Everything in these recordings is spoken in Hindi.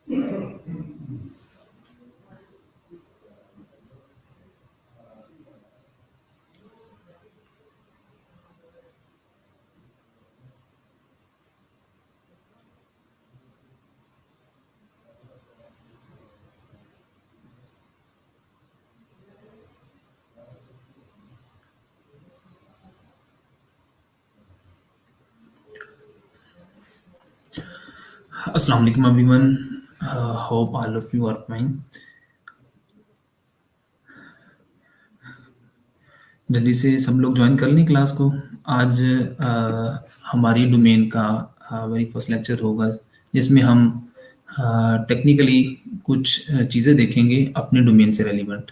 Assalamu alaikum everyone. Hope all of you are fine. जल्दी से सब लोग ज्वाइन कर लें क्लास को। आज हमारी डोमेन का वेरी फर्स्ट लेक्चर होगा जिसमें हम टेक्निकली कुछ चीज़ें देखेंगे अपने डोमेन से रेलिवेंट।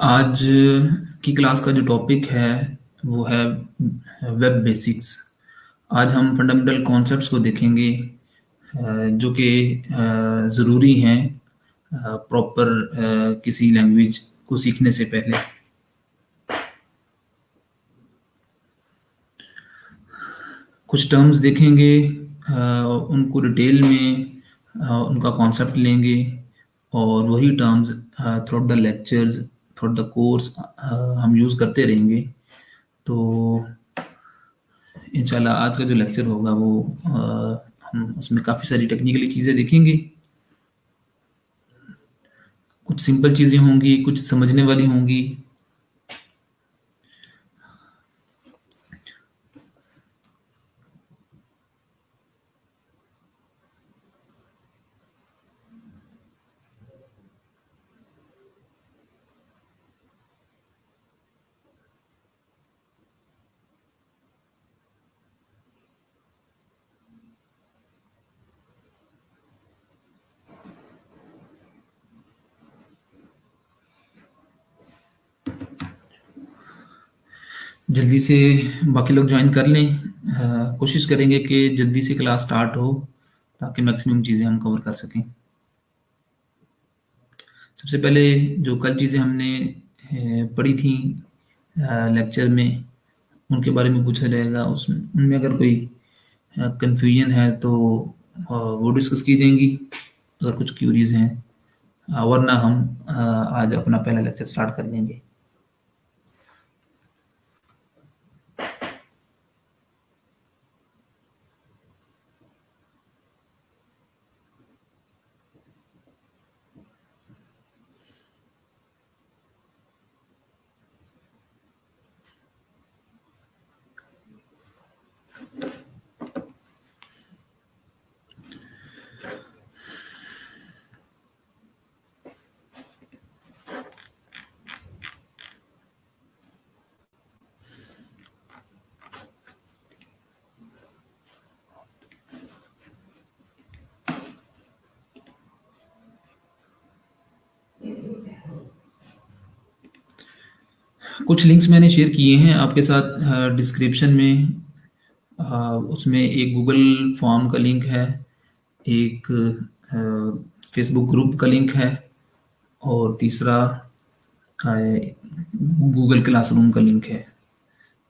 आज की क्लास का जो टॉपिक है वो है वेब बेसिक्स। आज हम फंडामेंटल कॉन्सेप्ट्स को देखेंगे जो कि ज़रूरी हैं प्रॉपर किसी लैंग्वेज को सीखने से पहले। कुछ टर्म्स देखेंगे, उनको डिटेल में उनका कॉन्सेप्ट लेंगे और वही terms throughout the lectures throughout the course हम यूज़ करते रहेंगे। तो इंशाल्लाह आज का जो लेक्चर होगा वो हम उसमें काफ़ी सारी टेक्निकली चीज़ें देखेंगे। कुछ सिंपल चीज़ें होंगी, कुछ समझने वाली होंगी। जल्दी से बाकी लोग ज्वाइन कर लें। कोशिश करेंगे कि जल्दी से क्लास स्टार्ट हो ताकि मैक्सिमम चीज़ें हम कवर कर सकें। सबसे पहले जो कल चीज़ें हमने पढ़ी थी लेक्चर में उनके बारे में पूछा जाएगा। उस उनमें अगर कोई कन्फ्यूजन है तो वो डिस्कस की जाएंगी अगर कुछ क्यूरीज हैं। वरना हम आज अपना पहला लेक्चर स्टार्ट कर लेंगे। कुछ लिंक्स मैंने शेयर किए हैं आपके साथ डिस्क्रिप्शन में। उसमें एक गूगल फॉर्म का लिंक है, एक फेसबुक ग्रुप का लिंक है और तीसरा गूगल क्लासरूम का लिंक है।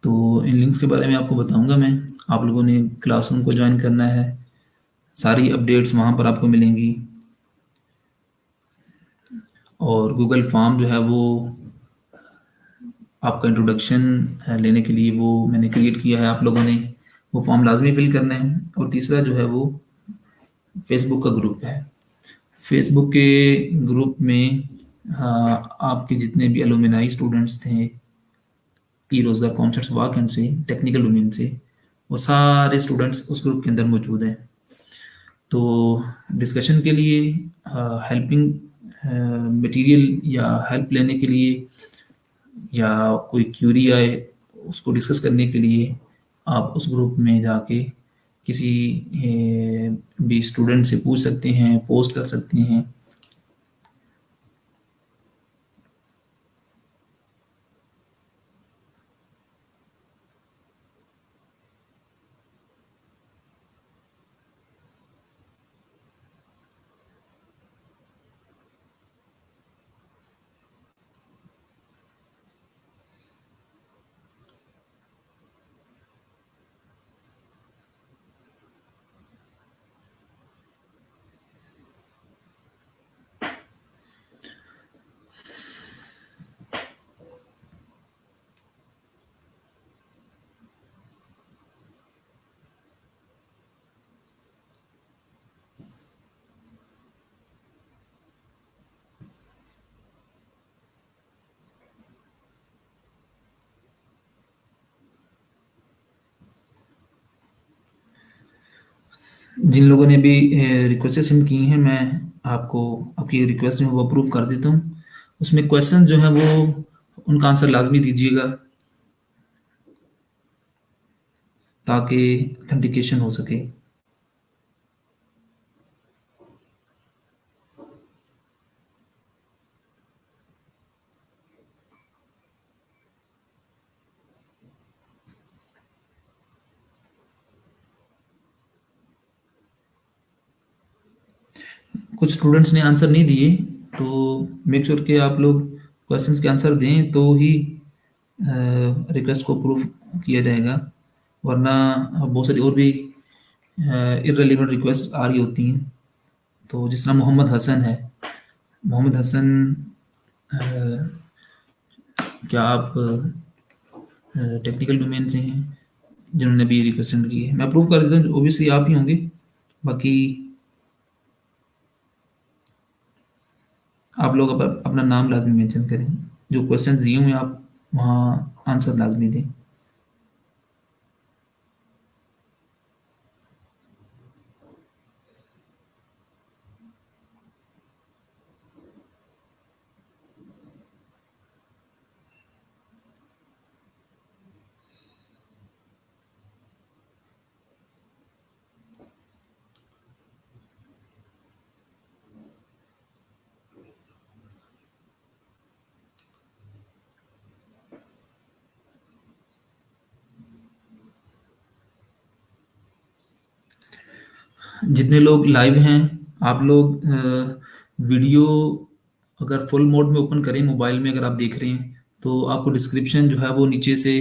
तो इन लिंक्स के बारे में आपको बताऊंगा मैं। आप लोगों ने क्लासरूम को ज्वाइन करना है, सारी अपडेट्स वहाँ पर आपको मिलेंगी। और गूगल फॉर्म जो है वो आपका इंट्रोडक्शन लेने के लिए वो मैंने क्रिएट किया है। आप लोगों ने वो फॉर्म लाजमी फिल करना है। और तीसरा जो है वो फेसबुक का ग्रुप है। फेसबुक के ग्रुप में आपके जितने भी एलुमनाई स्टूडेंट्स थे ई रोजगार कॉन्सेप्ट्स वाकन से, टेक्निकल डोमेन से, वो सारे स्टूडेंट्स उस ग्रुप के अंदर मौजूद हैं। तो डिस्कशन के लिए, हेल्पिंग मटेरियल या हेल्प लेने के लिए या कोई क्यूरी आए उसको डिस्कस करने के लिए आप उस ग्रुप में जाके किसी भी स्टूडेंट से पूछ सकते हैं, पोस्ट कर सकते हैं। जिन लोगों ने भी रिक्वेस्ट सेंड की हैं, मैं आपको आपकी रिक्वेस्ट जो है वो अप्रूव कर देता हूँ। उसमें क्वेश्चन जो है वो उनका आंसर लाजमी दीजिएगा ताकि ऑथेंटिकेशन हो सके। कुछ स्टूडेंट्स ने आंसर नहीं दिए, तो मेक श्योर कि आप लोग क्वेश्चंस के आंसर दें तो ही रिक्वेस्ट को अप्रूव किया जाएगा। वरना बहुत सारी और भी इररिलेवेंट रिक्वेस्ट आ रही होती हैं। तो जिस तरह मोहम्मद हसन है, मोहम्मद हसन, अ, क्या आप टेक्निकल डोमेन से हैं जिन्होंने भी रिक्वेस्ट सेंड की है? मैं अप्रूव कर देता हूँ, ऑब्वियसली आप ही होंगे। बाकी आप लोग अपना नाम लाजमी मेंशन करें। जो क्वेश्चन दिए हुए हैं आप वहाँ आंसर लाजमी दें। जितने लोग लाइव हैं, आप लोग वीडियो अगर फुल मोड में ओपन करें, मोबाइल में अगर आप देख रहे हैं, तो आपको डिस्क्रिप्शन जो है वो नीचे से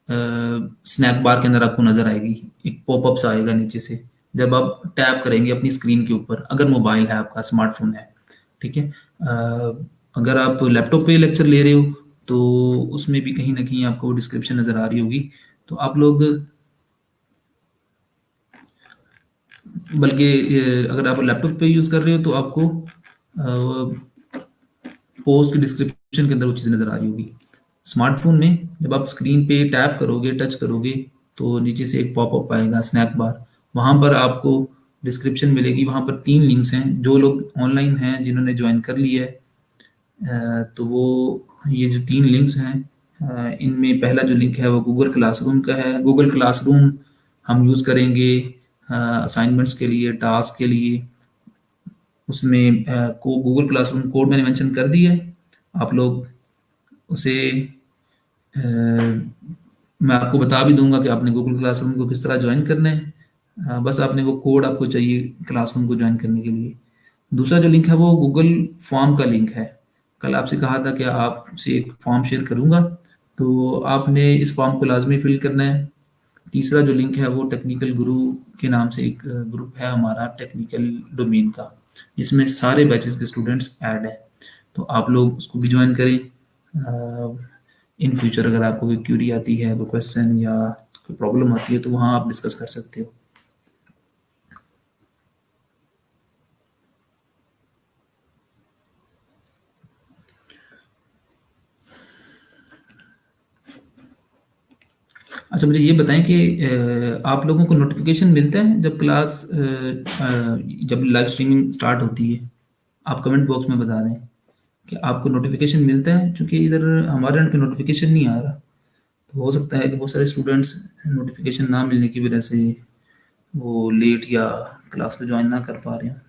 स्नैक बार के अंदर आपको नज़र आएगी। एक पॉपअप सा आएगा नीचे से, जब आप टैप करेंगे अपनी स्क्रीन के ऊपर, अगर मोबाइल है आपका, स्मार्टफोन है, ठीक है। अगर आप लैपटॉप पे लेक्चर ले रहे हो तो उसमें भी कहीं ना कहीं आपको वो डिस्क्रिप्शन नज़र आ रही होगी। तो आप लोग, बल्कि अगर आप लैपटॉप पे यूज़ कर रहे हो तो आपको पोस्ट के डिस्क्रिप्शन के अंदर वो चीज़ नज़र आ रही होगी। स्मार्टफोन में जब आप स्क्रीन पे टैप करोगे, टच करोगे, तो नीचे से एक पॉपअप आएगा स्नैक बार, वहाँ पर आपको डिस्क्रिप्शन मिलेगी। वहाँ पर 3 लिंक्स हैं। जो लोग ऑनलाइन हैं, जिन्होंने ज्वाइन कर लिया है, तो वो ये जो 3 लिंक्स हैं, इनमें पहला जो लिंक है वो गूगल क्लासरूम का है। गूगल क्लासरूम हम यूज़ करेंगे असाइनमेंट्स के लिए, टास्क के लिए। उसमें को गूगल क्लासरूम कोड मैंने मेंशन कर दिया है। आप लोग उसे, मैं आपको बता भी दूंगा कि आपने गूगल क्लासरूम को किस तरह ज्वाइन करना है। बस आपने वो कोड आपको चाहिए क्लासरूम को ज्वाइन करने के लिए। दूसरा जो लिंक है वो गूगल फॉर्म का लिंक है। कल आपसे कहा था कि आपसे एक फॉर्म शेयर करूंगा, तो आपने इस फॉर्म को लाजमी फिल करना है। तीसरा जो लिंक है वो टेक्निकल गुरु के नाम से एक ग्रुप है हमारा, टेक्निकल डोमेन का, जिसमें सारे बैचेस के स्टूडेंट्स ऐड हैं। तो आप लोग उसको भी ज्वाइन करें। इन फ्यूचर अगर आपको कोई क्यूरी आती है, कोई क्वेश्चन या कोई प्रॉब्लम आती है, तो वहाँ आप डिस्कस कर सकते हो। अच्छा, मुझे ये बताएं कि आप लोगों को नोटिफिकेशन मिलता है जब क्लास, जब लाइव स्ट्रीमिंग स्टार्ट होती है? आप कमेंट बॉक्स में बता दें कि आपको नोटिफिकेशन मिलता है, क्योंकि इधर हमारे एंड पे नोटिफिकेशन नहीं आ रहा। तो हो सकता है कि बहुत सारे स्टूडेंट्स नोटिफिकेशन ना मिलने की वजह से वो लेट या क्लास में ज्वाइन ना कर पा रहे हैं।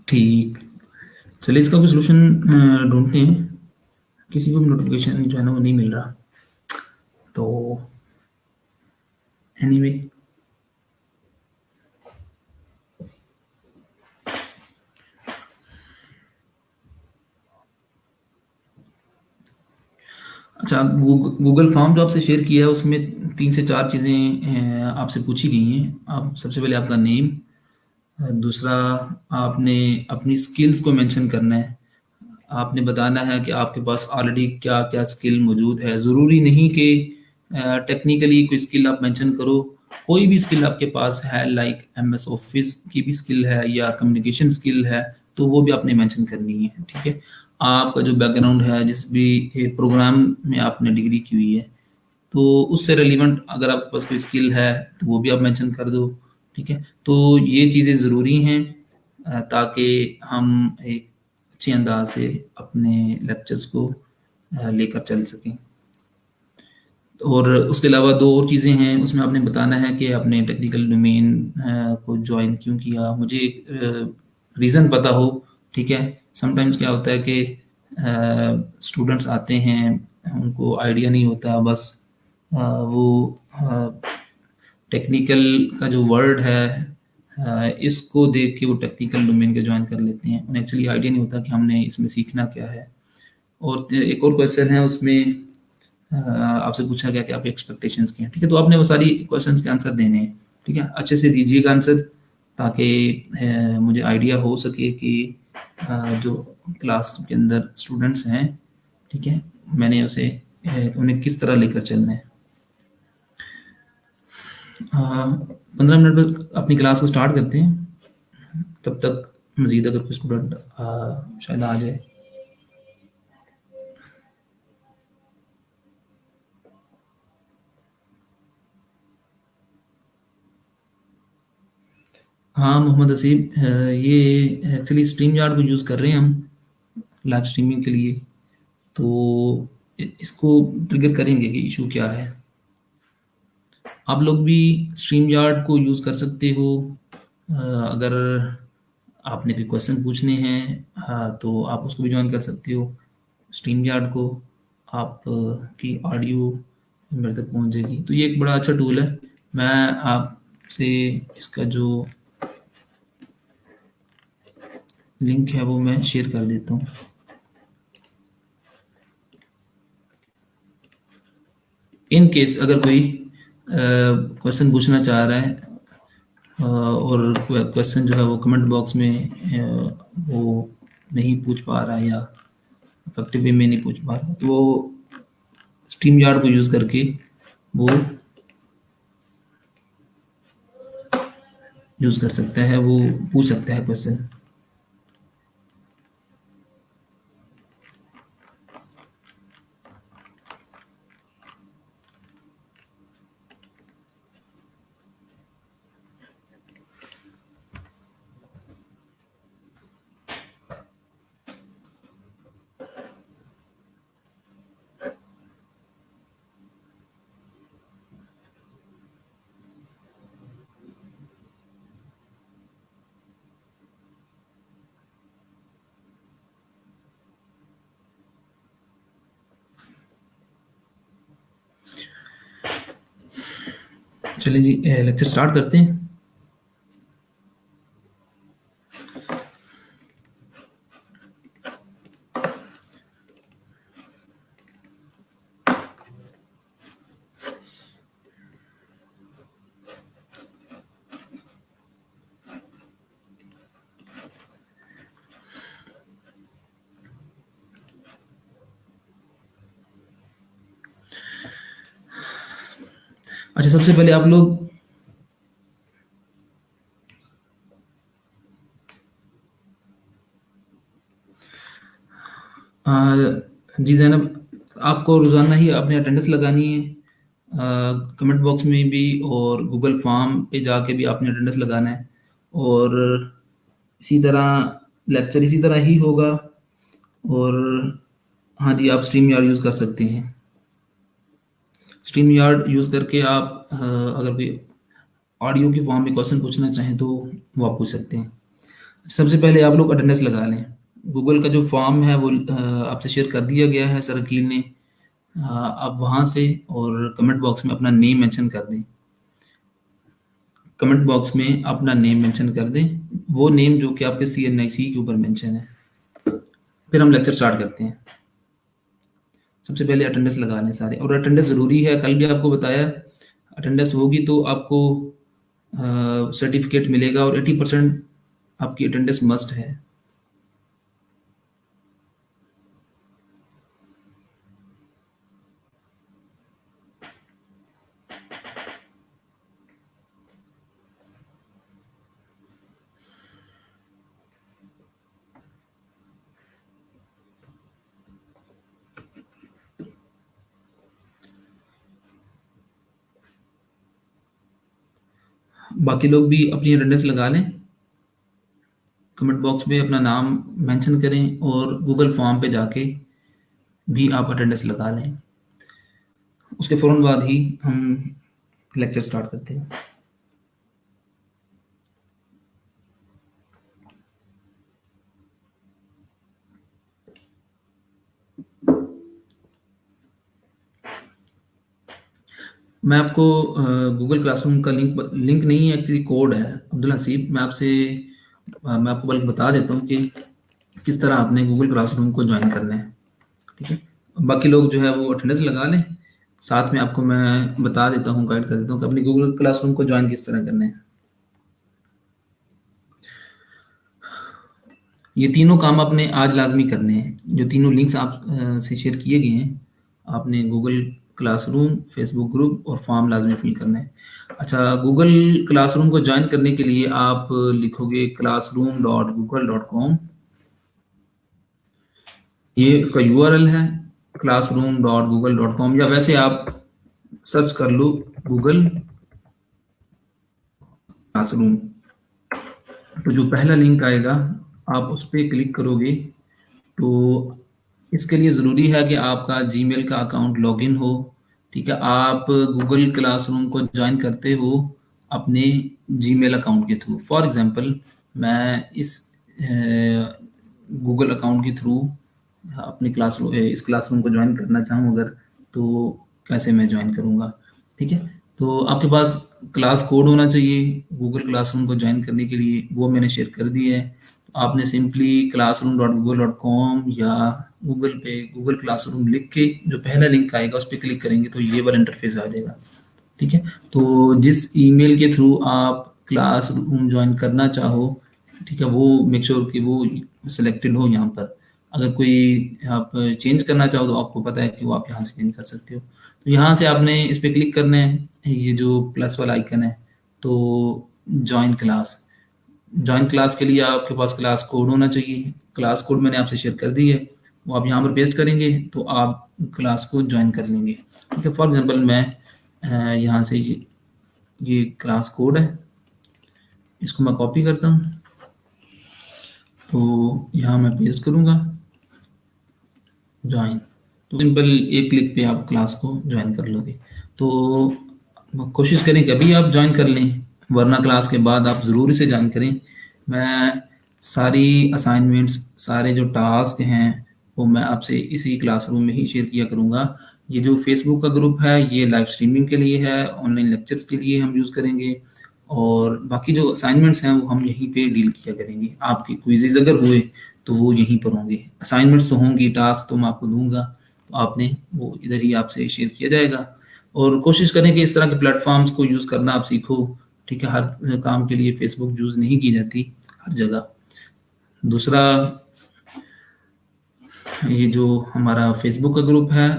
ठीक, चलिए इसका कोई सोल्यूशन ढूंढते हैं। किसी को भी नोटिफिकेशन जो है ना वो नहीं मिल रहा। तो एनीवे, अच्छा, गूगल फॉर्म जो आपसे शेयर किया है उसमें 3 से 4 चीज़ें आपसे पूछी गई हैं। आप सबसे पहले आपका नेम, दूसरा आपने अपनी स्किल्स को मेंशन करना है। आपने बताना है कि आपके पास ऑलरेडी क्या-क्या स्किल मौजूद है। ज़रूरी नहीं कि टेक्निकली कोई स्किल आप मेंशन करो। कोई भी स्किल आपके पास है, लाइक एमएस ऑफिस की भी स्किल है या कम्युनिकेशन स्किल है, तो वो भी आपने मेंशन करनी है, ठीक है? आपका जो बैकग्राउंड है, जिस भी प्रोग्राम में आपने डिग्री की हुई है, तो उससे रिलेवेंट अगर आपके पास कोई स्किल है, तो वो भी आप मेंशन कर दो, ठीक है? तो ये चीज़ें ज़रूरी हैं ताकि हम एक अच्छे अंदाज से अपने लेक्चर्स को लेकर चल सकें। और उसके अलावा 2 और चीज़ें हैं, उसमें आपने बताना है कि आपने टेक्निकल डोमेन को जॉइन क्यों किया। मुझे एक रीज़न पता हो, ठीक है? समटाइम्स क्या होता है कि स्टूडेंट्स आते हैं, उनको आइडिया नहीं होता, बस वो टेक्निकल का जो वर्ड है इसको देख के वो टेक्निकल डोमेन के जॉइन कर लेते हैं। उन्हें एक्चुअली आइडिया नहीं होता कि हमने इसमें सीखना क्या है। और एक और क्वेश्चन है उसमें आपसे पूछा गया कि आपकी एक्सपेक्टेशंस क्या हैं, ठीक है? तो आपने वो सारी क्वेश्चंस के आंसर देने हैं, ठीक है? अच्छे से दीजिएगा आंसर, ताकि मुझे आइडिया हो सके कि जो क्लास के अंदर स्टूडेंट्स हैं, ठीक है? मैंने उसे उन्हें किस तरह लेकर चलना है। 15 मिनट बाद अपनी क्लास को स्टार्ट करते हैं। तब तक मज़ीद अगर कोई स्टूडेंट शायद आ जाए। हाँ, मोहम्मद हसीब, ये एक्चुअली स्ट्रीम यार्ड को यूज़ कर रहे हैं हम लाइव स्ट्रीमिंग के लिए। तो इसको ट्रिगर करेंगे कि इशू क्या है। आप लोग भी स्ट्रीम यार्ड को यूज़ कर सकते हो। अगर आपने कोई क्वेश्चन पूछने हैं, हाँ, तो आप उसको भी ज्वाइन कर सकते हो स्ट्रीम यार्ड को। आप की ऑडियो मेरे तक पहुंच जाएगी, तो ये एक बड़ा अच्छा टूल है। मैं आपसे इसका जो लिंक है वो मैं शेयर कर देता हूँ। इन केस अगर कोई क्वेश्चन पूछना चाह रहा है, और क्वेश्चन जो है वो कमेंट बॉक्स में वो नहीं पूछ पा रहा है या इफेक्टिव वे में नहीं पूछ पा रहा, तो वो स्ट्रीम यार्ड को यूज़ करके वो यूज़ कर सकता है, वो पूछ सकता है क्वेश्चन। चलिए जी, लेक्चर स्टार्ट करते हैं। अच्छा, सबसे पहले आप लोग अ, जी ज़ैनब, आपको रोज़ाना ही अपनी अटेंडेंस लगानी है, कमेंट बॉक्स में भी और गूगल फॉर्म पे जाके भी आपने अटेंडेंस लगाना है। और इसी तरह लेक्चर इसी तरह ही होगा। और हाँ जी, आप स्ट्रीम यार्ड यूज़ कर सकते हैं। स्ट्रीम यार्ड यूज़ करके आप अगर कोई ऑडियो की फॉर्म में क्वेश्चन पूछना चाहें तो वो आप पूछ सकते हैं। सबसे पहले आप लोग अटेंडेंस लगा लें। गूगल का जो फॉर्म है वो आपसे शेयर कर दिया गया है सर अकील ने। आप वहाँ से और कमेंट बॉक्स में अपना नेम मेंशन कर दें। कमेंट बॉक्स में अपना नेम मेंशन कर दें, वो नेम जो कि आपके CNIC के ऊपर मेंशन है। फिर हम लेक्चर स्टार्ट करते हैं। सबसे पहले अटेंडेंस लगा लें सारे, और अटेंडेंस ज़रूरी है, कल भी आपको बताया। अटेंडेंस होगी तो आपको सर्टिफिकेट मिलेगा, और 80% आपकी अटेंडेंस मस्ट है। बाकी लोग भी अपनी अटेंडेंस लगा लें। कमेंट बॉक्स में अपना नाम मेंशन करें, और गूगल फॉर्म पे जाके भी आप अटेंडेंस लगा लें। उसके फ़ौरन बाद ही हम लेक्चर स्टार्ट करते हैं। मैं आपको गूगल क्लासरूम का लिंक नहीं है, एक्चुअली कोड है अब्दुल हसीब। मैं आपको बल्कि बता देता हूँ कि किस तरह आपने गूगल क्लासरूम को ज्वाइन करना है। ठीक है, बाकी लोग जो है वो अटेंडेंस लगा लें। साथ में आपको मैं बता देता हूँ, गाइड कर देता हूँ कि अपनी गूगल क्लासरूम को ज्वाइन किस तरह करना है। ये तीनों काम आपने आज लाजमी करने हैं। जो तीनों लिंक्स आप से शेयर किए गए हैं, आपने गूगल क्लासरूम, फेसबुक ग्रुप और फॉर्म लाजमी फिल करना है। अच्छा, गूगल क्लासरूम को ज्वाइन करने के लिए आप लिखोगे classroom.google.com। ये उसका URL है, classroom.google.com, या वैसे आप सर्च कर लो गूगल क्लासरूम। तो जो पहला लिंक आएगा आप उस पर क्लिक करोगे। तो इसके लिए ज़रूरी है कि आपका जीमेल का अकाउंट लॉगिन हो। ठीक है, आप गूगल क्लासरूम को ज्वाइन करते हो अपने जीमेल अकाउंट के थ्रू। फॉर एग्जांपल, मैं गूगल अकाउंट के थ्रू अपने इस क्लासरूम को ज्वाइन करना चाहूँ अगर, तो कैसे मैं ज्वाइन करूँगा? ठीक है, तो आपके पास क्लास कोड होना चाहिए गूगल क्लासरूम को ज्वाइन करने के लिए, वो मैंने शेयर कर दिया है। तो आपने सिंपली classroom.google.com या गूगल पे गूगल क्लासरूम लिख के जो पहला लिंक आएगा उस पर क्लिक करेंगे तो ये वाला इंटरफेस आ जाएगा। ठीक है, तो जिस ईमेल के थ्रू आप क्लासरूम ज्वाइन करना चाहो, ठीक है, वो मेक श्योर कि वो सिलेक्टेड हो यहाँ पर। अगर कोई आप चेंज करना चाहो तो आपको पता है कि वो आप यहाँ से चेंज कर सकते हो। तो यहाँ से आपने इस पर क्लिक करना है, ये जो प्लस वाला आइकन है, तो ज्वाइन क्लास। ज्वाइन क्लास के लिए आपके पास क्लास कोड होना चाहिए। क्लास कोड मैंने आपसे शेयर कर दी है, वो आप यहाँ पर पेस्ट करेंगे तो आप क्लास को ज्वाइन कर लेंगे। ठीक है, फॉर एग्जांपल मैं यहाँ से ये क्लास कोड है, इसको मैं कॉपी करता हूँ, तो यहाँ मैं पेस्ट करूँगा ज्वाइन। तो सिंपल एक क्लिक पे आप क्लास को ज्वाइन कर लोगे। तो कोशिश करें कि अभी आप ज्वाइन कर लें, वरना क्लास के बाद आप ज़रूर इसे ज्वाइन करें। मैं सारी असाइनमेंट्स, सारे जो टास्क हैं वो मैं आपसे इसी क्लासरूम में ही शेयर किया करूँगा। ये जो फेसबुक का ग्रुप है ये लाइव स्ट्रीमिंग के लिए है, ऑनलाइन लेक्चर्स के लिए हम यूज़ करेंगे, और बाकी जो असाइनमेंट्स हैं वो हम यहीं पे डील किया करेंगे। आपके क्विज़ेज़ अगर हुए तो वो यहीं पर होंगे। असाइनमेंट्स तो होंगी, टास्क तो मैं आपको दूँगा, तो आपने वो इधर ही आपसे शेयर किया जाएगा। और कोशिश करें कि इस तरह के प्लेटफ़ॉर्म्स को यूज़ करना आप सीखो। ठीक है, हर काम के लिए फ़ेसबुक यूज़ नहीं की जाती हर जगह। दूसरा, ये जो हमारा फ़ेसबुक का ग्रुप है,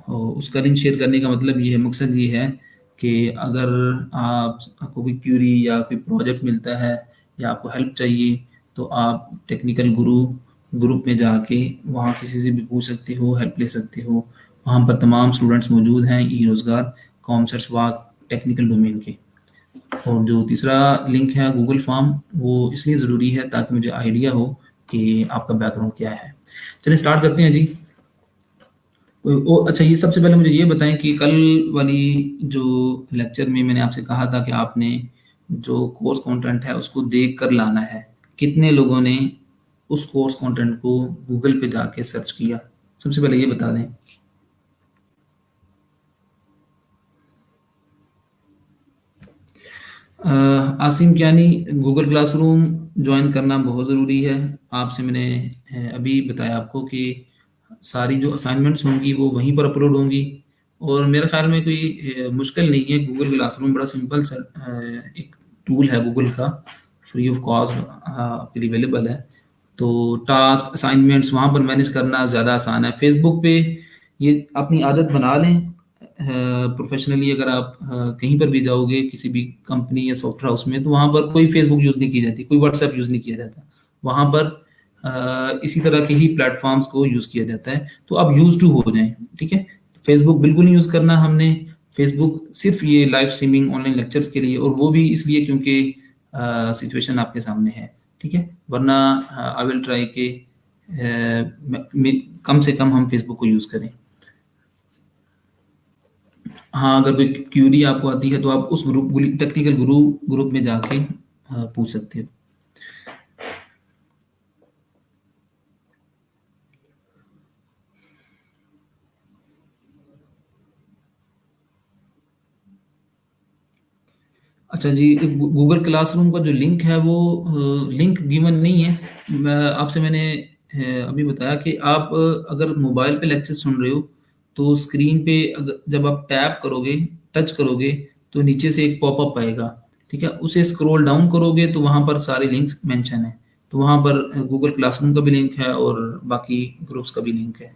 उसका लिंक शेयर करने का मतलब ये है, मकसद ये है कि अगर आपको कोई क्यूरी या कोई प्रोजेक्ट मिलता है या आपको हेल्प चाहिए, तो आप टेक्निकल गुरु ग्रुप में जाके वहाँ किसी से भी पूछ सकते हो, हेल्प ले सकते हो। वहाँ पर तमाम स्टूडेंट्स मौजूद हैं ई रोज़गार कॉमर्स वाक टेक्निकल डोमेन के। और जो तीसरा लिंक है गूगल फॉर्म, वो इसलिए ज़रूरी है ताकि मुझे आइडिया हो कि आपका बैकग्राउंड क्या है। चलिए स्टार्ट करते हैं जी। अच्छा, ये सबसे पहले मुझे ये बताएं कि कल वाली जो लेक्चर में मैंने आपसे कहा था कि आपने जो कोर्स कंटेंट है उसको देख कर लाना है, कितने लोगों ने उस कोर्स कंटेंट को गूगल पे जाके सर्च किया? सबसे पहले ये बता दें। Asim Kiyani, Google Classroom join करना बहुत ज़रूरी है। आपसे मैंने अभी बताया आपको कि सारी जो असाइनमेंट्स होंगी वो वहीं पर अपलोड होंगी। और मेरे ख्याल में कोई मुश्किल नहीं है। गूगल क्लासरूम बड़ा सिंपल सा एक टूल है गूगल का, फ्री ऑफ कॉस्ट आपके लिए अवेलेबल है। तो टास्क असाइनमेंट्स वहाँ पर मैनेज करना ज़्यादा आसान है। फेसबुक पे ये अपनी आदत बना लें। प्रोफेशनली अगर आप कहीं पर भी जाओगे किसी भी कंपनी या सॉफ्टवेयर हाउस में, तो वहाँ पर कोई फेसबुक यूज़ नहीं की जाती, कोई व्हाट्सएप यूज़ नहीं किया जाता। वहाँ पर इसी तरह के ही प्लेटफॉर्म्स को यूज़ किया जाता है। तो आप यूज टू हो जाएं, ठीक है। फेसबुक बिल्कुल नहीं यूज़ करना हमने। फेसबुक सिर्फ ये लाइव स्ट्रीमिंग ऑनलाइन लेक्चर्स के लिए, और वो भी इसलिए क्योंकि सिचुएशन आपके सामने है, ठीक है। वरना आई विल ट्राई के कम से कम हम फेसबुक को यूज़ करें। हाँ, अगर कोई क्यूरी आपको आती है तो आप उस टेक्निकल ग्रुप में जाके पूछ सकते हो। अच्छा जी, गूगल क्लासरूम का जो लिंक है वो लिंक गिवन नहीं है। आपसे मैंने अभी बताया कि आप अगर मोबाइल पे लेक्चर सुन रहे हो, तो स्क्रीन पे जब आप टैप करोगे, टच करोगे, तो नीचे से एक पॉपअप आएगा, ठीक है। उसे स्क्रॉल डाउन करोगे तो वहाँ पर सारे लिंक्स मेंशन है। तो वहाँ पर गूगल क्लासरूम का भी लिंक है और बाकी ग्रुप्स का भी लिंक है।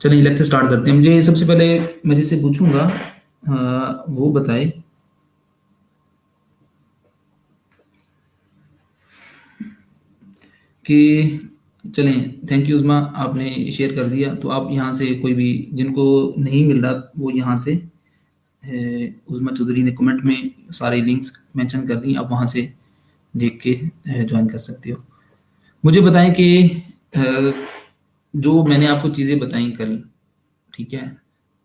चलिए लेक्चर स्टार्ट करते हैं। मुझे सबसे पहले मैं जिससे पूछूंगा वो बताए कि, चलें, थैंक यू उज़मा, आपने शेयर कर दिया। तो आप यहाँ से कोई भी जिनको नहीं मिल रहा वो यहाँ से उज़मा चौधरी ने कमेंट में सारे लिंक्स मेंशन कर दी, आप वहाँ से देख के ज्वाइन कर सकते हो। मुझे बताएं कि अ, जो मैंने आपको चीज़ें बताई कल, ठीक है,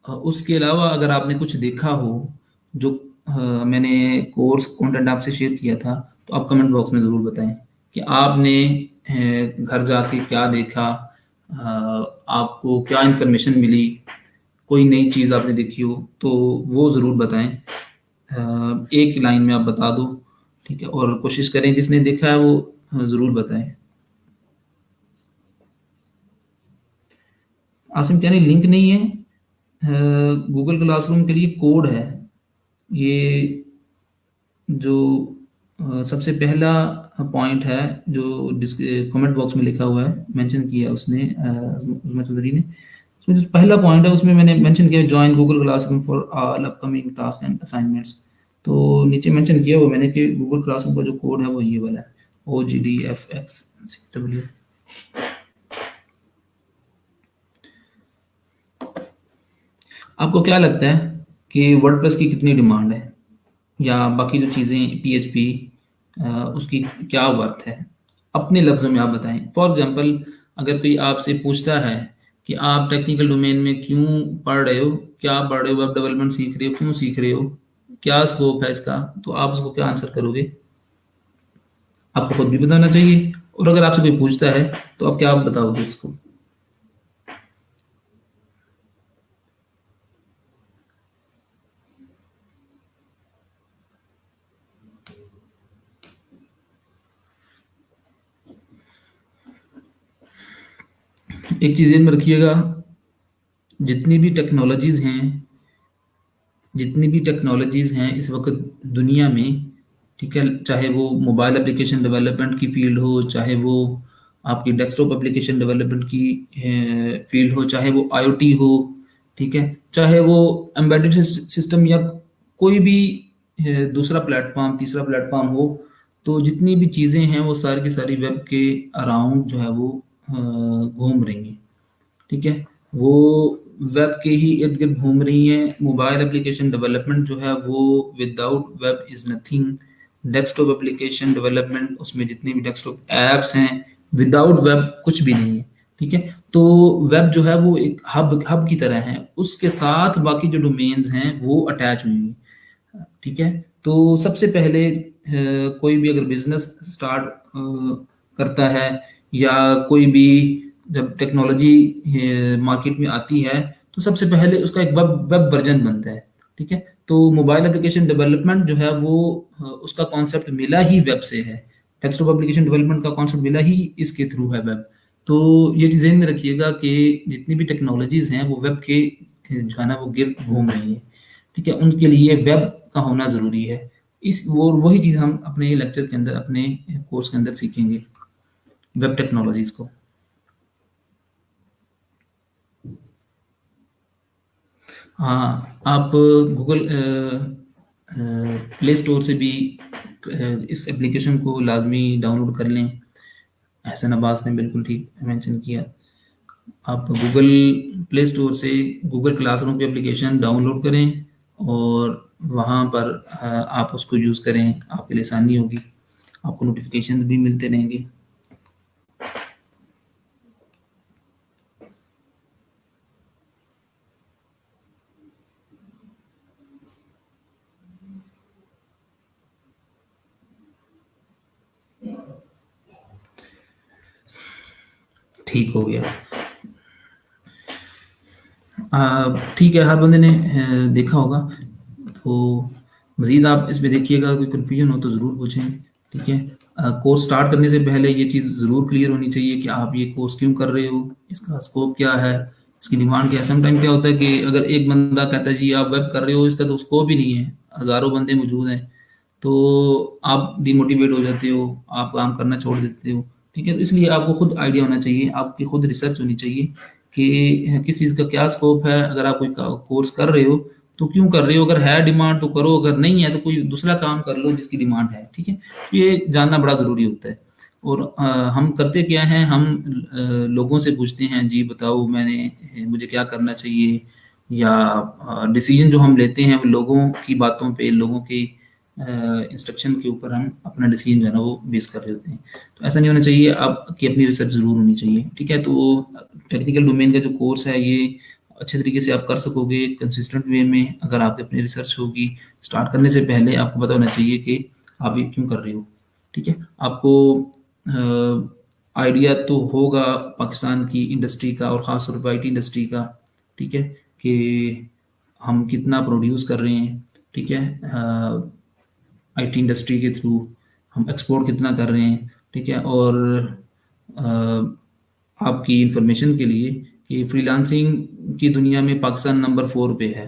उसके अलावा अगर आपने कुछ देखा हो जो मैंने कोर्स कंटेंट आपसे शेयर किया था, तो आप कमेंट बॉक्स में ज़रूर बताएं कि आपने घर जाके क्या देखा, आपको क्या इन्फॉर्मेशन मिली, कोई नई चीज़ आपने देखी हो तो वो ज़रूर बताएं। एक लाइन में आप बता दो, ठीक है, और कोशिश करें जिसने देखा है वो ज़रूर बताएं। आसिम कह रहे लिंक नहीं है। गूगल क्लासरूम के लिए कोड है ये, जो सबसे पहला पॉइंट है जो कमेंट बॉक्स में लिखा हुआ है, मेंशन किया उसने उस्मा चौधरी ने। उसमें जो पहला पॉइंट है उसमें मैंने मेंशन किया join Google classroom for all upcoming task and assignments. तो नीचे मेंशन किया हुआ मैंने कि गूगल क्लासरूम का जो कोड है वो ये वाला है, OGDFX6W। आपको क्या लगता है कि वर्डप्रेस की कितनी डिमांड है, या बाकी जो चीज़ें PHP उसकी क्या वर्थ है? अपने लफ्ज़ों में आप बताएं। फॉर एग्जांपल, अगर कोई आपसे पूछता है कि आप टेक्निकल डोमेन में क्यों पढ़ रहे हो, क्या पढ़ रहे हो, वेब डेवलपमेंट सीख रहे हो, क्यों सीख रहे हो, क्या स्कोप है इसका, तो आप उसको क्या आंसर करोगे? आपको खुद भी बताना चाहिए। और अगर आपसे कोई पूछता है तो आप क्या बताओगे उसको? एक चीज़ में रखिएगा, जितनी भी टेक्नोलॉजीज़ हैं जितनी भी टेक्नोलॉजीज़ हैं इस वक्त दुनिया में, ठीक है, चाहे वो मोबाइल एप्लीकेशन डेवलपमेंट की फील्ड हो, चाहे वो आपकी डेस्कटॉप एप्लीकेशन डेवलपमेंट की फील्ड हो, चाहे वो IoT हो, ठीक है, चाहे वो एम्बेडेड सिस्टम या कोई भी दूसरा प्लेटफॉर्म, तीसरा प्लेटफॉर्म हो, तो जितनी भी चीज़ें हैं वो सारी की सारी वेब के अराउंड जो है वो घूम रही हैं। ठीक है, वो वेब के ही इर्द गिर्द घूम रही हैं। मोबाइल एप्लीकेशन डेवलपमेंट जो है वो without web is nothing. Desktop application development, उसमें जितने भी डेस्कटॉप ऐप्स हैं, विदाउट वेब कुछ भी नहीं है। ठीक है, तो वेब जो है वो एक हब हब की तरह है, उसके साथ बाकी जो डोमेन्स हैं वो अटैच हुई हैं। ठीक है, तो सबसे पहले कोई भी अगर बिजनेस स्टार्ट करता है, या कोई भी जब टेक्नोलॉजी मार्केट में आती है, तो सबसे पहले उसका एक वेब वेब वर्जन बनता है। ठीक है, तो मोबाइल एप्लीकेशन डेवलपमेंट जो है वो उसका कॉन्सेप्ट मिला ही वेब से है। डेस्कटॉप एप्लीकेशन डेवलपमेंट का कॉन्सेप्ट मिला ही इसके थ्रू है, वेब। तो ये चीज़ ज़हन में रखिएगा कि जितनी भी टेक्नोलॉजीज़ हैं वो वेब के जो है ना वो गिर्द घूम रही है। ठीक है, उनके लिए वेब का होना ज़रूरी है। इस वो वही चीज़ हम अपने लेक्चर के अंदर, अपने कोर्स के अंदर सीखेंगे, वेब टेक्नोलॉजीज़ को। हाँ, आप गूगल प्ले स्टोर से भी इस एप्लीकेशन को लाजमी डाउनलोड कर लें। एहसन अब्बास ने बिल्कुल ठीक मेंशन किया। आप गूगल प्ले स्टोर से गूगल क्लासरूम की एप्लीकेशन डाउनलोड करें, और वहाँ पर आप उसको यूज़ करें, आपके लिए आसानी होगी, आपको नोटिफिकेशन भी मिलते रहेंगे। ठीक हो गया। ठीक है, हर बंदे ने देखा होगा। तो मज़ीद आप इसमें देखिएगा, कोई कन्फ्यूजन हो तो ज़रूर पूछें। ठीक है, कोर्स स्टार्ट करने से पहले ये चीज़ ज़रूर क्लियर होनी चाहिए कि आप ये कोर्स क्यों कर रहे हो, इसका स्कोप क्या है, इसकी डिमांड क्या है। समटाइम क्या होता है कि अगर एक बंदा कहता है जी आप वेब कर रहे हो, इसका तो स्कोप ही नहीं है, हज़ारों बंदे मौजूद हैं, तो आप डिमोटिवेट हो जाते हो, आप काम करना छोड़ देते हो। ठीक है, तो इसलिए आपको खुद आइडिया होना चाहिए, आपकी खुद रिसर्च होनी चाहिए कि किस चीज़ का क्या स्कोप है। अगर आप कोई कोर्स कर रहे हो तो क्यों कर रहे हो, अगर है डिमांड तो करो, अगर नहीं है तो कोई दूसरा काम कर लो जिसकी डिमांड है। ठीक है, तो ये जानना बड़ा ज़रूरी होता है। और हम करते क्या हैं, हम लोगों से पूछते हैं जी बताओ मुझे क्या करना चाहिए, या डिसीजन जो हम लेते हैं वो लोगों की बातों पे, लोगों के इंस्ट्रक्शन के ऊपर हम अपना डिसीजन जो है ना वो बेस कर रहे होते हैं। तो ऐसा नहीं होना चाहिए, आपकी अपनी रिसर्च ज़रूर होनी चाहिए। ठीक है, तो टेक्निकल डोमेन का जो कोर्स है ये अच्छे तरीके से आप कर सकोगे कंसिस्टेंट वे में, अगर आपकी अपनी रिसर्च होगी। स्टार्ट करने से पहले आपको पता होना चाहिए कि आप ये क्यों कर रहे हो। ठीक है, आपको आइडिया तो होगा पाकिस्तान की इंडस्ट्री का, और ख़ास तौर पर आईटी इंडस्ट्री का। ठीक है, कि हम कितना प्रोड्यूस कर रहे हैं। ठीक है, आईटी इंडस्ट्री के थ्रू हम एक्सपोर्ट कितना कर रहे हैं। ठीक है, और आपकी इंफॉर्मेशन के लिए कि फ्रीलांसिंग की दुनिया में पाकिस्तान नंबर 4 पे है।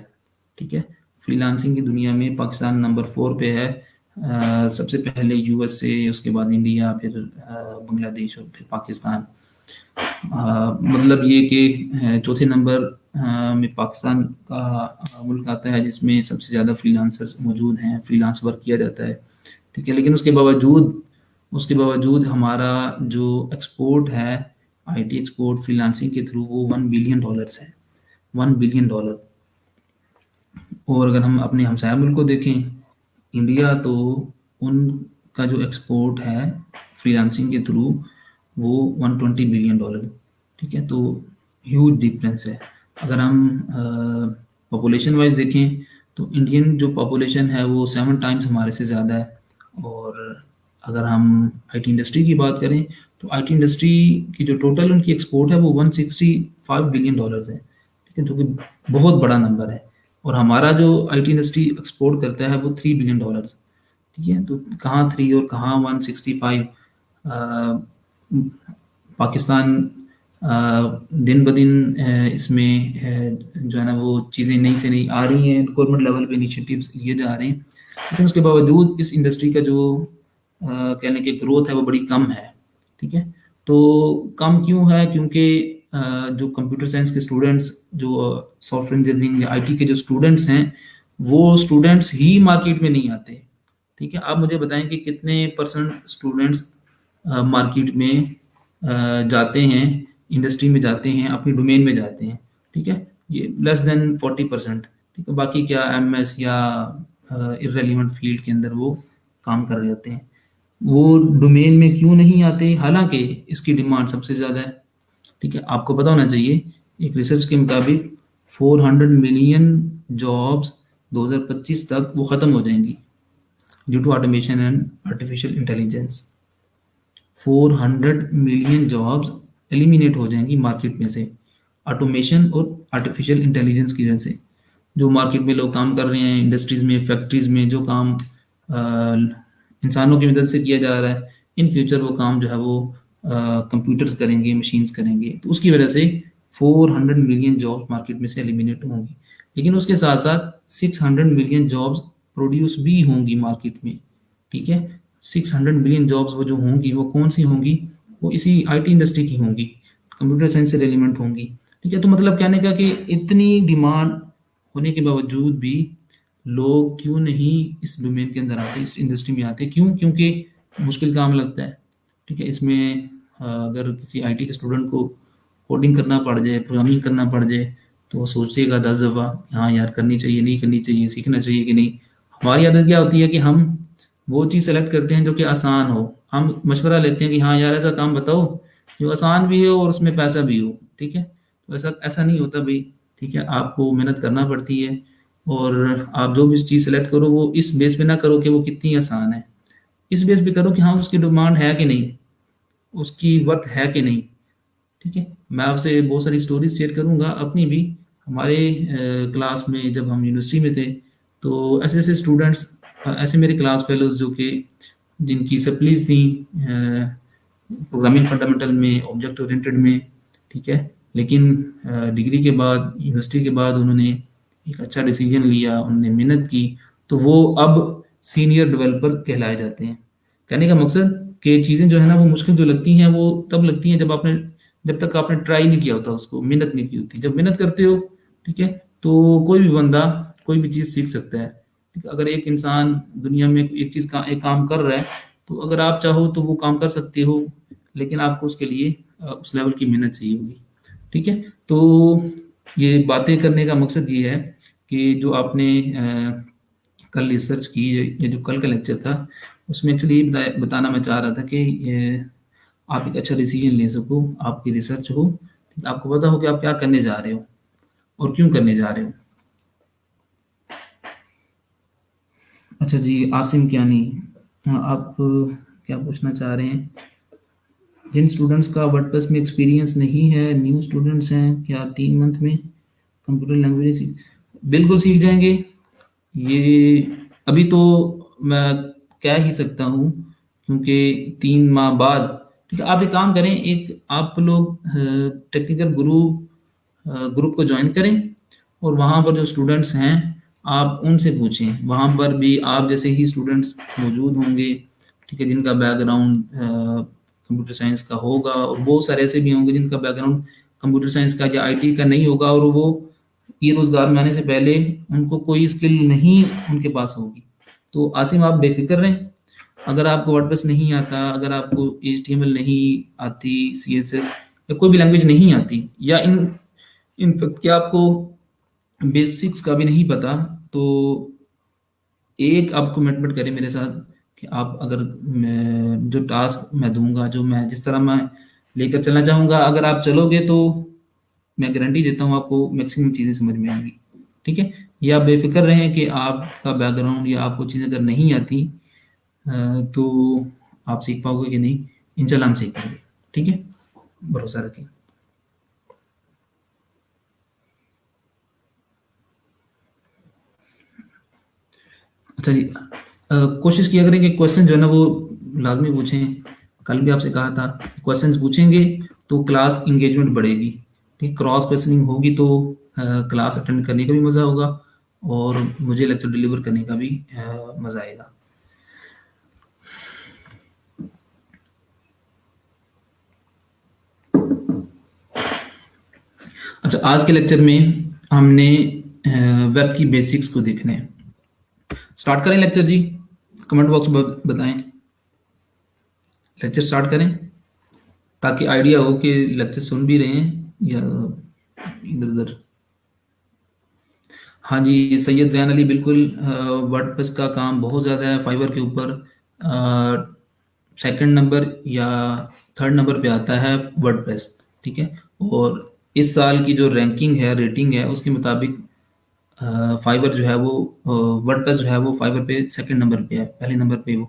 ठीक है, फ्रीलांसिंग की दुनिया में पाकिस्तान नंबर 4 पे है। सबसे पहले यूएसए, उसके बाद इंडिया, फिर बांग्लादेश और फिर पाकिस्तान। मतलब ये कि चौथे नंबर में पाकिस्तान का मुल्क आता है जिसमें सबसे ज़्यादा फ्रीलांसर्स मौजूद हैं, फ्रीलांस वर्क किया जाता है। ठीक है, लेकिन उसके बावजूद हमारा जो एक्सपोर्ट है, आईटी एक्सपोर्ट फ्रीलांसिंग के थ्रू, वो $1 बिलियन है। $1 बिलियन। और अगर हम अपने हमसाया मुल्क को देखें, इंडिया, तो उनका जो एक्सपोर्ट है फ्रीलांसिंग के थ्रू वो $120 बिलियन। ठीक है, तो ह्यूज डिफरेंस है। अगर हम पॉपुलेशन वाइज देखें तो इंडियन जो पॉपुलेशन है वो 7 टाइम्स हमारे से ज़्यादा है। और अगर हम आईटी इंडस्ट्री की बात करें तो आईटी इंडस्ट्री की जो टोटल उनकी एक्सपोर्ट है वो $165 बिलियन है। ठीक है, जो कि बहुत बड़ा नंबर है। और हमारा जो आईटी इंडस्ट्री एक्सपोर्ट करता है वो $3 बिलियन। ठीक है, तो कहाँ 3 और कहाँ 165। पाकिस्तान दिन ब दिन इसमें जो है ना वो चीज़ें नई से नई आ रही हैं, गवर्नमेंट लेवल पे इनिशिएटिव्स लिए जा रहे हैं, लेकिन उसके बावजूद इस इंडस्ट्री का जो कहने की ग्रोथ है वो बड़ी कम है। ठीक है, तो कम क्यों है, क्योंकि जो कंप्यूटर साइंस के स्टूडेंट्स, जो सॉफ्टवेयर इंजीनियरिंग या आईटी के जो स्टूडेंट्स हैं, वो स्टूडेंट्स ही मार्केट में नहीं आते। ठीक है, आप मुझे बताएं कि कितने परसेंट स्टूडेंट्स मार्केट में जाते हैं, इंडस्ट्री में जाते हैं, अपनी डोमेन में जाते हैं। ठीक है, ये लेस देन 40%। ठीक है, बाकी क्या एमएस या इररेलेवेंट फील्ड के अंदर वो काम कर रहे होते हैं। वो डोमेन में क्यों नहीं आते, हालांकि इसकी डिमांड सबसे ज़्यादा है। ठीक है, आपको पता होना चाहिए, एक रिसर्च के मुताबिक 400 मिलियन जॉब्स 2025 तक वो ख़त्म हो जाएंगी due to automation and artificial intelligence. 400 million jobs eliminate हो जाएंगी मार्केट में से, ऑटोमेशन और आर्टिफिशियल इंटेलिजेंस की वजह से। जो मार्केट में लोग काम कर रहे हैं, इंडस्ट्रीज में, फैक्ट्रीज में जो काम इंसानों की मदद से किया जा रहा है, इन फ्यूचर वो काम जो है वो कंप्यूटर्स करेंगे, मशीन्स करेंगे। तो उसकी वजह से 400 मिलियन जॉब्स मार्केट में से एलिमिनेट होंगी। लेकिन उसके साथ साथ 600 मिलियन जॉब्स प्रोड्यूस भी होंगी मार्केट में। ठीक है, 600 मिलियन जॉब्स वो जो होंगी वो कौन सी होंगी, वो इसी आईटी इंडस्ट्री की होंगी, कंप्यूटर साइंस से रेलिवेंट होंगी। ठीक है, तो मतलब कहने का कि इतनी डिमांड होने के बावजूद भी लोग क्यों नहीं इस डोमेन के अंदर आते, इस इंडस्ट्री में आते, क्यों? क्योंकि मुश्किल काम लगता है। ठीक है, इसमें अगर किसी आईटी के स्टूडेंट को कोडिंग करना पड़ जाए, प्रोग्रामिंग करना पड़ जाए, तो वो सोचेगा 10 दफ़ा, हाँ यार करनी चाहिए, नहीं करनी चाहिए, सीखना चाहिए कि नहीं। हमारी आदत क्या होती है कि हम वो चीज़ सेलेक्ट करते हैं जो कि आसान हो। हम मशवरा लेते हैं कि हाँ यार ऐसा काम बताओ जो आसान भी हो और उसमें पैसा भी हो। ठीक है, तो ऐसा ऐसा नहीं होता भाई। ठीक है, आपको मेहनत करना पड़ती है, और आप जो भी चीज़ सेलेक्ट करो वो इस बेस पे ना करो कि वो कितनी आसान है, इस बेस पे करो कि हाँ उसकी डिमांड है कि नहीं, उसकी वर्थ है कि नहीं। ठीक है, मैं आपसे बहुत सारी स्टोरीज शेयर करूंगा अपनी भी। हमारे क्लास में जब हम यूनिवर्सिटी में थे, तो ऐसे ऐसे स्टूडेंट्स, ऐसे मेरे क्लास फेलोज जो कि जिनकी सप्लीज थी प्रोग्रामिंग फंडामेंटल में, ऑब्जेक्ट ओरिएंटेड में। ठीक है, लेकिन डिग्री के बाद, यूनिवर्सिटी के बाद उन्होंने एक अच्छा डिसीजन लिया, उन्होंने मेहनत की, तो वो अब सीनियर डेवलपर कहलाए जाते हैं। कहने का मकसद कि चीज़ें जो है ना वो मुश्किल जो लगती हैं वो तब लगती हैं जब तक आपने ट्राई नहीं किया होता, उसको मेहनत नहीं की होती। जब मेहनत करते हो, ठीक है, तो कोई भी बंदा कोई भी चीज़ सीख सकता है। ठीक है? अगर एक इंसान दुनिया में एक चीज़ का एक काम कर रहा है, तो अगर आप चाहो तो वो काम कर सकते हो, लेकिन आपको उसके लिए उस लेवल की मेहनत चाहिए होगी। ठीक है, तो ये बातें करने का मकसद ये है कि जो आपने कल रिसर्च की, ये जो कल का लेक्चर था, उसमें एक्चुअली ये बताना मैं चाह रहा था कि आप एक अच्छा डिसीजन ले सको, आपकी रिसर्च हो, आपको पता हो कि आप क्या करने जा रहे हो और क्यों करने जा रहे हो। अच्छा जी, आसिम कियानी, हाँ, आप क्या पूछना चाह रहे हैं? जिन स्टूडेंट्स का वर्डप्रेस में एक्सपीरियंस नहीं है, न्यू स्टूडेंट्स हैं, क्या 3 मंथ में कंप्यूटर लैंग्वेज बिल्कुल सीख जाएंगे? ये अभी तो मैं कह ही सकता हूँ, क्योंकि 3 माह बाद। ठीक है, आप एक काम करें, एक आप लोग टेक्निकल ग्रुप को ज्वाइन करें, और वहाँ पर जो स्टूडेंट्स हैं आप उनसे पूछें। वहाँ पर भी आप जैसे ही स्टूडेंट्स मौजूद होंगे, ठीक है, जिनका बैकग्राउंड कंप्यूटर साइंस का होगा, और बहुत सारे ऐसे भी होंगे जिनका बैकग्राउंड कंप्यूटर साइंस का या आईटी का नहीं होगा, और वो ये रोजगार में आने से पहले उनको कोई स्किल नहीं उनके पास होगी। तो आसिम, आप बेफिक्र रहें। अगर आपको वर्डप्रेस नहीं आता, अगर आपको एचटीएमएल नहीं आती, सीएसएस या कोई भी लैंग्वेज नहीं आती, या इनफेक्ट क्या आपको बेसिक्स का भी नहीं पता, तो एक आप कमिटमेंट करें मेरे साथ कि आप, अगर मैं जो टास्क मैं दूंगा, जो मैं जिस तरह मैं लेकर चलना चाहूँगा, अगर आप चलोगे तो मैं गारंटी देता हूँ आपको मैक्सिमम चीज़ें समझ में आएंगी। ठीक है, ये आप बेफिक्र रहें कि आपका बैकग्राउंड या आपको चीज़ें अगर नहीं आती तो आप सीख पाओगे कि नहीं। इंशाल्लाह हम सीख पाएंगे। ठीक है, भरोसा रखें। अच्छा जी, कोशिश किया करें कि क्वेश्चन जो है ना वो लाजमी पूछें। कल भी आपसे कहा था, क्वेश्चंस पूछेंगे तो क्लास इंगेजमेंट बढ़ेगी। ठीक, क्रॉस क्वेश्चनिंग होगी तो क्लास अटेंड करने का भी मज़ा होगा, और मुझे लेक्चर डिलीवर करने का भी मज़ा आएगा। अच्छा, आज के लेक्चर में हमने वेब की बेसिक्स को देखने हैं। स्टार्ट करें लेक्चर जी? कमेंट बॉक्स में बताएं, लेक्चर स्टार्ट करें ताकि आइडिया हो कि लेक्चर सुन भी रहे हैं या इधर उधर। हाँ जी, सैयद जैन अली, बिल्कुल। वर्डप्रेस का काम बहुत ज़्यादा है फाइवर के ऊपर। सेकंड नंबर या थर्ड नंबर पे आता है वर्डप्रेस, ठीक है। और इस साल की जो रैंकिंग है, रेटिंग है, उसके मुताबिक फाइवर जो है वो, वर्डप्रेस जो है वो फाइवर पे सेकंड नंबर पे है, पहले नंबर पे वो,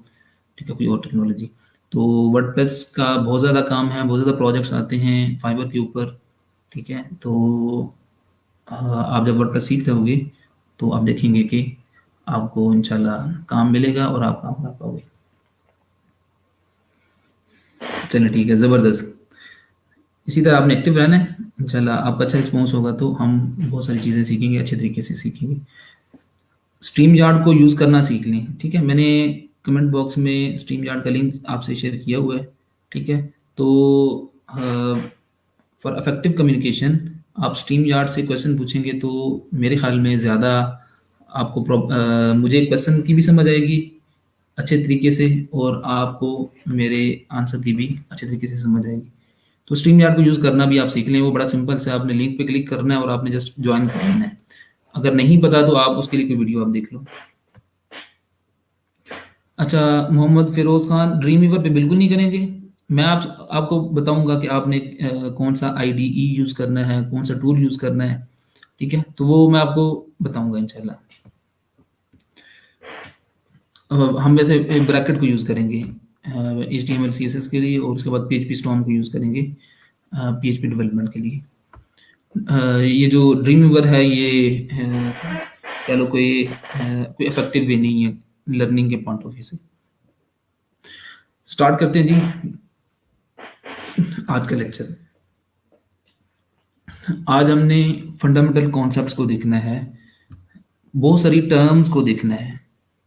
ठीक है, कोई और टेक्नोलॉजी। तो वर्डप्रेस का बहुत ज़्यादा काम है, बहुत ज़्यादा प्रोजेक्ट्स आते हैं फाइवर के ऊपर, ठीक है। तो आप जब वर्डप्रेस सीख रहोगे तो आप देखेंगे कि आपको इंशाल्लाह काम मिलेगा और आप काम कर पाओगे। चलिए ठीक है, ज़बरदस्त। इसी तरह आपने एक्टिव रहना है, इंशाल्लाह आपका अच्छा रिस्पॉन्स होगा तो हम बहुत सारी चीज़ें सीखेंगे, अच्छे तरीके से सीखेंगे। स्ट्रीम यार्ड को यूज़ करना सीख लें, ठीक है। मैंने कमेंट बॉक्स में स्ट्रीम यार्ड का लिंक आपसे शेयर किया हुआ है, ठीक है। तो फॉर इफेक्टिव कम्युनिकेशन आप स्ट्रीम यार्ड से क्वेश्चन पूछेंगे तो मेरे ख्याल में ज़्यादा आपको मुझे क्वेश्चन की भी समझ आएगी अच्छे तरीके से, और आपको मेरे आंसर की भी अच्छे तरीके से समझ आएगी। तो स्ट्रीम यार्ड को यूज़ करना भी आप सीख लें, वो बड़ा सिंपल से, आपने लिंक पे क्लिक करना है और आपने जस्ट ज्वाइन कर लेना है। अगर नहीं पता तो आप उसके लिए कोई वीडियो आप देख लो। अच्छा, मोहम्मद फिरोज खान, ड्रीम वीवर पे बिल्कुल नहीं करेंगे। मैं आपको बताऊंगा कि आपने कौन सा आईडीई यूज करना है, कौन सा टूल यूज करना है, ठीक है। तो वो मैं आपको बताऊंगा इंशाल्लाह। हम वैसे ब्रैकेट को यूज करेंगे H T M L C S S के लिए, और उसके बाद पीएचपी स्टॉर्म को यूज करेंगे पीएचपी डेवलपमेंट के लिए। ये जो ड्रीम वीवर है ये कह लो कोई इफेक्टिव वे नहीं है लर्निंग के पॉइंट ऑफ व्यू से। स्टार्ट करते हैं जी आज का लेक्चर। आज हमने फंडामेंटल कॉन्सेप्ट्स को देखना है, बहुत सारी टर्म्स को देखना है,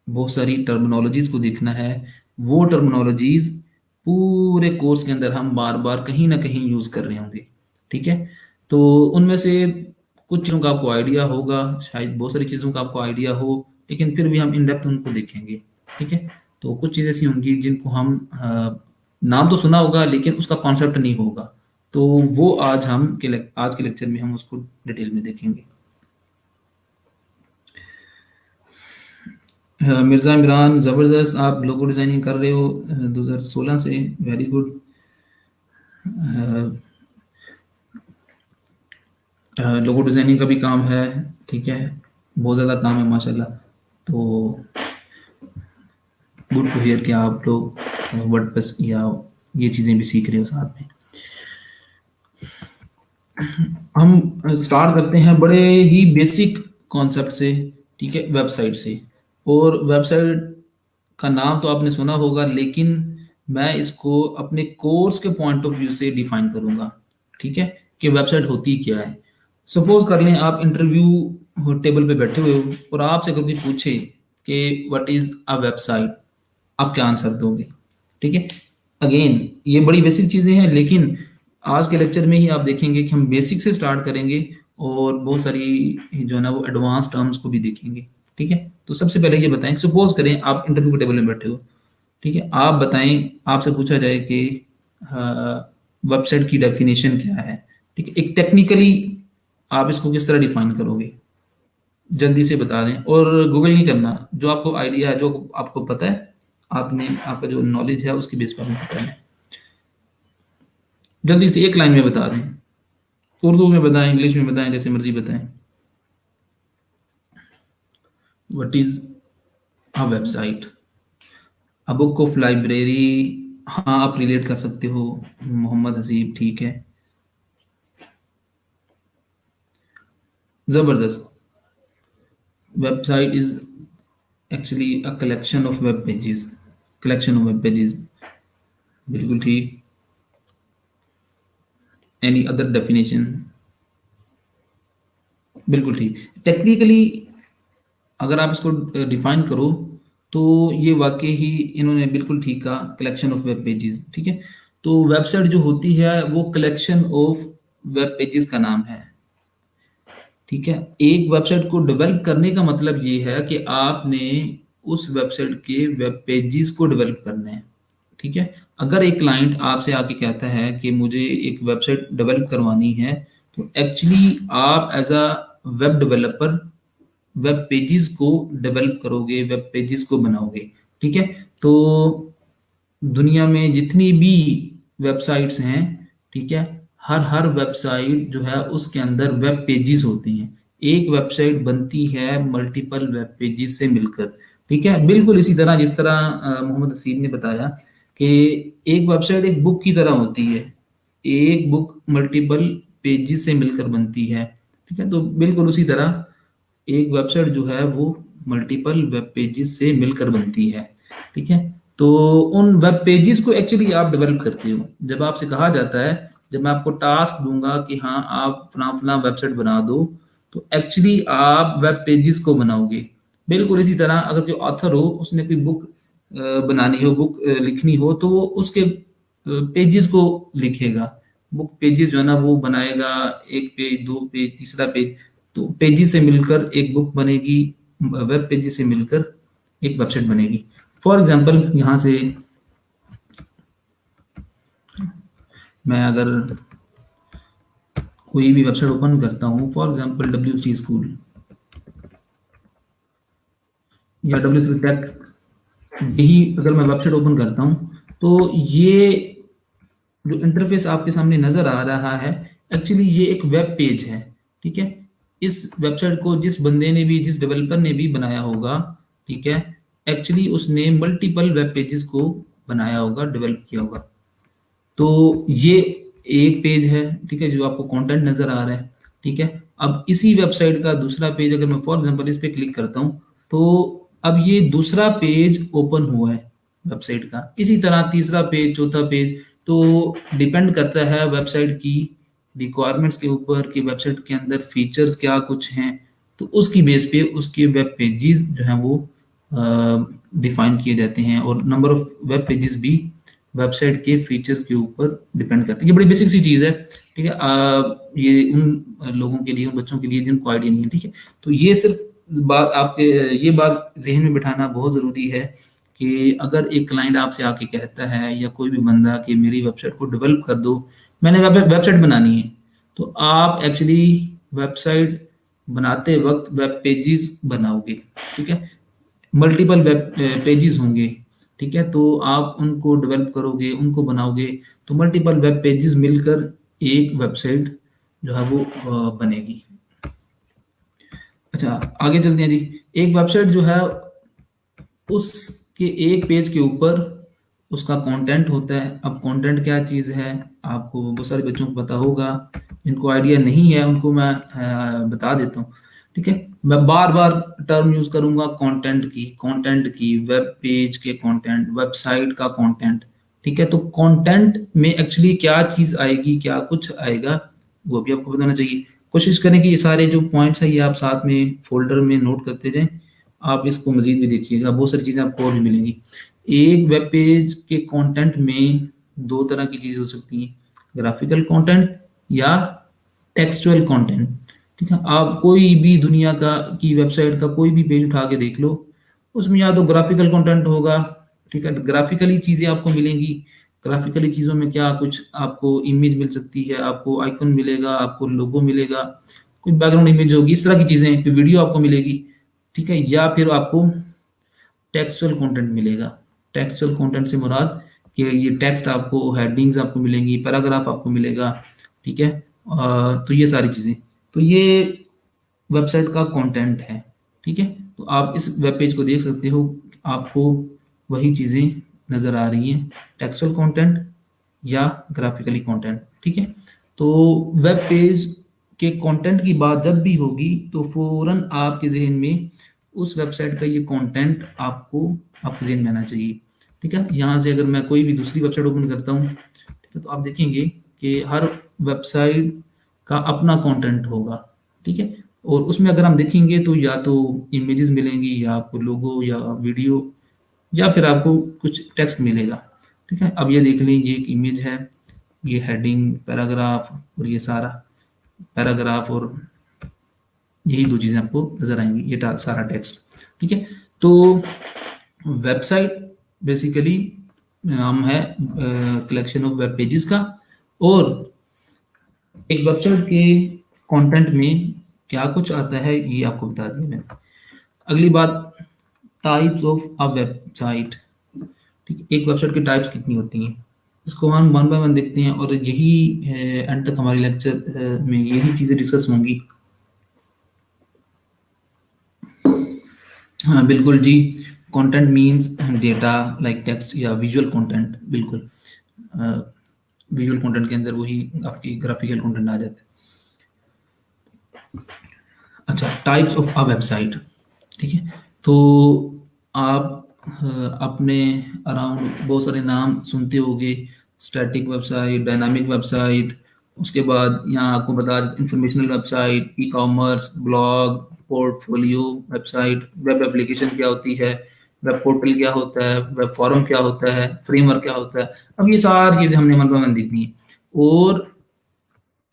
बहुत सारी टर्मिनोलॉजीज को देखना है। वो टर्मिनोलॉजीज पूरे कोर्स के अंदर हम बार बार कहीं ना कहीं यूज कर रहे होंगे, ठीक है। तो उनमें से कुछ चीज़ों का आपको आइडिया होगा, शायद बहुत सारी चीज़ों का आपको आइडिया हो, लेकिन फिर भी हम इन डेप्थ उनको देखेंगे, ठीक है। तो कुछ चीज़ें ऐसी होंगी जिनको हम नाम तो सुना होगा लेकिन उसका कॉन्सेप्ट नहीं होगा, तो वो आज के लेक्चर में हम उसको डिटेल में देखेंगे। मिर्ज़ा इमरान, ज़बरदस्त, आप लोगो डिज़ाइनिंग कर रहे हो 2016 से, वेरी गुड। लोगो डिज़ाइनिंग का भी काम है, ठीक है, बहुत ज़्यादा काम है माशाल्लाह। तो गुड टू हियर कि आप लोग वर्डप्रेस या ये चीज़ें भी सीख रहे हो साथ में। हम स्टार्ट करते हैं बड़े ही बेसिक कॉन्सेप्ट से, ठीक है, वेबसाइट से। और वेबसाइट का नाम तो आपने सुना होगा, लेकिन मैं इसको अपने कोर्स के पॉइंट ऑफ व्यू से डिफाइन करूंगा, ठीक है, कि वेबसाइट होती क्या है। सपोज कर लें आप इंटरव्यू टेबल पे बैठे हुए हो और आपसे अगर कोई पूछे कि व्हाट इज अ वेबसाइट, आप क्या आंसर दोगे, ठीक है। अगेन ये बड़ी बेसिक चीजें हैं, लेकिन आज के लेक्चर में ही आप देखेंगे कि हम बेसिक से स्टार्ट करेंगे और बहुत सारी जो है ना वो एडवांस टर्म्स को भी देखेंगे, ठीक है। तो सबसे पहले ये बताएं, सपोज करें आप इंटरव्यू के टेबल में बैठे हो, ठीक है, आप बताएं, आपसे पूछा जाए कि वेबसाइट की डेफिनेशन क्या है, ठीक है, एक टेक्निकली आप इसको किस तरह डिफाइन करोगे, जल्दी से बता दें। और गूगल नहीं करना, जो आपको आइडिया है, जो आपको पता है, आपने आपका जो नॉलेज है उसकी बेस पर हमें बताना है। जल्दी से एक लाइन में बता दें, उर्दू में बताएं, इंग्लिश में बताएं, जैसे मर्जी बताएं। What is a website? A book of library, हाँ आप रिलेट कर सकते हो मोहम्मद हसीब, ठीक है, जबरदस्त। Website is actually a collection of web pages, collection of web pages, बिल्कुल ठीक। Any other definition? बिल्कुल ठीक। टेक्निकली अगर आप इसको डिफाइन करो तो ये वाकई ही इन्होंने बिल्कुल ठीक कहा, कलेक्शन ऑफ वेब पेजेस, ठीक है। तो वेबसाइट जो होती है वो कलेक्शन ऑफ वेब पेजेस का नाम है, ठीक है, एक वेबसाइट को डेवलप करने का मतलब ये है कि आपने उस वेबसाइट के वेब पेजेस को डेवलप करने हैं। ठीक है, अगर एक क्लाइंट आपसे आके कहता है कि मुझे एक वेबसाइट डेवलप करवानी है, तो एक्चुअली आप as a web developer web pages को डेवलप करोगे, वेब पेजेस को बनाओगे। ठीक है, तो दुनिया में जितनी भी वेबसाइट्स हैं, ठीक है, हर वेबसाइट जो है उसके अंदर वेब पेजेस होते हैं। एक वेबसाइट बनती है मल्टीपल वेब पेजेस से मिलकर। ठीक है, बिल्कुल इसी तरह जिस तरह मोहम्मद हसीब ने बताया कि एक वेबसाइट एक बुक की तरह होती है, एक बुक मल्टीपल पेजेस से मिलकर बनती है। ठीक है, तो बिल्कुल उसी तरह एक वेबसाइट जो है वो मल्टीपल वेब पेजेस से मिलकर बनती है। ठीक है, तो उन वेब पेजेस को एक्चुअली आप डेवलप करते हो। जब आपसे कहा जाता है, जब मैं आपको टास्क दूंगा कि हाँ आप फला फला वेबसाइट बना दो, तो एक्चुअली आप वेब पेजेस को बनाओगे। बिल्कुल इसी तरह अगर कोई ऑथर हो, उसने कोई बुक बनानी हो, बुक लिखनी हो, तो वो उसके पेजेस को लिखेगा। बुक पेजेस जो है ना वो बनाएगा, एक पेज, दो पेज, तीसरा पेज, तो पेजेस से मिलकर एक बुक बनेगी, वेब पेजेस से मिलकर एक वेबसाइट बनेगी। फॉर एग्जाम्पल यहाँ से मैं अगर कोई भी वेबसाइट ओपन करता हूँ, फॉर एग्जाम्पल W3 स्कूल या W3 टेक, यही अगर मैं वेबसाइट ओपन करता हूँ, तो ये जो इंटरफेस आपके सामने नजर आ रहा है, एक्चुअली ये एक वेब पेज है। ठीक है, इस वेबसाइट को जिस बंदे ने भी, जिस डेवलपर ने भी बनाया होगा, ठीक है, एक्चुअली उसने मल्टीपल वेब पेजेस को बनाया होगा, डेवलप किया होगा। तो ये एक पेज है, ठीक है, जो आपको कंटेंट नजर आ रहा है। ठीक है, अब इसी वेबसाइट का दूसरा पेज अगर मैं फॉर एग्जांपल इस पे क्लिक करता हूं, तो अब ये दूसरा पेज ओपन हुआ है वेबसाइट का। इसी तरह तीसरा पेज, चौथा पेज, तो डिपेंड करता है वेबसाइट की रिक्वायरमेंट्स के ऊपर कि वेबसाइट के अंदर फीचर्स क्या कुछ हैं, तो उसकी बेस पे उसके वेब पेजेस जो हैं वो डिफाइन किए जाते हैं, और नंबर ऑफ वेब पेजेस भी वेबसाइट के फीचर्स के ऊपर डिपेंड करती है। ये बड़ी बेसिक सी चीज़ है। ठीक है, ये उन लोगों के लिए, उन बच्चों के लिए जिनको आइडिया नहीं है। ठीक है, तो ये सिर्फ बात आपके, ये बात जहन में बिठाना बहुत ज़रूरी है कि अगर एक क्लाइंट आपसे आके कहता है या कोई भी बंदा कि मेरी वेबसाइट को डेवलप कर दो, मैंने वेबसाइट बनानी है, तो आप एक्चुअली वेबसाइट बनाते वक्त वेब पेजेस बनाओगे। ठीक है, मल्टीपल वेब पेजेस होंगे। ठीक है, तो आप उनको डेवलप करोगे, उनको बनाओगे, तो मल्टीपल वेब पेजेस मिलकर एक वेबसाइट जो है वो बनेगी। अच्छा, आगे चलते हैं जी। एक वेबसाइट जो है, उसके एक पेज के ऊपर उसका कंटेंट होता है। अब कंटेंट क्या चीज़ है, आपको बहुत सारे बच्चों को पता होगा, जिनको आइडिया नहीं है उनको मैं बता देता हूँ। ठीक है, मैं बार बार टर्म यूज करूंगा कंटेंट की, वेब पेज के कंटेंट, वेबसाइट का कंटेंट। ठीक है, तो कंटेंट में एक्चुअली क्या चीज़ आएगी, क्या कुछ आएगा, वो भी आपको बताना चाहिए। कोशिश करें कि ये सारे जो पॉइंट्स है ये आप साथ में फोल्डर में नोट करते जाएं। आप इसको मजीद भी देखिएगा, बहुत सारी चीज़ें आपको और भी मिलेंगी। एक वेब पेज के कंटेंट में दो तरह की चीज़ें हो सकती हैं, ग्राफिकल कंटेंट या टेक्सचुअल कंटेंट। ठीक है, आप कोई भी दुनिया का की वेबसाइट का कोई भी पेज उठा के देख लो, उसमें या तो ग्राफिकल कंटेंट होगा। ठीक है, ग्राफिकली चीज़ें आपको मिलेंगी। ग्राफिकली चीज़ों में क्या कुछ, आपको इमेज मिल सकती है, आपको आइकन मिलेगा, आपको लोगो मिलेगा, कोई बैकग्राउंड इमेज होगी, इस तरह की चीज़ें, कोई वीडियो आपको मिलेगी। ठीक है, या फिर आपको टेक्सचुअल कंटेंट मिलेगा। टेक्सचुअल कंटेंट से मुराद कि ये टेक्स्ट आपको, हेडिंग्स आपको मिलेंगी, पैराग्राफ आपको मिलेगा। ठीक है, तो ये सारी चीज़ें, तो ये वेबसाइट का कंटेंट है। ठीक है, तो आप इस वेब पेज को देख सकते हो, आपको वही चीज़ें नज़र आ रही हैं, टेक्सचुअल कंटेंट या ग्राफिकली कंटेंट। ठीक है, तो वेब पेज के कंटेंट की बात जब भी होगी, तो फौरन आपके जहन में उस वेबसाइट का ये कंटेंट आपको, आपके जहन में आना चाहिए। ठीक है, यहाँ से अगर मैं कोई भी दूसरी वेबसाइट ओपन करता हूँ, ठीक है, तो आप देखेंगे कि हर वेबसाइट का अपना कंटेंट होगा। ठीक है, और उसमें अगर हम देखेंगे तो या तो इमेजेस मिलेंगी, या आपको लोगो या वीडियो, या फिर आपको कुछ टेक्स्ट मिलेगा। ठीक है, अब ये देख लें, ये एक इमेज है, ये हेडिंग, पैराग्राफ, और ये सारा पैराग्राफ और यही दो चीज़ें आपको नजर आएंगी, ये सारा टेक्स्ट। ठीक है, तो वेबसाइट बेसिकली नाम है कलेक्शन ऑफ वेब पेजेस का, और एक वेबसाइट के कंटेंट में क्या कुछ आता है ये आपको बता दिया मैंने। अगली बात, टाइप्स ऑफ अ वेबसाइट। ठीक है, एक वेबसाइट की टाइप्स कितनी होती हैं, इसको हम वन बाय वन देखते हैं, और यही एंड तक हमारे लेक्चर में यही चीज़ें डिस्कस होंगी। हाँ बिल्कुल जी, content means data like text या विजुअल कंटेंट, बिल्कुल विजुअल कंटेंट के अंदर वही आपकी ग्राफिकल कंटेंट आ जाता है। अच्छा, टाइप्स ऑफ अ वेबसाइट। ठीक है, तो आप अपने अराउंड बहुत सारे नाम सुनते होंगे, स्टैटिक वेबसाइट, डायनामिक वेबसाइट, उसके बाद यहाँ आपको बता दें informational website, e commerce, blog, portfolio website, web application क्या होती है, वेब पोर्टल क्या होता है, वेब फॉर्म क्या होता है, फ्रेमवर्क क्या होता है। अब ये सारी चीज़ें हमने मन पर मन देखनी है, और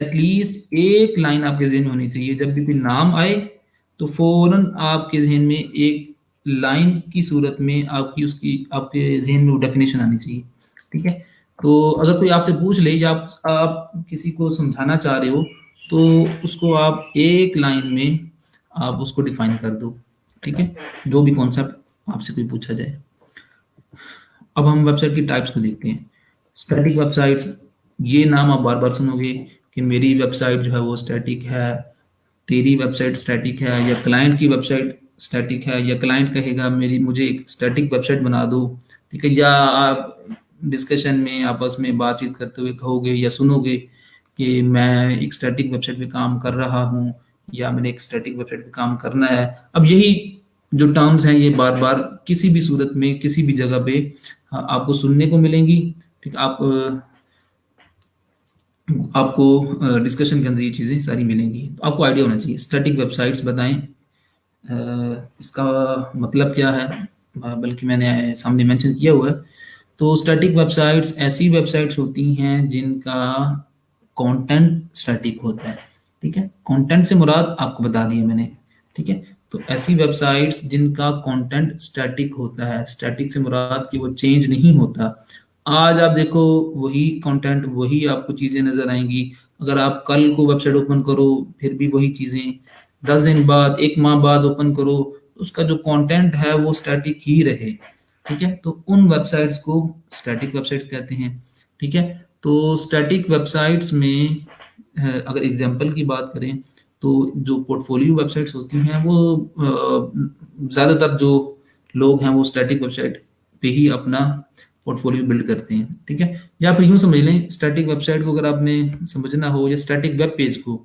एटलीस्ट एक लाइन आपके जहन में होनी चाहिए, जब भी कोई नाम आए तो फौरन आपके जहन में एक लाइन की सूरत में आपकी उसकी आपके जहन में वो डेफिनेशन आनी चाहिए। ठीक है, तो अगर कोई आपसे पूछ ले या आप किसी को समझाना चाह रहे हो, तो उसको आप एक लाइन में आप उसको डिफाइन कर दो। ठीक है, जो भी कॉन्सेप्ट आपसे कोई पूछा जाए। अब हम वेबसाइट की टाइप्स को देखते हैं। स्टैटिक वेबसाइट्स, ये नाम आप बार बार सुनोगे कि मेरी वेबसाइट जो है वो स्टैटिक है, तेरी वेबसाइट स्टैटिक है, या क्लाइंट की वेबसाइट स्टैटिक है, या क्लाइंट कहेगा मेरी मुझे एक स्टैटिक वेबसाइट बना दो। ठीक है, या आप डिस्कशन में आपस में बातचीत करते हुए कहोगे या सुनोगे कि मैं एक स्टैटिक वेबसाइट पे काम कर रहा हूँ, या मैंने एक स्टैटिक वेबसाइट पे काम करना है। अब यही जो टर्म्स हैं ये बार बार किसी भी सूरत में किसी भी जगह पे आपको सुनने को मिलेंगी। ठीक, आपको डिस्कशन के अंदर ये चीज़ें सारी मिलेंगी, तो आपको आइडिया होना चाहिए। स्टैटिक वेबसाइट्स बताएं इसका मतलब क्या है, बल्कि मैंने सामने मेंशन किया हुआ है। तो स्टैटिक वेबसाइट्स ऐसी वेबसाइट्स होती हैं जिनका कंटेंट स्टैटिक होता है। ठीक है, कंटेंट से मुराद आपको बता दिया मैंने। ठीक है, तो ऐसी वेबसाइट्स जिनका कंटेंट स्टैटिक होता है, स्टैटिक से मुराद कि वो चेंज नहीं होता। आज आप देखो वही कंटेंट, वही आपको चीज़ें नज़र आएंगी। अगर आप कल को वेबसाइट ओपन करो फिर भी वही चीज़ें, 10 दिन बाद, एक माह बाद ओपन करो, उसका जो कंटेंट है वो स्टैटिक ही रहे। ठीक है, तो उन वेबसाइट्स को स्टैटिक वेबसाइट्स कहते हैं। ठीक है, तो स्टैटिक वेबसाइट्स में अगर एग्जांपल की बात करें तो जो पोर्टफोलियो वेबसाइट्स होती हैं वो ज़्यादातर जो लोग हैं वो स्टैटिक वेबसाइट पे ही अपना पोर्टफोलियो बिल्ड करते हैं। ठीक है, या फिर यूं समझ लें, स्टैटिक वेबसाइट को अगर आपने समझना हो, या स्टैटिक वेब पेज को।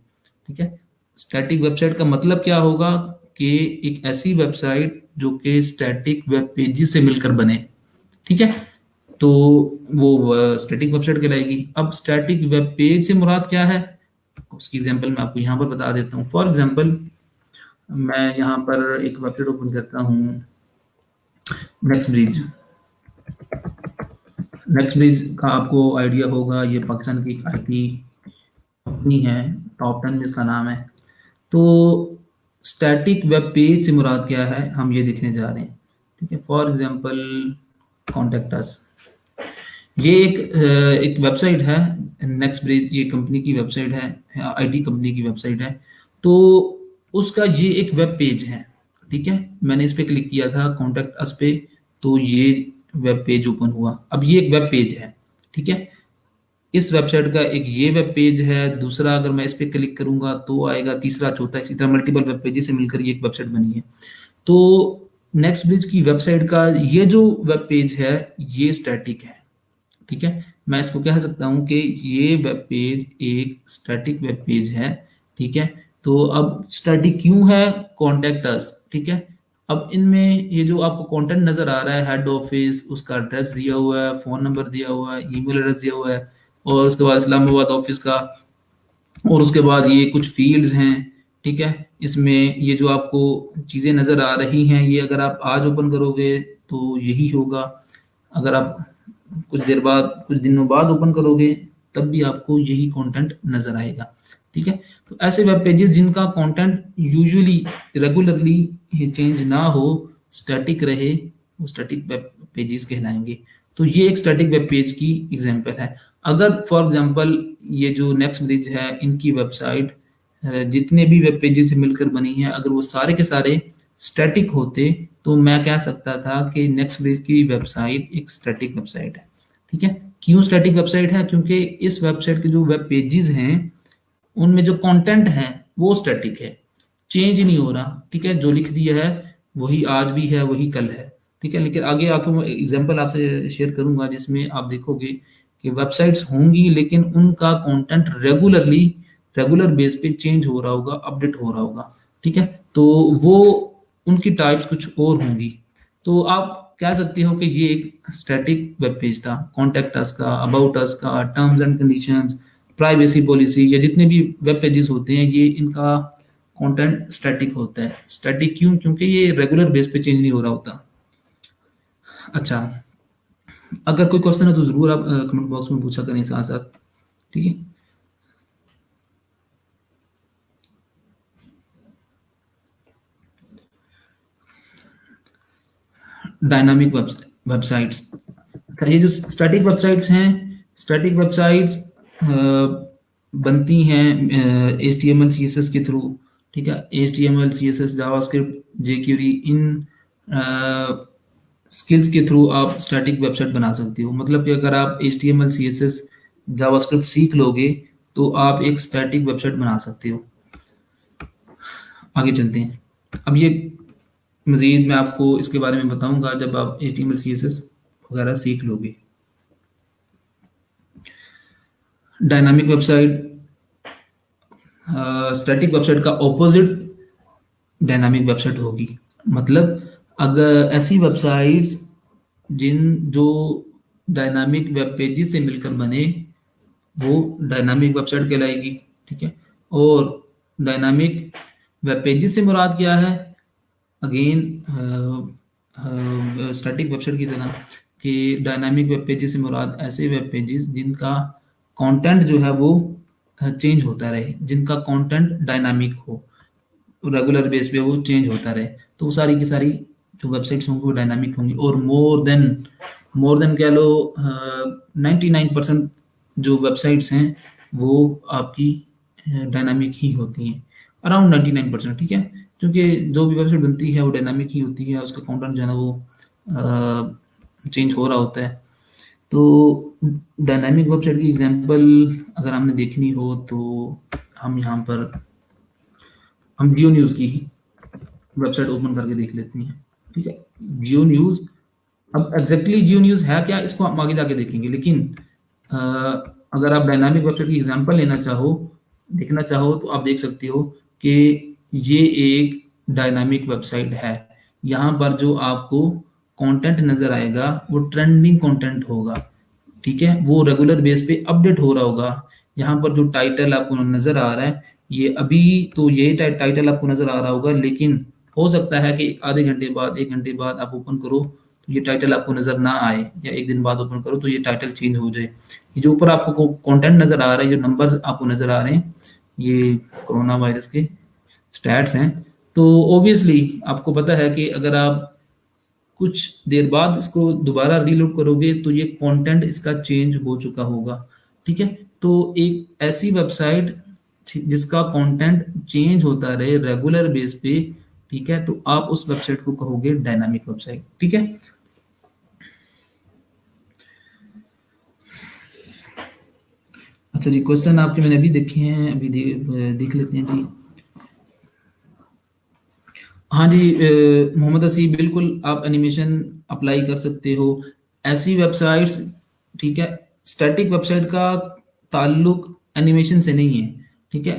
ठीक है, स्टैटिक वेबसाइट का मतलब क्या होगा कि एक ऐसी वेबसाइट जो कि स्टैटिक वेब पेजेस से मिलकर बने। ठीक है, तो वो स्टैटिक वेबसाइट कहलाएगी। अब स्टैटिक वेब पेज से मुराद क्या है, उसकी एग्जांपल मैं आपको यहाँ पर बता देता हूँ। फॉर एग्जांपल, मैं यहाँ पर एक वेबसाइट ओपन करता हूँ, नेक्स्ट ब्रिज। नेक्स्ट ब्रिज का आपको आइडिया होगा, ये पाकिस्तान की एक आईटी कंपनी है, टॉप 10 में इसका नाम है। तो स्टैटिक वेब पेज से मुराद क्या है हम ये देखने जा रहे हैं। ठीक है, फॉर एग्जांपल कॉन्टेक्ट अस, ये एक वेबसाइट है। नेक्स्ट ब्रिज ये कंपनी की वेबसाइट है, आईटी कंपनी की वेबसाइट है। तो उसका ये एक वेब पेज है। ठीक है, मैंने इस पे क्लिक किया था कॉन्टेक्ट अस पे, तो ये वेब पेज ओपन हुआ। अब ये एक वेब पेज है। ठीक है, इस वेबसाइट का एक ये वेब पेज है, दूसरा अगर मैं इस पे क्लिक करूंगा तो आएगा, तीसरा, चौथा, इसी तरह मल्टीपल वेब पेजेस से मिलकर ये एक वेबसाइट बनी है। तो नेक्स्ट ब्रिज की वेबसाइट का ये जो वेब पेज है ये स्टैटिक है। ठीक है, मैं इसको कह सकता हूं कि ये वेब पेज एक स्टैटिक वेब पेज है। ठीक है, तो अब स्टैटिक क्यों है, कॉन्टेक्ट अस। ठीक है, अब इनमें ये जो आपको कंटेंट नजर आ रहा है, हेड ऑफिस, उसका एड्रेस दिया हुआ है, फोन नंबर दिया हुआ है, ईमेल एड्रेस दिया हुआ है, और उसके बाद इस्लामाबाद ऑफिस का, और उसके बाद ये कुछ फील्ड्स हैं। ठीक है, इसमें ये जो आपको चीज़ें नज़र आ रही हैं ये अगर आप आज ओपन करोगे तो यही होगा, अगर आप कुछ देर बाद, कुछ दिनों बाद ओपन करोगे तब भी आपको यही कंटेंट नज़र आएगा। ठीक है। तो ऐसे वेब पेजेस जिनका कंटेंट यूजुअली रेगुलरली चेंज ना हो, स्टैटिक रहे, वो स्टैटिक वेब पेजेस कहलाएंगे। तो ये एक स्टैटिक वेब पेज की एग्जांपल है। अगर फॉर एग्जांपल ये जो नेक्स्ट ब्रिज है, इनकी वेबसाइट जितने भी वेब पेजेस से मिलकर बनी है, अगर वो सारे के सारे स्टैटिक होते, तो मैं कह सकता था कि नेक्स्ट ब्रिज की वेबसाइट एक स्टैटिक वेबसाइट है। ठीक है। क्यों स्टैटिक वेबसाइट है? क्योंकि इस वेबसाइट के जो वेब पेजेस हैं, उनमें जो कंटेंट है वो स्टैटिक है, चेंज नहीं हो रहा। ठीक है। जो लिख दिया है वही आज भी है, वही कल है। ठीक है। लेकिन आगे आके मैं एग्जांपल आपसे शेयर करूंगा जिसमें आप देखोगे कि वेबसाइट्स होंगी लेकिन उनका कंटेंट रेगुलर बेस पे चेंज हो रहा होगा, अपडेट हो रहा होगा। ठीक है। तो वो उनकी टाइप्स कुछ और होंगी। तो आप कह सकते हो कि ये एक स्टैटिक वेब पेज था। कॉन्टैक्ट अस का, अबाउट अस का, terms and conditions, privacy policy, या जितने भी वेब पेजेस होते हैं, ये इनका कंटेंट स्टैटिक होता है। स्टैटिक क्यों? क्योंकि ये रेगुलर बेस पे चेंज नहीं हो रहा होता। अच्छा, अगर कोई क्वेश्चन है तो जरूर आप कमेंट बॉक्स में पूछा करें साथ साथ। ठीक है। Dynamic websites. अच्छा, ये जो स्टैटिक वेबसाइट्स हैं, स्टैटिक वेबसाइट्स बनती T M T M L C S S के थ्रू। ठीक है। H T M L C S S, JavaScript, jQuery, इन स्किल्स के थ्रू आप स्टैटिक वेबसाइट बना सकते हो। मतलब कि अगर आप H T M L C S S, JavaScript सीख लोगे तो आप एक स्टैटिक वेबसाइट बना सकते हो। आगे चलते हैं। अब ये मज़ीद मैं आपको इसके बारे में बताऊंगा जब आप H T M L C S S वगैरह सीख लोगे। डायनामिक वेबसाइट, स्टैटिक वेबसाइट का ऑपोजिट डायनामिक वेबसाइट होगी। मतलब अगर ऐसी वेबसाइट्स जो डायनामिक वेब पेजेस से मिलकर बने, वो डायनामिक वेबसाइट कहलाएगी। ठीक है। और डायनामिक वेब पेजेस से मुराद क्या है? अगेन स्टैटिक वेबसाइट की तरह कि डायनामिक वेब पेजेस से मुराद ऐसे वेब पेजेस जिनका कंटेंट जो है वो चेंज होता रहे, जिनका कंटेंट डायनामिक हो, रेगुलर बेस पे वो चेंज होता रहे। तो वो सारी की सारी जो वेबसाइट्स होंगी वो डायनामिक होंगी। और मोर देन कह लो 99% जो वेबसाइट्स हैं वो आपकी डायनामिक ही होती हैं, अराउंड 99%। ठीक है। क्योंकि जो भी वेबसाइट बनती है वो डायनामिक ही होती है, उसका कंटेंट जो है ना वो चेंज हो रहा होता है। तो डायनामिक वेबसाइट की एग्जांपल अगर हमने देखनी हो तो हम यहाँ पर हम जियो न्यूज़ की ही वेबसाइट ओपन करके देख लेते हैं। ठीक है। जियो न्यूज़, अब एग्जैक्टली जियो न्यूज़ है क्या, इसको हम आगे जाके देखेंगे। लेकिन अ, अगर आप डायनामिक वेबसाइट की एग्जांपल लेना चाहो, देखना चाहो, तो आप देख सकते हो कि ये एक डायनामिक वेबसाइट है। यहाँ पर जो आपको कंटेंट नज़र आएगा वो ट्रेंडिंग कंटेंट होगा। ठीक है। वो रेगुलर बेस पे अपडेट हो रहा होगा। यहाँ पर जो टाइटल आपको नज़र आ रहा है, ये अभी तो ये टाइटल आपको नज़र आ रहा होगा, लेकिन हो सकता है कि आधे घंटे बाद, 1 घंटे बाद आप ओपन करो तो ये टाइटल आपको नज़र ना आए, या 1 दिन बाद ओपन करो तो ये टाइटल चेंज हो जाए। ये जो ऊपर आपको कंटेंट नज़र आ रहा है, जो नंबर्स आपको नज़र आ रहे हैं, ये कोरोना वायरस के स्टैट्स हैं। तो ऑब्वियसली आपको पता है कि अगर आप कुछ देर बाद इसको दोबारा रीलोड करोगे तो ये कंटेंट इसका चेंज हो चुका होगा। ठीक है। तो एक ऐसी वेबसाइट जिसका कंटेंट चेंज होता रहे रेगुलर बेस पे, ठीक है, तो आप उस वेबसाइट को कहोगे डायनामिक वेबसाइट। ठीक है। अच्छा जी, क्वेश्चन आपके मैंने अभी देखे हैं, अभी देख लेते हैं जी। हाँ जी, मोहम्मद हसी, बिल्कुल आप एनिमेशन अप्लाई कर सकते हो ऐसी वेबसाइट्स। ठीक है। स्टैटिक वेबसाइट का ताल्लुक एनिमेशन से नहीं है। ठीक है।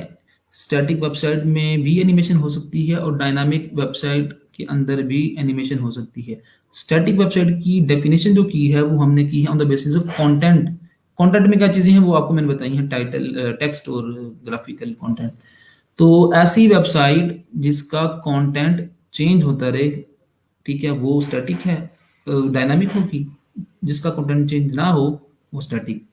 स्टैटिक वेबसाइट में भी एनिमेशन हो सकती है और डायनामिक वेबसाइट के अंदर भी एनिमेशन हो सकती है। स्टैटिक वेबसाइट की डेफिनेशन जो की है वो हमने की है on the basis of content. Content में क्या चीज़ें हैं वो आपको मैंने बताई हैं, टाइटल, टेक्स्ट और ग्राफिकल कंटेंट। तो ऐसी वेबसाइट जिसका कंटेंट चेंज होता रहे, ठीक है, वो स्टैटिक है। डायनामिक होगी जिसका कंटेंट चेंज ना हो, वो स्टैटिक।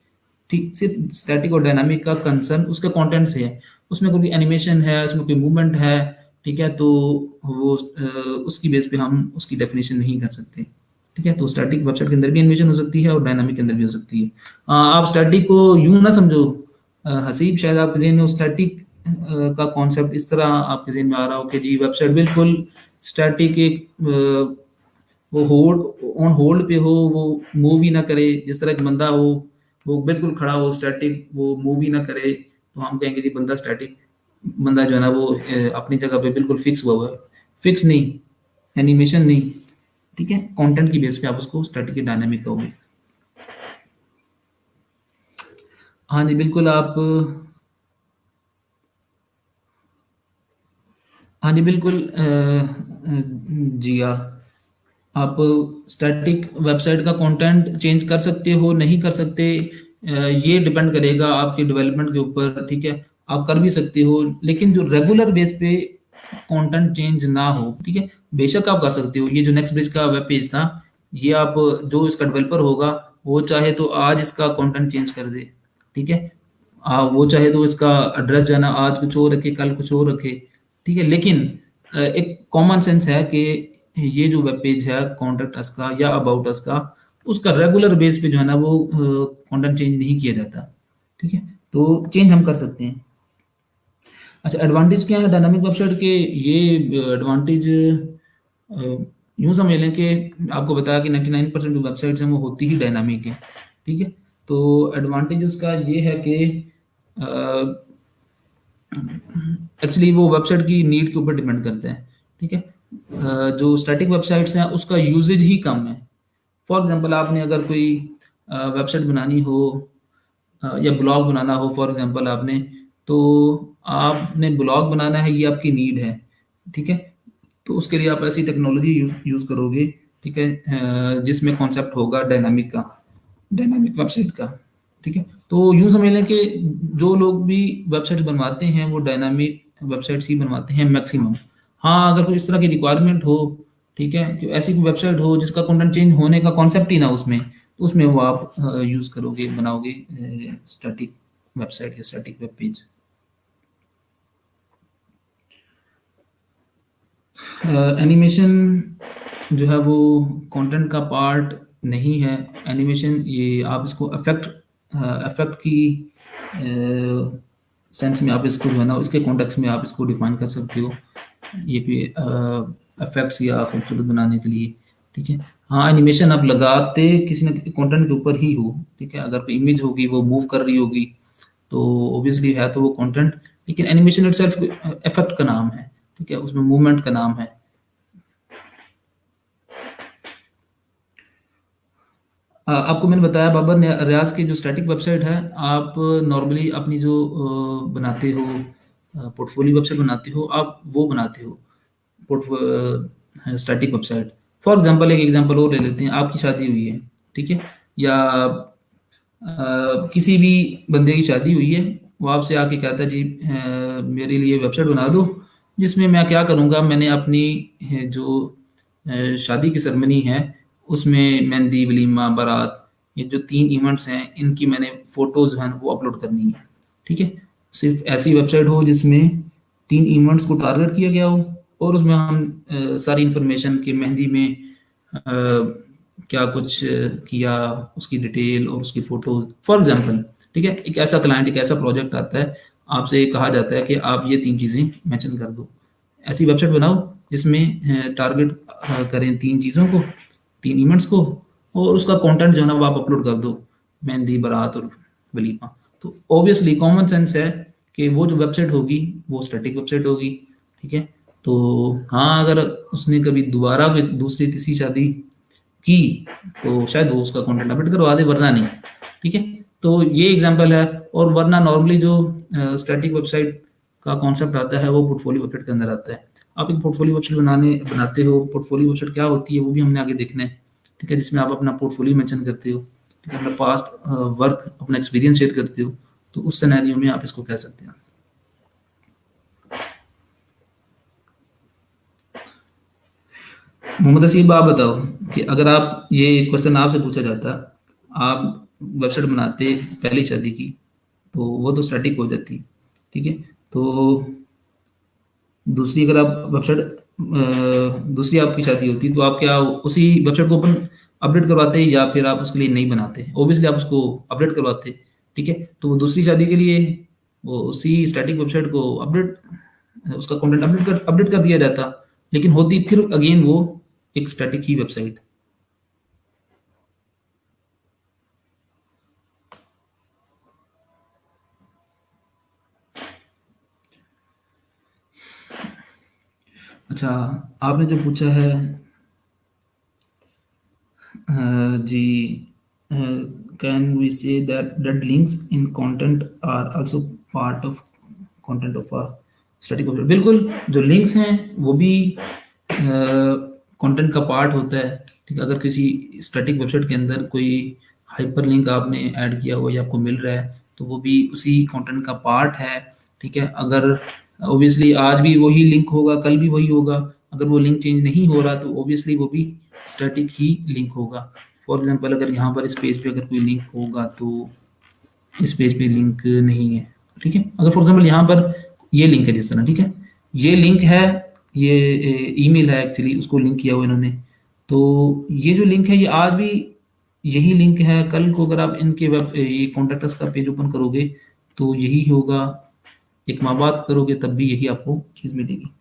ठीक, सिर्फ स्टैटिक और डायनामिक का कंसर्न उसके कंटेंट से है। उसमें कोई एनिमेशन है, उसमें कोई मूवमेंट है, ठीक है, तो वो उसकी बेस पे हम उसकी डेफिनेशन नहीं कर सकते, ठीक है। तो स्टैटिक वेबसाइट के अंदर भी एनिमेशन हो सकती है और डायनामिक के अंदर भी हो सकती है। आप स्टैटिक को यूं ना समझो, हसीब, शायद आपके जहन में स्टैटिक का कॉन्सेप्ट इस तरह आपके जहन में आ रहा हो कि जी वेबसाइट बिल्कुल स्टैटिक, एक वो होल्ड ऑन होल्ड पे हो, वो मूव ही ना करे, जिस तरह एक बंदा हो वो बिल्कुल खड़ा हो स्टैटिक, वो मूव ही ना करे, तो हम कहेंगे जी बंदा स्टैटिक, बंदा जो है ना वो अपनी जगह पे बिल्कुल फिक्स हुआ है। फिक्स नहीं, एनिमेशन नहीं, ठीक है, कंटेंट की बेस पे आप उसको स्टैटिक या डायनामिक कहोगे। हाँ जी बिल्कुल आप, हाँ जी बिल्कुल जी हाँ, आप स्टैटिक वेबसाइट का कंटेंट चेंज कर सकते हो, नहीं कर सकते, ये डिपेंड करेगा आपके डेवलपमेंट के ऊपर, ठीक है। आप कर भी सकते हो, लेकिन जो रेगुलर बेस पे कंटेंट चेंज ना हो, ठीक है, बेशक आप कर सकते हो। ये जो नेक्स्ट ब्रिज का वेब पेज था, ये आप, जो इसका डेवलपर होगा वो चाहे तो आज इसका कंटेंट चेंज कर दे, ठीक है। वो चाहे तो इसका एड्रेस जो है ना आज कुछ और रखे, कल कुछ और रखे, ठीक है, लेकिन एक कॉमन सेंस है कि ये जो वेब पेज है कॉन्टेक्ट अस का या अबाउट अस का, उसका रेगुलर बेस पे जो है ना वो कंटेंट चेंज नहीं किया जाता, ठीक है। तो चेंज हम कर सकते हैं। अच्छा, एडवांटेज क्या है डायनामिक वेबसाइट के? ये एडवांटेज यूं समझ लें कि आपको बताया कि 99% जो वेबसाइट्स हैं वो होती ही डायनामिक है, ठीक है। तो एडवांटेज उसका ये है कि एक्चुअली वो वेबसाइट की नीड के ऊपर डिपेंड करते हैं, ठीक है। जो स्टैटिक वेबसाइट्स हैं उसका यूजेज ही कम है। फॉर एग्जांपल आपने अगर कोई वेबसाइट बनानी हो, या ब्लॉग बनाना हो फॉर एग्जांपल आपने, तो आपने ब्लॉग बनाना है, ये आपकी नीड है, ठीक है। तो उसके लिए आप ऐसी टेक्नोलॉजी यूज़ करोगे, ठीक है, जिसमें कॉन्सेप्ट होगा डायनामिक का, डायनामिक वेबसाइट का, ठीक है। तो यूँ समझ लें कि जो लोग भी वेबसाइट बनवाते हैं वो डायनामिक वेबसाइट्स ही बनवाते हैं मैक्सिमम। हाँ, अगर कोई इस तरह की रिक्वायरमेंट हो, ठीक है, कि ऐसी कोई वेबसाइट हो जिसका कंटेंट चेंज होने का कॉन्सेप्ट ही ना उसमें, तो उसमें वो आप यूज़ करोगे, बनाओगे स्टैटिक वेबसाइट या स्टैटिक वेब पेज। एनिमेशन जो है वो कंटेंट का पार्ट नहीं है। एनिमेशन ये आप इसको अफेक्ट, अफेक्ट की सेंस में आप इसको जो है ना इसके कॉन्टेक्स्ट में आप इसको डिफाइन कर सकते हो, ये भी इफेक्ट्स या खूबसूरत बनाने के लिए, ठीक है। हाँ, एनिमेशन आप लगाते किसी न कंटेंट के ऊपर ही हो, ठीक है। अगर कोई इमेज होगी वो मूव कर रही होगी तो ऑब्वियसली है तो वो कंटेंट, लेकिन एनिमेशन इटसेल्फ इफेक्ट का नाम है, ठीक है, उसमें मूवमेंट का नाम है। आपको मैंने बताया बाबर रियाज की जो स्टैटिक वेबसाइट है, आप नॉर्मली अपनी जो बनाते हो, पोर्टफोलियो वेबसाइट बनाते हो, आप वो बनाते हो स्टैटिक वेबसाइट। फॉर एग्जांपल एक एग्जांपल और ले लेते हैं, आपकी शादी हुई है, ठीक है, या किसी भी बंदे की शादी हुई है, वो आपसे आके कहता है जी मेरे लिए वेबसाइट बना दो, जिसमें मैं क्या करूँगा, मैंने अपनी जो शादी की सेरेमनी है उसमें मेहंदी, वलीमा, बारात, ये जो 3 इवेंट्स हैं इनकी मैंने फ़ोटोज़ हैं वो अपलोड करनी है, ठीक है। सिर्फ ऐसी वेबसाइट हो जिसमें 3 इवेंट्स को टारगेट किया गया हो और उसमें हम सारी इन्फॉर्मेशन कि मेहंदी में क्या कुछ किया, उसकी डिटेल और उसकी फ़ोटोज़ फॉर एग्ज़ाम्पल, ठीक है। एक ऐसा क्लाइंट, एक ऐसा प्रोजेक्ट आता है, आपसे कहा जाता है कि आप ये 3 चीज़ें मेंशन कर दो। ऐसी वेबसाइट बनाओ जिसमें टारगेट करें 3 चीज़ों को, 3 इवेंट्स को, और उसका कंटेंट जो है ना वो आप अपलोड कर दो, मेहंदी, बारात और वलीमा। तो ऑब्वियसली कॉमन सेंस है कि वो जो वेबसाइट होगी वो स्टैटिक वेबसाइट होगी, ठीक है। तो हाँ, अगर उसने कभी दोबारा कोई दूसरी तीसरी शादी की तो शायद वो उसका कंटेंट अपडेट करवा दे, वरना नहीं, ठीक है। तो ये एग्जांपल है। और वरना नॉर्मली जो स्टैटिक वेबसाइट का कॉन्सेप्ट आता है वो पोर्टफोलियो वेबसाइट के अंदर आता है। आप एक पोर्टफोलियो वेबसाइट बनाते हो, पोर्टफोलियो वेबसाइट क्या होती है वो भी हमने आगे देखना है, ठीक है, जिसमें आप अपना पोर्टफोलियो मेंशन करते हो, ठीक है, अपना पास्ट वर्क, अपना एक्सपीरियंस शेयर करते हो, तो उस सिनेरियो में आप इसको कह सकते हैं। मोहम्मद हसीब, आप बताओ कि अगर आप, ये क्वेश्चन आपसे पूछा जाता, आप वेबसाइट बनाते पहली शादी की, तो वो तो स्टैटिक हो जाती, ठीक है। तो दूसरी अगर आप वेबसाइट दूसरी आपकी शादी होती तो आप क्या उसी वेबसाइट को ओपन अपडेट करवाते या फिर आप उसके लिए नहीं बनाते? ऑब्वियसली आप उसको अपडेट करवाते, ठीक है? तो वो दूसरी शादी के लिए वो उसी स्टैटिक वेबसाइट को अपडेट उसका कंटेंट अपडेट कर दिया जाता, लेकिन होती फिर अगेन वो एक स्टैटिक ही वेबसाइट। अच्छा, आपने जो पूछा है जी, can we say that links in content are also part of content of a static website? बिल्कुल, जो लिंक्स हैं वो भी कंटेंट का पार्ट होता है, ठीक है? अगर किसी स्टैटिक वेबसाइट के अंदर कोई हाइपर लिंक आपने ऐड किया हुआ या आपको मिल रहा है, तो वो भी उसी कंटेंट का पार्ट है, ठीक है? अगर ऑब्वियसली आज भी वही लिंक होगा, कल भी वही होगा, अगर वो लिंक चेंज नहीं हो रहा तो ऑब्वियसली वो भी स्टैटिक ही लिंक होगा। फॉर एग्जांपल अगर यहाँ पर इस पेज पे अगर कोई लिंक होगा तो इस पेज पे लिंक नहीं है, ठीक है? अगर फॉर एग्जांपल यहाँ पर ये लिंक है जिस तरह, ठीक है? ये लिंक है, ये ईमेल है एक्चुअली, उसको लिंक किया हुआ इन्होंने। तो ये जो लिंक है ये आज भी यही लिंक है, कल को अगर आप इनके वेब ये कॉन्टैक्ट का पेज ओपन करोगे तो यही होगा, एक माह बाद करोगे तब भी यही आपको चीज़ मिलेगी।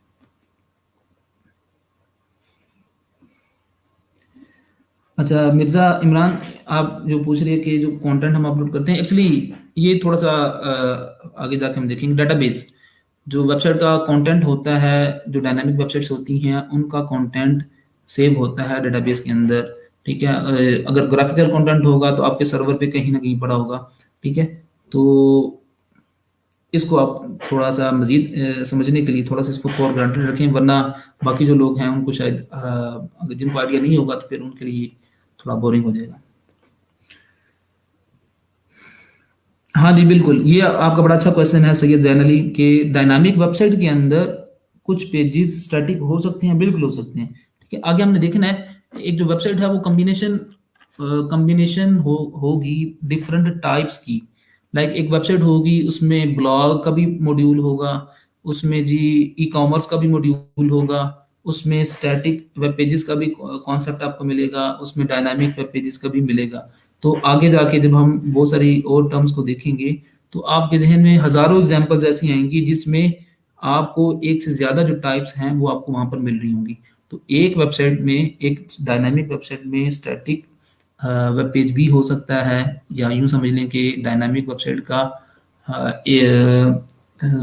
अच्छा मिर्ज़ा इमरान, आप जो पूछ रहे हैं कि जो कंटेंट हम अपलोड करते हैं, एक्चुअली ये थोड़ा-सा आगे जाके हम देखेंगे। डेटाबेस, जो वेबसाइट का कंटेंट होता है, जो डायनामिक वेबसाइट्स होती हैं, उनका कंटेंट सेव होता है डेटाबेस के अंदर, ठीक है? अगर ग्राफिकल कंटेंट होगा तो आपके सर्वर पे कहीं न कहीं पड़ा होगा, ठीक है? तो इसको आप थोड़ा-सा मज़ीद समझने के लिए थोड़ा-सा इसको फॉर ग्रांटेड रखें, वरना बाकी जो लोग हैं उनको शायद अगर जिनको आइडिया नहीं होगा तो फिर उनके लिए थोड़ा बोरिंग हो जाएगा। हाँ जी, बिल्कुल। ये आपका बड़ा अच्छा क्वेश्चन है सैयद ज़ैन अली, कि डायनामिक वेबसाइट के अंदर कुछ पेजेस स्टैटिक हो सकते हैं, बिल्कुल हो सकते हैं। ठीक है? आगे हमने देखना है, एक जो वेबसाइट है वो कॉम्बिनेशन होगी डिफरेंट टाइप्स की। लाइक एक वेबसाइट होगी, उसमें ब्लॉग का भी मॉड्यूल होगा, उसमें जी ई-कॉमर्स का भी मॉड्यूल होगा, उसमें स्टैटिक वेब पेजेस का भी कॉन्सेप्ट आपको मिलेगा, उसमें डायनामिक वेब पेजेस का भी मिलेगा। तो आगे जाके जब हम बहुत सारी और टर्म्स को देखेंगे तो आपके ज़हन में हज़ारों एग्ज़ाम्पल्स ऐसी आएँगी जिसमें आपको एक से ज़्यादा जो टाइप्स हैं वो आपको वहाँ पर मिल रही होंगी। तो एक वेबसाइट में, एक डायनामिक वेबसाइट में स्टैटिक वेब पेज भी हो सकता है, या यूँ समझ लें कि डायनामिक वेबसाइट का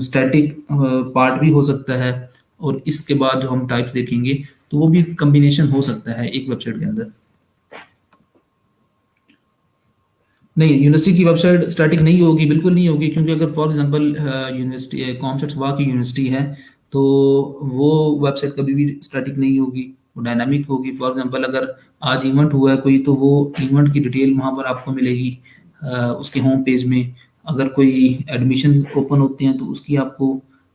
स्टैटिक पार्ट भी हो सकता है, और इसके बाद जो हम टाइप्स देखेंगे तो वो भी कॉम्बिनेशन हो सकता है एक वेबसाइट के अंदर। नहीं, यूनिवर्सिटी की वेबसाइट स्टैटिक नहीं होगी, बिल्कुल नहीं होगी, क्योंकि अगर फॉर एग्जांपल यूनिवर्सिटी कॉमर्स वहाँ की यूनिवर्सिटी है, तो वो वेबसाइट कभी भी स्टैटिक नहीं होगी, वो डायनामिक होगी। फॉर एग्जांपल अगर आज इवेंट हुआ है कोई, तो वो इवेंट की डिटेल वहाँ पर आपको मिलेगी उसके होम पेज में। अगर कोई एडमिशन ओपन होते हैं तो उसकी आपको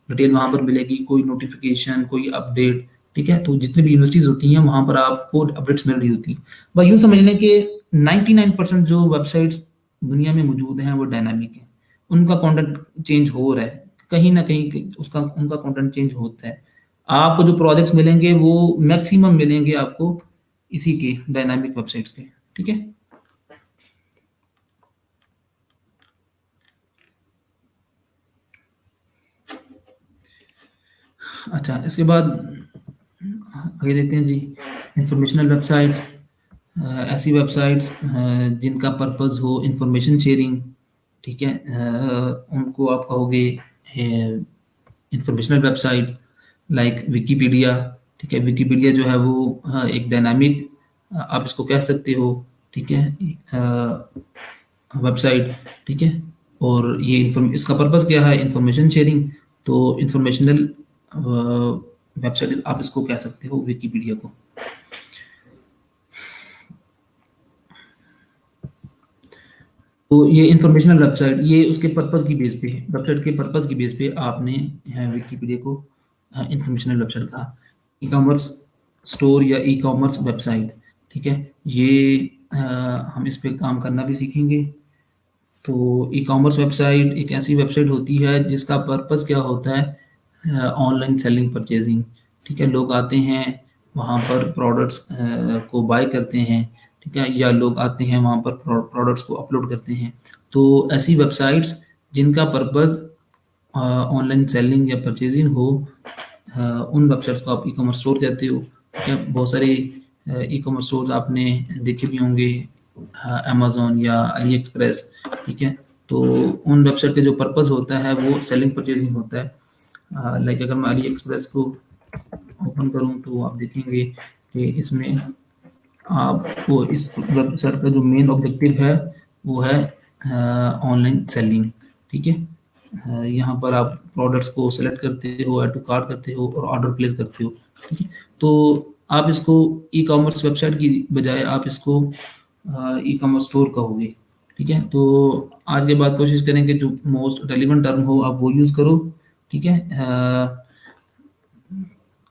डिटेल वहाँ पर मिलेगी, कोई नोटिफिकेशन, कोई अपडेट, ठीक है? तो जितनी भी यूनिवर्सिटीज़ होती हैं वहाँ पर आपको अपडेट्स मिल रही होती हैं। बस यूँ समझ लें कि 99% जो वेबसाइट्स दुनिया में मौजूद हैं वो डायनामिक हैं। उनका कंटेंट चेंज हो रहा है। कहीं न कहीं उसका उनका कंटेंट चेंज होता है। आपको जो प्रोजेक्ट्स मिलेंगे वो मैक्सिमम मिलेंगे आपको इसी के डायनामिक वेबसाइट्स के। ठीक है? अच्छा, इसके बाद आगे देखते हैं जी, इंफॉर्मेशनल वेबसाइट्स, ऐसी वेबसाइट्स जिनका पर्पस हो इंफॉर्मेशन शेयरिंग, ठीक है? उनको आप कहोगे इंफॉर्मेशनल वेबसाइट्स, लाइक विकिपीडिया, ठीक है? विकिपीडिया जो है वो एक डायनामिक, आप इसको कह सकते हो, ठीक है? वेबसाइट, ठीक है? और ये इसका पर्पस क्या है? Information sharing. तो इंफॉर्मेशनल वेबसाइट आप इसको कह सकते हो विकिपीडिया को। तो ये इंफॉर्मेशनल वेबसाइट, ये उसके पर्पस की बेस पे है, वेबसाइट के पर्पस की बेस पे आपने विकिपीडिया को इंफॉर्मेशनल वेबसाइट कहा। ई कॉमर्स स्टोर या ई कॉमर्स वेबसाइट, ठीक है? ये हम इस पे काम करना भी सीखेंगे। तो ई कॉमर्स वेबसाइट एक ऐसी वेबसाइट होती है जिसका पर्पस क्या होता है, ऑनलाइन सेलिंग परचेजिंग। ठीक है, लोग आते हैं वहाँ पर प्रोडक्ट्स को बाय करते हैं। ठीक है, या लोग आते हैं वहाँ पर प्रोडक्ट्स को अपलोड करते हैं। तो ऐसी वेबसाइट्स जिनका पर्पस ऑनलाइन सेलिंग या परचेजिंग हो, उन वेबसाइट्स को आप ई कॉमर्स स्टोर कहते हो। ठीक है, बहुत सारे ई कॉमर्स स्टोर्स आपने देखे भी होंगे, अमेजोन या अली एक्सप्रेस। ठीक है, तो उन वेबसाइट का जो पर्पस होता है वो सेलिंग परचेजिंग होता है। लाइक अगर मैं अली एक्सप्रेस को ओपन करूं तो आप देखेंगे कि इसमें आपको इस वेबसाइट का जो मेन ऑब्जेक्टिव है वो है ऑनलाइन सेलिंग। ठीक है, यहाँ पर आप प्रोडक्ट्स को सेलेक्ट करते हो, ऐड टू कार्ट करते हो और ऑर्डर प्लेस करते हो। ठीक है, तो आप इसको ई कॉमर्स वेबसाइट की बजाय आप इसको ई कॉमर्स स्टोर कहोगे। ठीक है, तो आज के बाद कोशिश करें कि जो मोस्ट रेलिवेंट टर्म हो आप वो यूज़ करो। ठीक है,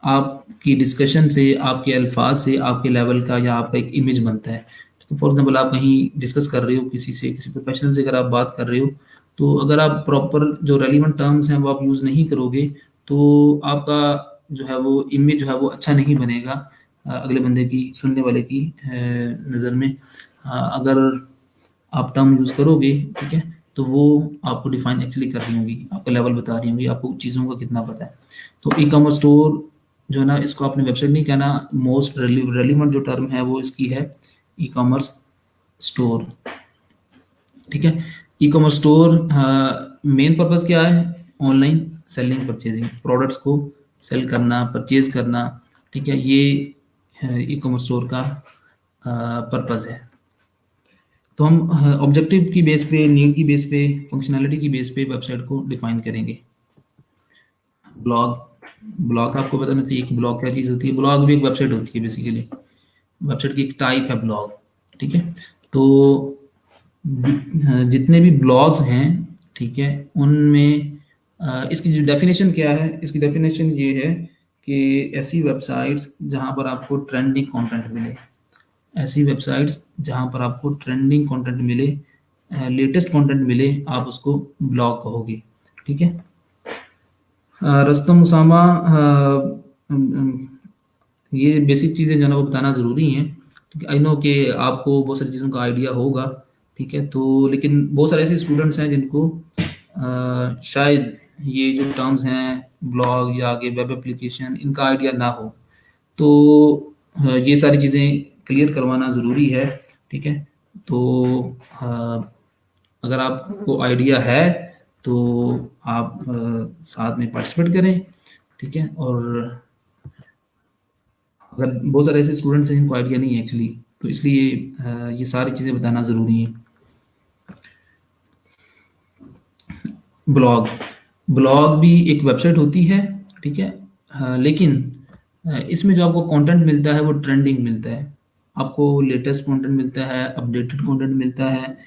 आपकी डिस्कशन से, आपके अल्फाज से आपके लेवल का या आपका एक इमेज बनता है। फॉर एग्जाम्पल आप कहीं डिस्कस कर रहे हो किसी से, किसी प्रोफेशनल से अगर आप बात कर रहे हो, तो अगर आप प्रॉपर जो रेलिवेंट टर्म्स हैं वो आप यूज़ नहीं करोगे तो आपका जो है वो इमेज जो है वो अच्छा नहीं बनेगा अगले बंदे की, सुनने वाले की नज़र में। अगर आप टर्म यूज़ करोगे, ठीक है, तो वो आपको डिफाइन एक्चुअली कर रही होंगी, आपका लेवल बता रही होंगी, आपको चीज़ों का कितना पता है। तो ई कॉमर्स स्टोर जो है ना, इसको आपने वेबसाइट नहीं कहना, मोस्ट रेलिवेंट जो टर्म है वो इसकी है ई कॉमर्स स्टोर। ठीक है, e commerce store main purpose क्या है? ऑनलाइन सेलिंग परचेजिंग, प्रोडक्ट्स को सेल करना, परचेज करना। ठीक है, ये ई कॉमर्स स्टोर का पर्पस है। तो हम ऑब्जेक्टिव की बेस पे, नीड की बेस पे, फंक्शनैलिटी की बेस पे वेबसाइट को डिफाइन करेंगे। ब्लॉग, ब्लॉग आपको बताना चाहिए कि ब्लॉग क्या चीज़ होती है। ब्लॉग भी एक वेबसाइट होती है बेसिकली, वेबसाइट की एक टाइप है ब्लॉग। ठीक है, तो जितने भी ब्लॉग्स हैं, ठीक है, उनमें इसकी जो डेफिनेशन क्या है, इसकी डेफिनेशन ये है कि ऐसी वेबसाइट्स जहाँ पर आपको ट्रेंडिंग कंटेंट मिले, ऐसी वेबसाइट्स जहाँ पर आपको ट्रेंडिंग कंटेंट मिले, लेटेस्ट कंटेंट मिले, आप उसको ब्लॉग कहोगे। ठीक है, रस्तम उसामा, ये बेसिक चीज़ें जो है ना वो बताना ज़रूरी हैं। ठीक है, आई नो कि आपको बहुत सारी चीज़ों का आइडिया होगा। ठीक है, तो लेकिन बहुत सारे ऐसे स्टूडेंट्स हैं जिनको शायद ये जो टर्म्स हैं ब्लॉग या आगे वेब एप्लीकेशन, इनका आइडिया ना हो। तो ये सारी चीज़ें क्लियर करवाना ज़रूरी है। ठीक है, तो अगर आपको आइडिया है तो आप साथ में पार्टिसिपेट करें। ठीक है, और अगर बहुत सारे ऐसे स्टूडेंट्स हैं जिनको आइडिया नहीं है एक्चुअली, तो इसलिए ये सारी चीज़ें बताना ज़रूरी है। ब्लॉग, ब्लॉग भी एक वेबसाइट होती है। ठीक है, लेकिन इसमें जो आपको कंटेंट मिलता है वो ट्रेंडिंग मिलता है, आपको लेटेस्ट कंटेंट मिलता है, अपडेटेड कंटेंट मिलता है।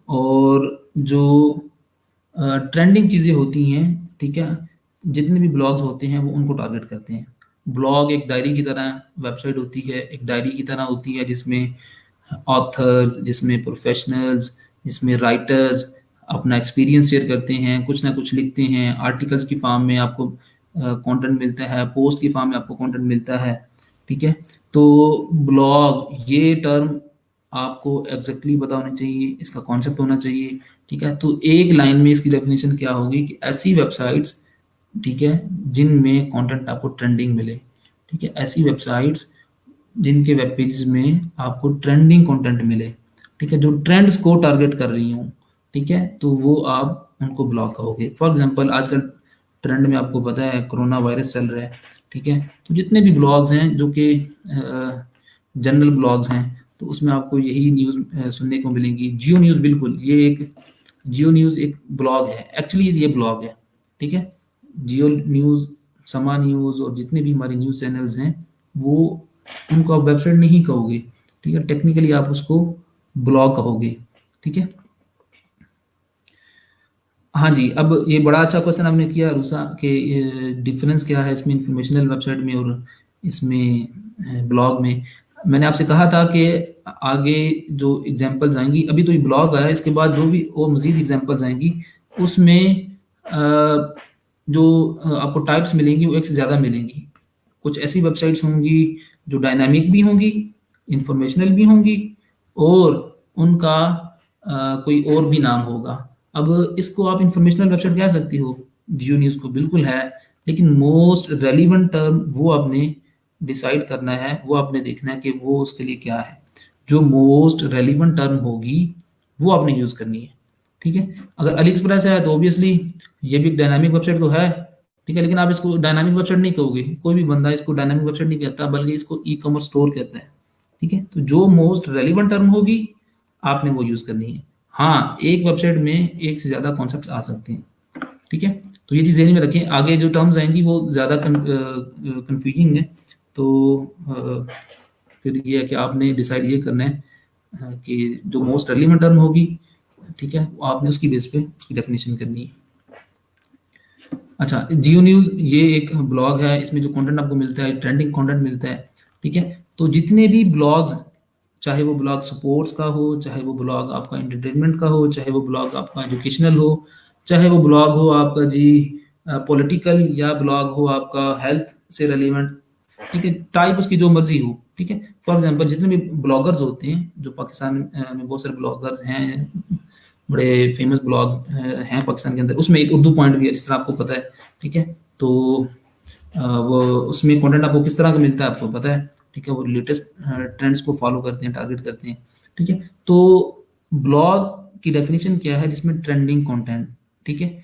और जो ट्रेंडिंग चीज़ें होती हैं, ठीक है, जितने भी ब्लॉग्स होते हैं वो उनको टारगेट करते हैं। ब्लॉग एक डायरी की तरह वेबसाइट होती है, एक डायरी की तरह होती है जिसमें ऑथर्स, जिसमें प्रोफेशनल्स, जिसमें राइटर्स अपना एक्सपीरियंस शेयर करते हैं, कुछ ना कुछ लिखते हैं। आर्टिकल्स की फॉर्म में आपको कंटेंट मिलता है, पोस्ट की फॉर्म में आपको कंटेंट मिलता है। ठीक है, तो ब्लॉग ये टर्म आपको एग्जैक्टली पता होना चाहिए, इसका कॉन्सेप्ट होना चाहिए। ठीक है, तो एक लाइन में इसकी डेफिनेशन क्या होगी कि ऐसी वेबसाइट्स, ठीक है, जिनमें कंटेंट आपको ट्रेंडिंग मिले। ठीक है, ऐसी वेबसाइट्स जिनके वेब पेजेस में आपको ट्रेंडिंग कंटेंट मिले, ठीक है, जो ट्रेंड्स को टारगेट कर रही हूँ। ठीक है, तो वो आप उनको ब्लॉक कहोगे। फॉर एग्जांपल आजकल ट्रेंड में आपको पता है कोरोना वायरस चल रहा है। ठीक है, तो जितने भी ब्लॉग्स हैं जो कि जनरल ब्लॉग्स हैं, तो उसमें आपको यही न्यूज़ सुनने को मिलेंगी। जियो न्यूज़, बिल्कुल ये एक जियो न्यूज़ एक ब्लॉग है, एक्चुअली ये ब्लॉग है। ठीक है, जियो न्यूज़, समा न्यूज़ और जितने भी हमारे न्यूज़ चैनल्स हैं, वो उनको आप वेबसाइट नहीं कहोगे। ठीक है, टेक्निकली आप उसको ब्लॉग कहोगे। ठीक है, हाँ जी, अब ये बड़ा अच्छा क्वेश्चन आपने किया रूसा कि डिफरेंस क्या है इसमें इंफॉर्मेशनल वेबसाइट में और इसमें ब्लॉग में। मैंने आपसे कहा था कि आगे जो एग्जांपल्स आएंगी, अभी तो ये ब्लॉग आया है, इसके बाद जो भी और मज़ीद एग्जांपल्स आएंगी उसमें जो आपको टाइप्स मिलेंगी वो एक से ज़्यादा मिलेंगी। कुछ ऐसी वेबसाइट्स होंगी जो डायनामिक भी होंगी, इंफॉर्मेशनल भी होंगी, और उनका कोई और भी नाम होगा। अब इसको आप इंफॉर्मेशनल वेबसाइट कह सकती हो, जियो न्यूज़ को बिल्कुल है, लेकिन मोस्ट रेलिवेंट टर्म वो आपने डिसाइड करना है, वो आपने देखना है कि वो उसके लिए क्या है। जो मोस्ट रेलिवेंट टर्म होगी वो आपने यूज़ करनी है। ठीक है, अगर अली एक्सप्रेस है तो ऑब्वियसली ये भी डायनामिक वेबसाइट तो है, ठीक है, लेकिन आप इसको डायनामिक वेबसाइट नहीं कहोगे, कोई भी बंदा इसको डायनामिक वेबसाइट नहीं कहता, बल्कि इसको ई कॉमर्स स्टोर कहता है। ठीक है, तो जो मोस्ट रेलिवेंट टर्म होगी आपने वो यूज़ करनी है। हाँ, एक वेबसाइट में एक से ज़्यादा कॉन्सेप्ट आ सकते हैं। ठीक है, तो ये चीज़ ज़हन में रखें, आगे जो टर्म्स आएंगी वो ज़्यादा कंफ्यूजिंग है। तो फिर ये है कि आपने डिसाइड ये करना है कि जो मोस्ट रेलिवेंट टर्म होगी, ठीक है, वो आपने उसकी बेस पे उसकी डेफिनेशन करनी है। अच्छा, जियो न्यूज़ ये एक ब्लॉग है, इसमें जो कंटेंट आपको मिलता है ट्रेंडिंग कंटेंट मिलता है। ठीक है, तो जितने भी ब्लॉग्स, चाहे वो ब्लॉग स्पोर्ट्स का हो, चाहे वो ब्लॉग आपका एंटरटेनमेंट का हो, चाहे वो ब्लॉग आपका एजुकेशनल हो, चाहे वो ब्लॉग हो आपका जी पॉलिटिकल, या ब्लॉग हो आपका हेल्थ से रिलेवेंट, ठीक है, टाइप उसकी जो मर्जी हो। ठीक है, फॉर एग्जांपल जितने भी ब्लॉगर्स होते हैं, जो पाकिस्तान में बहुत सारे ब्लॉगर्स हैं, बड़े फेमस ब्लॉग हैं पाकिस्तान के अंदर, उसमें एक उर्दू पॉइंट भी है, जिस तरह आपको पता है। ठीक है, तो वो उसमें कंटेंट आपको किस तरह का मिलता है आपको पता है। ठीक है, वो लेटेस्ट ट्रेंड्स को फॉलो करते हैं, टारगेट करते हैं। ठीक है, तो ब्लॉग की डेफिनेशन क्या है, जिसमें ट्रेंडिंग कंटेंट। ठीक है,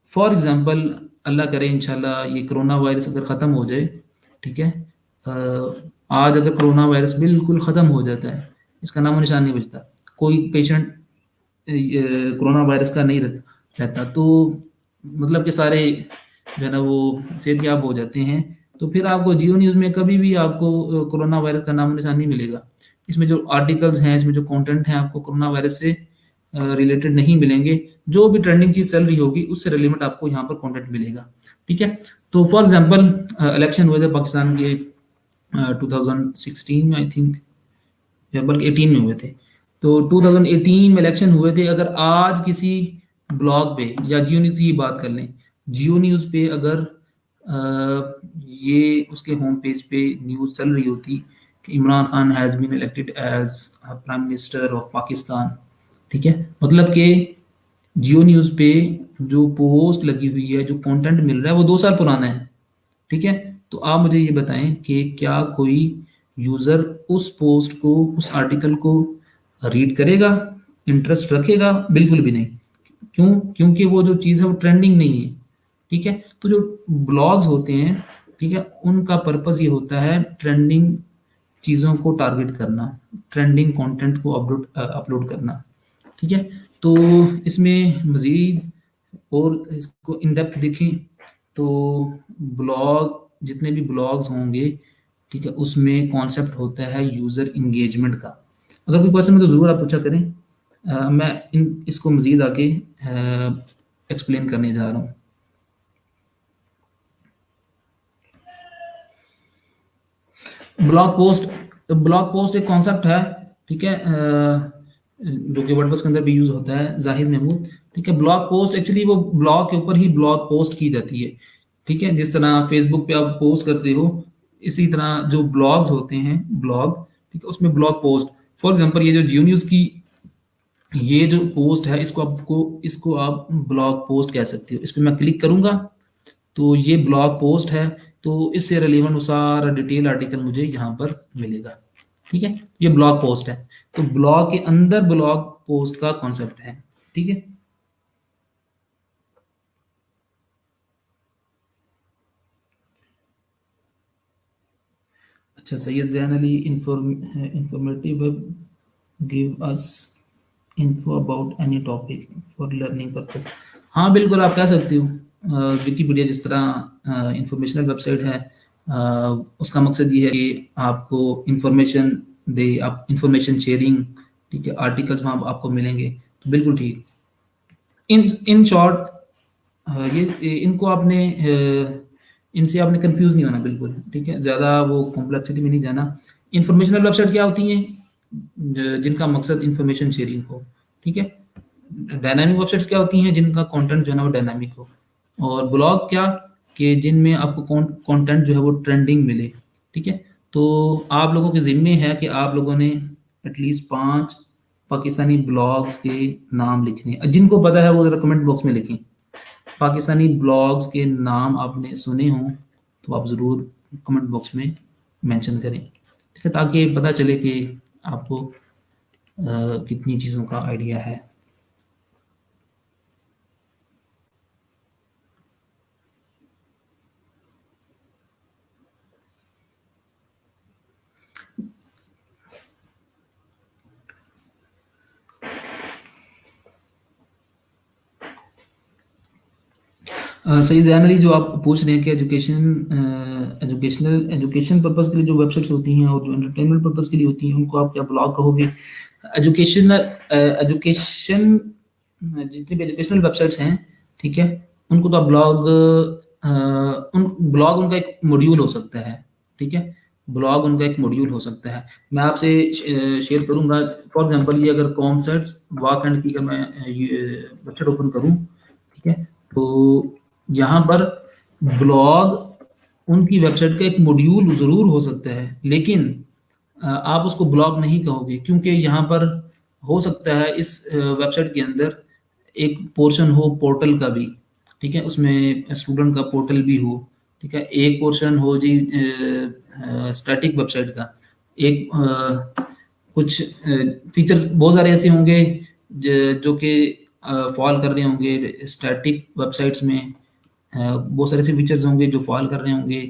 फॉर एग्जांपल अल्लाह करे इंशाल्लाह ये कोरोना वायरस अगर ख़त्म हो जाए, ठीक है, आज अगर कोरोना वायरस बिल्कुल ख़त्म हो जाता है, इसका नामो निशान नहीं बचता, कोई पेशेंट कोरोना वायरस का नहीं रहता, तो मतलब कि सारे जो है ना वो सेहतयाब हो जाते हैं, तो फिर आपको जियो न्यूज़ में कभी भी आपको कोरोना वायरस का नामो निशान नहीं मिलेगा। इसमें जो आर्टिकल्स हैं, इसमें जो कंटेंट है, आपको कोरोना वायरस से रिलेटेड नहीं मिलेंगे। जो भी ट्रेंडिंग चीज़ चल रही होगी उससे रिलेवेंट आपको यहाँ पर कंटेंट मिलेगा। ठीक है, तो फॉर एग्जांपल इलेक्शन हुए थे पाकिस्तान के 2016 में आई थिंक, या बल्कि 18 में हुए थे। तो 2018 में इलेक्शन हुए थे, अगर आज किसी ब्लॉग पे या जियो न्यूज़ की बात कर लें, जियो न्यूज़ पे अगर ये उसके होम पेज पे न्यूज़ चल रही होती कि Imran Khan has been elected as prime minister of Pakistan, ठीक है, मतलब कि जियो न्यूज़ पे जो पोस्ट लगी हुई है, जो कंटेंट मिल रहा है, वो 2 साल पुराना है। ठीक है, तो आप मुझे ये बताएं कि क्या कोई यूज़र उस पोस्ट को, उस आर्टिकल को रीड करेगा, इंटरेस्ट रखेगा? बिल्कुल भी नहीं। क्यों? क्योंकि वो जो चीज़ है वो ट्रेंडिंग नहीं है। ठीक है, तो जो ब्लॉग्स होते हैं, ठीक है, उनका पर्पस ये होता है ट्रेंडिंग चीज़ों को टारगेट करना, ट्रेंडिंग कंटेंट को अपलोड अपलोड करना। ठीक है, तो इसमें मज़ीद और इसको इन डेप्थ देखें तो ब्लॉग, जितने भी ब्लॉग्स होंगे, ठीक है, उसमें कॉन्सेप्ट होता है यूज़र इंगेजमेंट का। अगर कोई क्वेश्चन में तो ज़रूर आप पूछा करें, मैं इसको मज़ीद आगे एक्सप्लेन करने जा रहा हूँ। ब्लॉग पोस्ट एक कॉन्सेप्ट है, ठीक है, जो कि वर्डप्रेस के अंदर भी यूज होता है, जाहिद महमूद। ठीक है, ब्लॉग पोस्ट एक्चुअली वो ब्लॉग के ऊपर ही ब्लॉग पोस्ट की जाती है। ठीक है, जिस तरह फेसबुक पे आप पोस्ट करते हो, इसी तरह जो ब्लॉग्स होते हैं, ब्लॉग, ठीक है, उसमें ब्लॉग पोस्ट। फॉर एग्जांपल ये जो जियो न्यूज़ की ये जो पोस्ट है, इसको आप ब्लॉग पोस्ट कह सकते हो। इस पर मैं क्लिक करूंगा तो ये ब्लॉग पोस्ट है, तो इससे रिलेवेंट वो सारा डिटेल आर्टिकल मुझे यहाँ पर मिलेगा। ठीक है, ये ब्लॉग पोस्ट है, तो ब्लॉग के अंदर ब्लॉग पोस्ट का कॉन्सेप्ट है। ठीक है, अच्छा, Syed Jain Ali informative give us info about any topic for learning purpose. हाँ बिल्कुल, आप कह सकते हो। विकीपीडिया जिस तरह इंफॉर्मेशनल वेबसाइट है, उसका मकसद ये है कि आपको इंफॉर्मेशन दे, आप इंफॉर्मेशन शेयरिंग, ठीक है, आर्टिकल्स वहाँ आपको मिलेंगे, तो बिल्कुल ठीक। इन इन शॉर्ट, ये इनको आपने इनसे आपने कंफ्यूज नहीं होना बिल्कुल। ठीक है, ज़्यादा वो कॉम्प्लेक्सिटी में नहीं जाना। इंफॉर्मेशनल वेबसाइट क्या होती हैं? जिनका मकसद इंफॉर्मेशन शेयरिंग हो, ठीक है। डायनामिक वेबसाइट्स क्या होती हैं? जिनका कंटेंट जो है ना वो डायनामिक हो। और ब्लॉग क्या, कि जिनमें आपको कंटेंट जो है वो ट्रेंडिंग मिले, ठीक है। तो आप लोगों के ज़िम्मे है कि आप लोगों ने एटलीस्ट 5 पाकिस्तानी ब्लॉग्स के नाम लिखने हैं। जिनको पता है वो ज़रा कमेंट बॉक्स में लिखें। पाकिस्तानी ब्लॉग्स के नाम आपने सुने हों तो आप ज़रूर कमेंट बॉक्स में मेंशन करें, ठीक है, ताकि पता चले कि आपको कितनी चीज़ों का आइडिया है। सही जनरली जो आप पूछ रहे हैं कि एजुकेशन पर्पस के लिए जो वेबसाइट्स होती हैं और जो एंटरटेनमेंट पर्पस के लिए होती हैं उनको आप क्या ब्लॉग कहोगे? एजुकेशन जितनी भी एजुकेशनल वेबसाइट्स हैं, ठीक है, उनको तो आप ब्लॉग उन ब्लॉग उनका एक मॉड्यूल हो सकता है, ठीक है। ब्लॉग उनका एक मॉड्यूल हो सकता है। मैं आपसे शेयर करूंगा। फॉर एग्जांपल ये अगर कॉम सेट्स वॉक एंड की अगर मैं वेबसाइट ओपन करूं, ठीक है, तो यहाँ पर ब्लॉग उनकी वेबसाइट का एक मॉड्यूल ज़रूर हो सकता है, लेकिन आप उसको ब्लॉग नहीं कहोगे, क्योंकि यहाँ पर हो सकता है इस वेबसाइट के अंदर एक पोर्शन हो पोर्टल का भी, ठीक है, उसमें स्टूडेंट का पोर्टल भी हो, ठीक है। एक पोर्शन हो जी स्टैटिक वेबसाइट का, एक कुछ फीचर्स बहुत सारे ऐसे होंगे जो कि फॉल कर रहे होंगे स्टैटिक वेबसाइट्स में। बहुत सारे ऐसे फीचर्स होंगे जो फॉल कर रहे होंगे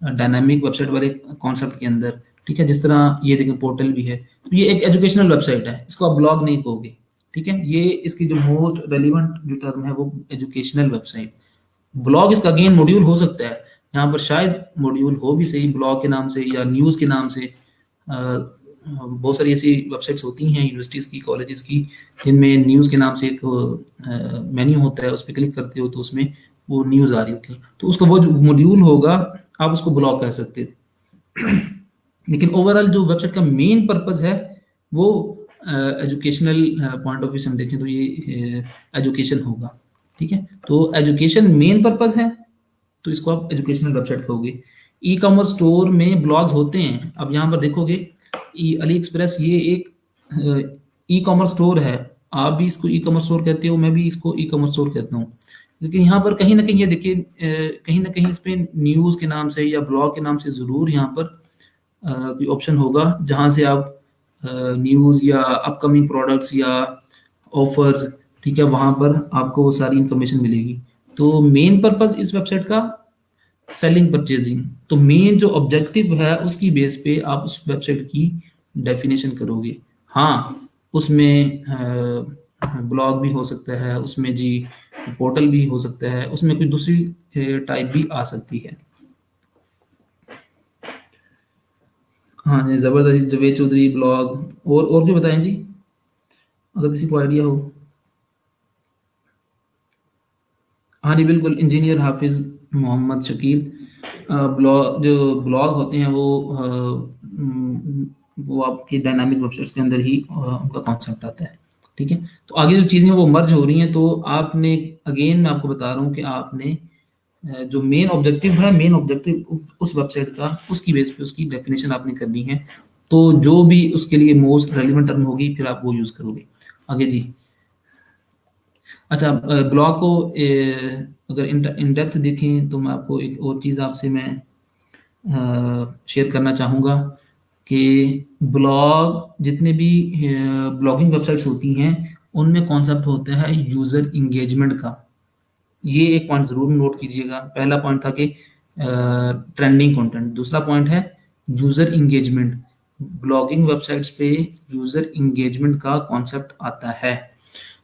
डायनामिक वेबसाइट वाले कॉन्सेप्ट के अंदर, ठीक है। जिस तरह ये देखें पोर्टल भी है, तो ये एक एजुकेशनल वेबसाइट है, इसको आप ब्लॉग नहीं कहोगे, ठीक है। ये इसकी जो मोस्ट रेलिवेंट जो टर्म है वो एजुकेशनल वेबसाइट। ब्लॉग इसका अगेन मॉड्यूल हो सकता है, यहाँ पर शायद मॉड्यूल हो भी सही ब्लॉग के नाम से या न्यूज़ के नाम से। बहुत सारी ऐसी वेबसाइट्स होती हैं यूनिवर्सिटीज़ की, कॉलेजेस की, जिनमें न्यूज़ के नाम से एक मेन्यू होता है, उस पर क्लिक करते हो तो उसमें वो न्यूज़ आ रही होती है, तो उसका वो जो मॉड्यूल होगा आप उसको ब्लॉग कह सकते हो। लेकिन ओवरऑल जो वेबसाइट का मेन पर्पस है वो एजुकेशनल पॉइंट ऑफ व्यू से हम देखें तो ये एजुकेशन होगा, ठीक है। तो एजुकेशन मेन पर्पस है, तो इसको आप एजुकेशनल वेबसाइट कहोगे। ई कॉमर्स स्टोर में ब्लॉग्स होते हैं। अब यहाँ पर देखोगे अली एक्सप्रेस ये एक ई कॉमर्स स्टोर है। आप भी इसको ई कॉमर्स स्टोर कहते हो, मैं भी इसको ई कॉमर्स स्टोर कहता हूँ। लेकिन यहाँ पर कहीं ना कहीं ये देखिए कहीं ना कहीं इस पे न्यूज़ के नाम से या ब्लॉग के नाम से ज़रूर यहाँ पर कोई ऑप्शन होगा जहाँ से आप न्यूज़ या अपकमिंग प्रोडक्ट्स या ऑफर्स, ठीक है, वहाँ पर आपको वो सारी इंफॉर्मेशन मिलेगी। तो मेन पर्पस इस वेबसाइट का सेलिंग परचेजिंग, तो मेन जो ऑब्जेक्टिव है उसकी बेस पे आप उस वेबसाइट की डेफिनेशन करोगे। हाँ, उसमें ब्लॉग भी हो सकता है, उसमें जी पोर्टल भी हो सकता है, उसमें कोई दूसरी टाइप भी आ सकती है। हाँ जी, जबरदस्त जवेद चौधरी ब्लॉग और क्या बताएं जी, अगर किसी को आइडिया हो। हाँ जी बिल्कुल, इंजीनियर हाफिज मोहम्मद शकील। ब्लॉग होते हैं वो आपकी डायनामिक वेबसाइट्स के अंदर ही उनका कॉन्सेप्ट आता है, ठीक है। तो आगे जो चीज़ें वो मर्ज हो रही हैं, तो आपने अगेन मैं आपको बता रहा हूँ कि आपने जो मेन ऑब्जेक्टिव है, मेन ऑब्जेक्टिव उस वेबसाइट का, उसकी बेस पे उसकी डेफिनेशन आपने करनी है। तो जो भी उसके लिए मोस्ट रेलिवेंट टर्म होगी फिर आप वो यूज़ करोगे। आगे जी। अच्छा, ब्लॉग को अगर इन डेप्थ देखें तो मैं आपको एक और चीज़ आपसे मैं शेयर करना चाहूँगा कि ब्लॉग जितने भी ब्लॉगिंग वेबसाइट्स होती हैं उनमें कॉन्सेप्ट होता है यूज़र इंगेजमेंट का। ये एक पॉइंट ज़रूर नोट कीजिएगा। पहला पॉइंट था कि ट्रेंडिंग कंटेंट, दूसरा पॉइंट है यूज़र इंगेजमेंट। ब्लॉगिंग वेबसाइट्स पे यूज़र इंगेजमेंट का कॉन्सेप्ट आता है।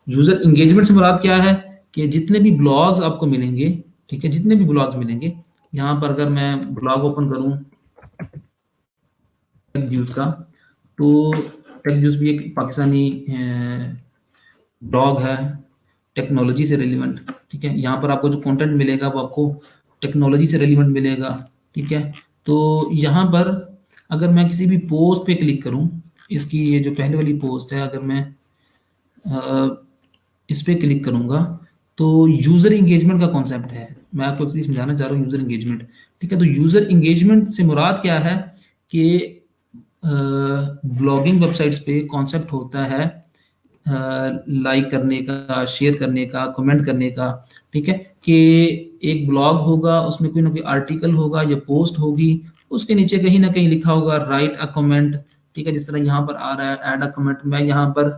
यूज़र इंगेजमेंट से मुराद क्या है कि जितने भी ब्लॉग्स आपको मिलेंगे, ठीक है, जितने भी ब्लॉग्स मिलेंगे, यहाँ पर अगर मैं ब्लॉग ओपन करूँ टेक न्यूज़ का, तो टेक न्यूज़ भी एक पाकिस्तानी ब्लॉग है टेक्नोलॉजी से रिलेवेंट, ठीक है। यहाँ पर आपको जो कंटेंट मिलेगा वो आपको टेक्नोलॉजी से रिलेवेंट मिलेगा, ठीक है। तो यहाँ पर अगर मैं किसी भी पोस्ट पे क्लिक करूं, इसकी ये जो पहले वाली पोस्ट है, अगर मैं इस पे क्लिक करूंगा तो यूजर इंगेजमेंट का कॉन्सेप्ट है। मैं आपको एक्चुअली समझाना चाह रहा हूँ यूजर इंगेजमेंट। ठीक है, तो यूजर इंगेजमेंट से मुराद क्या है कि ब्लॉगिंग वेबसाइट्स पे कॉन्सेप्ट होता है लाइक करने का, शेयर करने का, कमेंट करने का। ठीक है, कि एक ब्लॉग होगा, उसमें कोई ना कोई आर्टिकल होगा या पोस्ट होगी, उसके नीचे कहीं ना कहीं लिखा होगा राइट अ कमेंट। ठीक है, जिस तरह यहाँ पर आ रहा है ऐड अ कमेंट, मैं यहाँ पर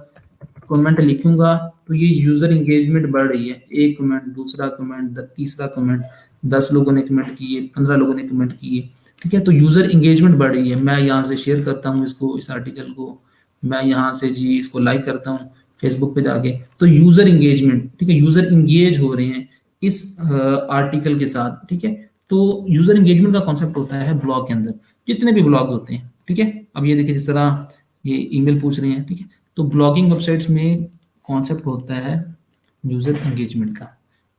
कमेंट लिखूंगा तो ये यूजर इंगेजमेंट बढ़ रही है। एक कमेंट, दूसरा कमेंट, तीसरा कमेंट, 10 लोगों ने कमेंट किए, 15 लोगों ने कमेंट किए। ठीक है, तो यूजर इंगेजमेंट बढ़ रही है। मैं यहाँ से शेयर करता हूँ इसको, इस आर्टिकल को, मैं यहाँ से जी इसको लाइक करता हूँ फेसबुक पे जाके, तो यूजर इंगेजमेंट, ठीक है, यूजर इंगेज हो रहे हैं इस आर्टिकल के साथ। ठीक है, तो यूजर इंगेजमेंट का कॉन्सेप्ट होता है ब्लॉग के अंदर, जितने भी ब्लॉग होते हैं। ठीक है, अब ये देखिए जिस तरह ये ईमेल पूछ रहे हैं। ठीक है, तो ब्लॉगिंग वेबसाइट्स में कॉन्सेप्ट होता है यूजर एंगेजमेंट का।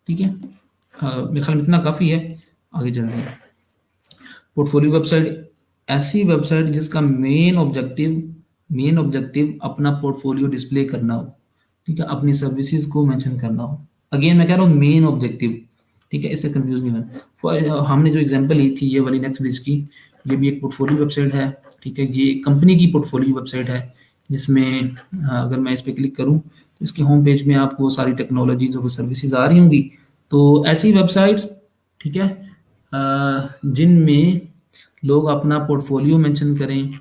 ठीक है, मेरे ख्याल में इतना काफ़ी है, आगे चलते हैं। पोर्टफोलियो वेबसाइट ऐसी वेबसाइट जिसका मेन ऑब्जेक्टिव अपना पोर्टफोलियो डिस्प्ले करना हो। ठीक है, अपनी सर्विसेज को मेंशन करना हो। अगेन मैं कह रहा हूँ मेन ऑब्जेक्टिव। ठीक है, इससे कंफ्यूज नहीं होना। हमने जो एग्जांपल ली थी ये वाली नेक्स्ट ब्रिज की, ये भी एक पोर्टफोलियो वेबसाइट है। ठीक है, ये कंपनी की पोर्टफोलियो वेबसाइट है जिसमें अगर मैं इस पर क्लिक करूँ तो इसके होम पेज में आपको सारी टेक्नोलॉजीज और सर्विसेज आ रही होंगी। तो ऐसी वेबसाइट्स, ठीक है, जिनमें लोग अपना पोर्टफोलियो मेंशन करें,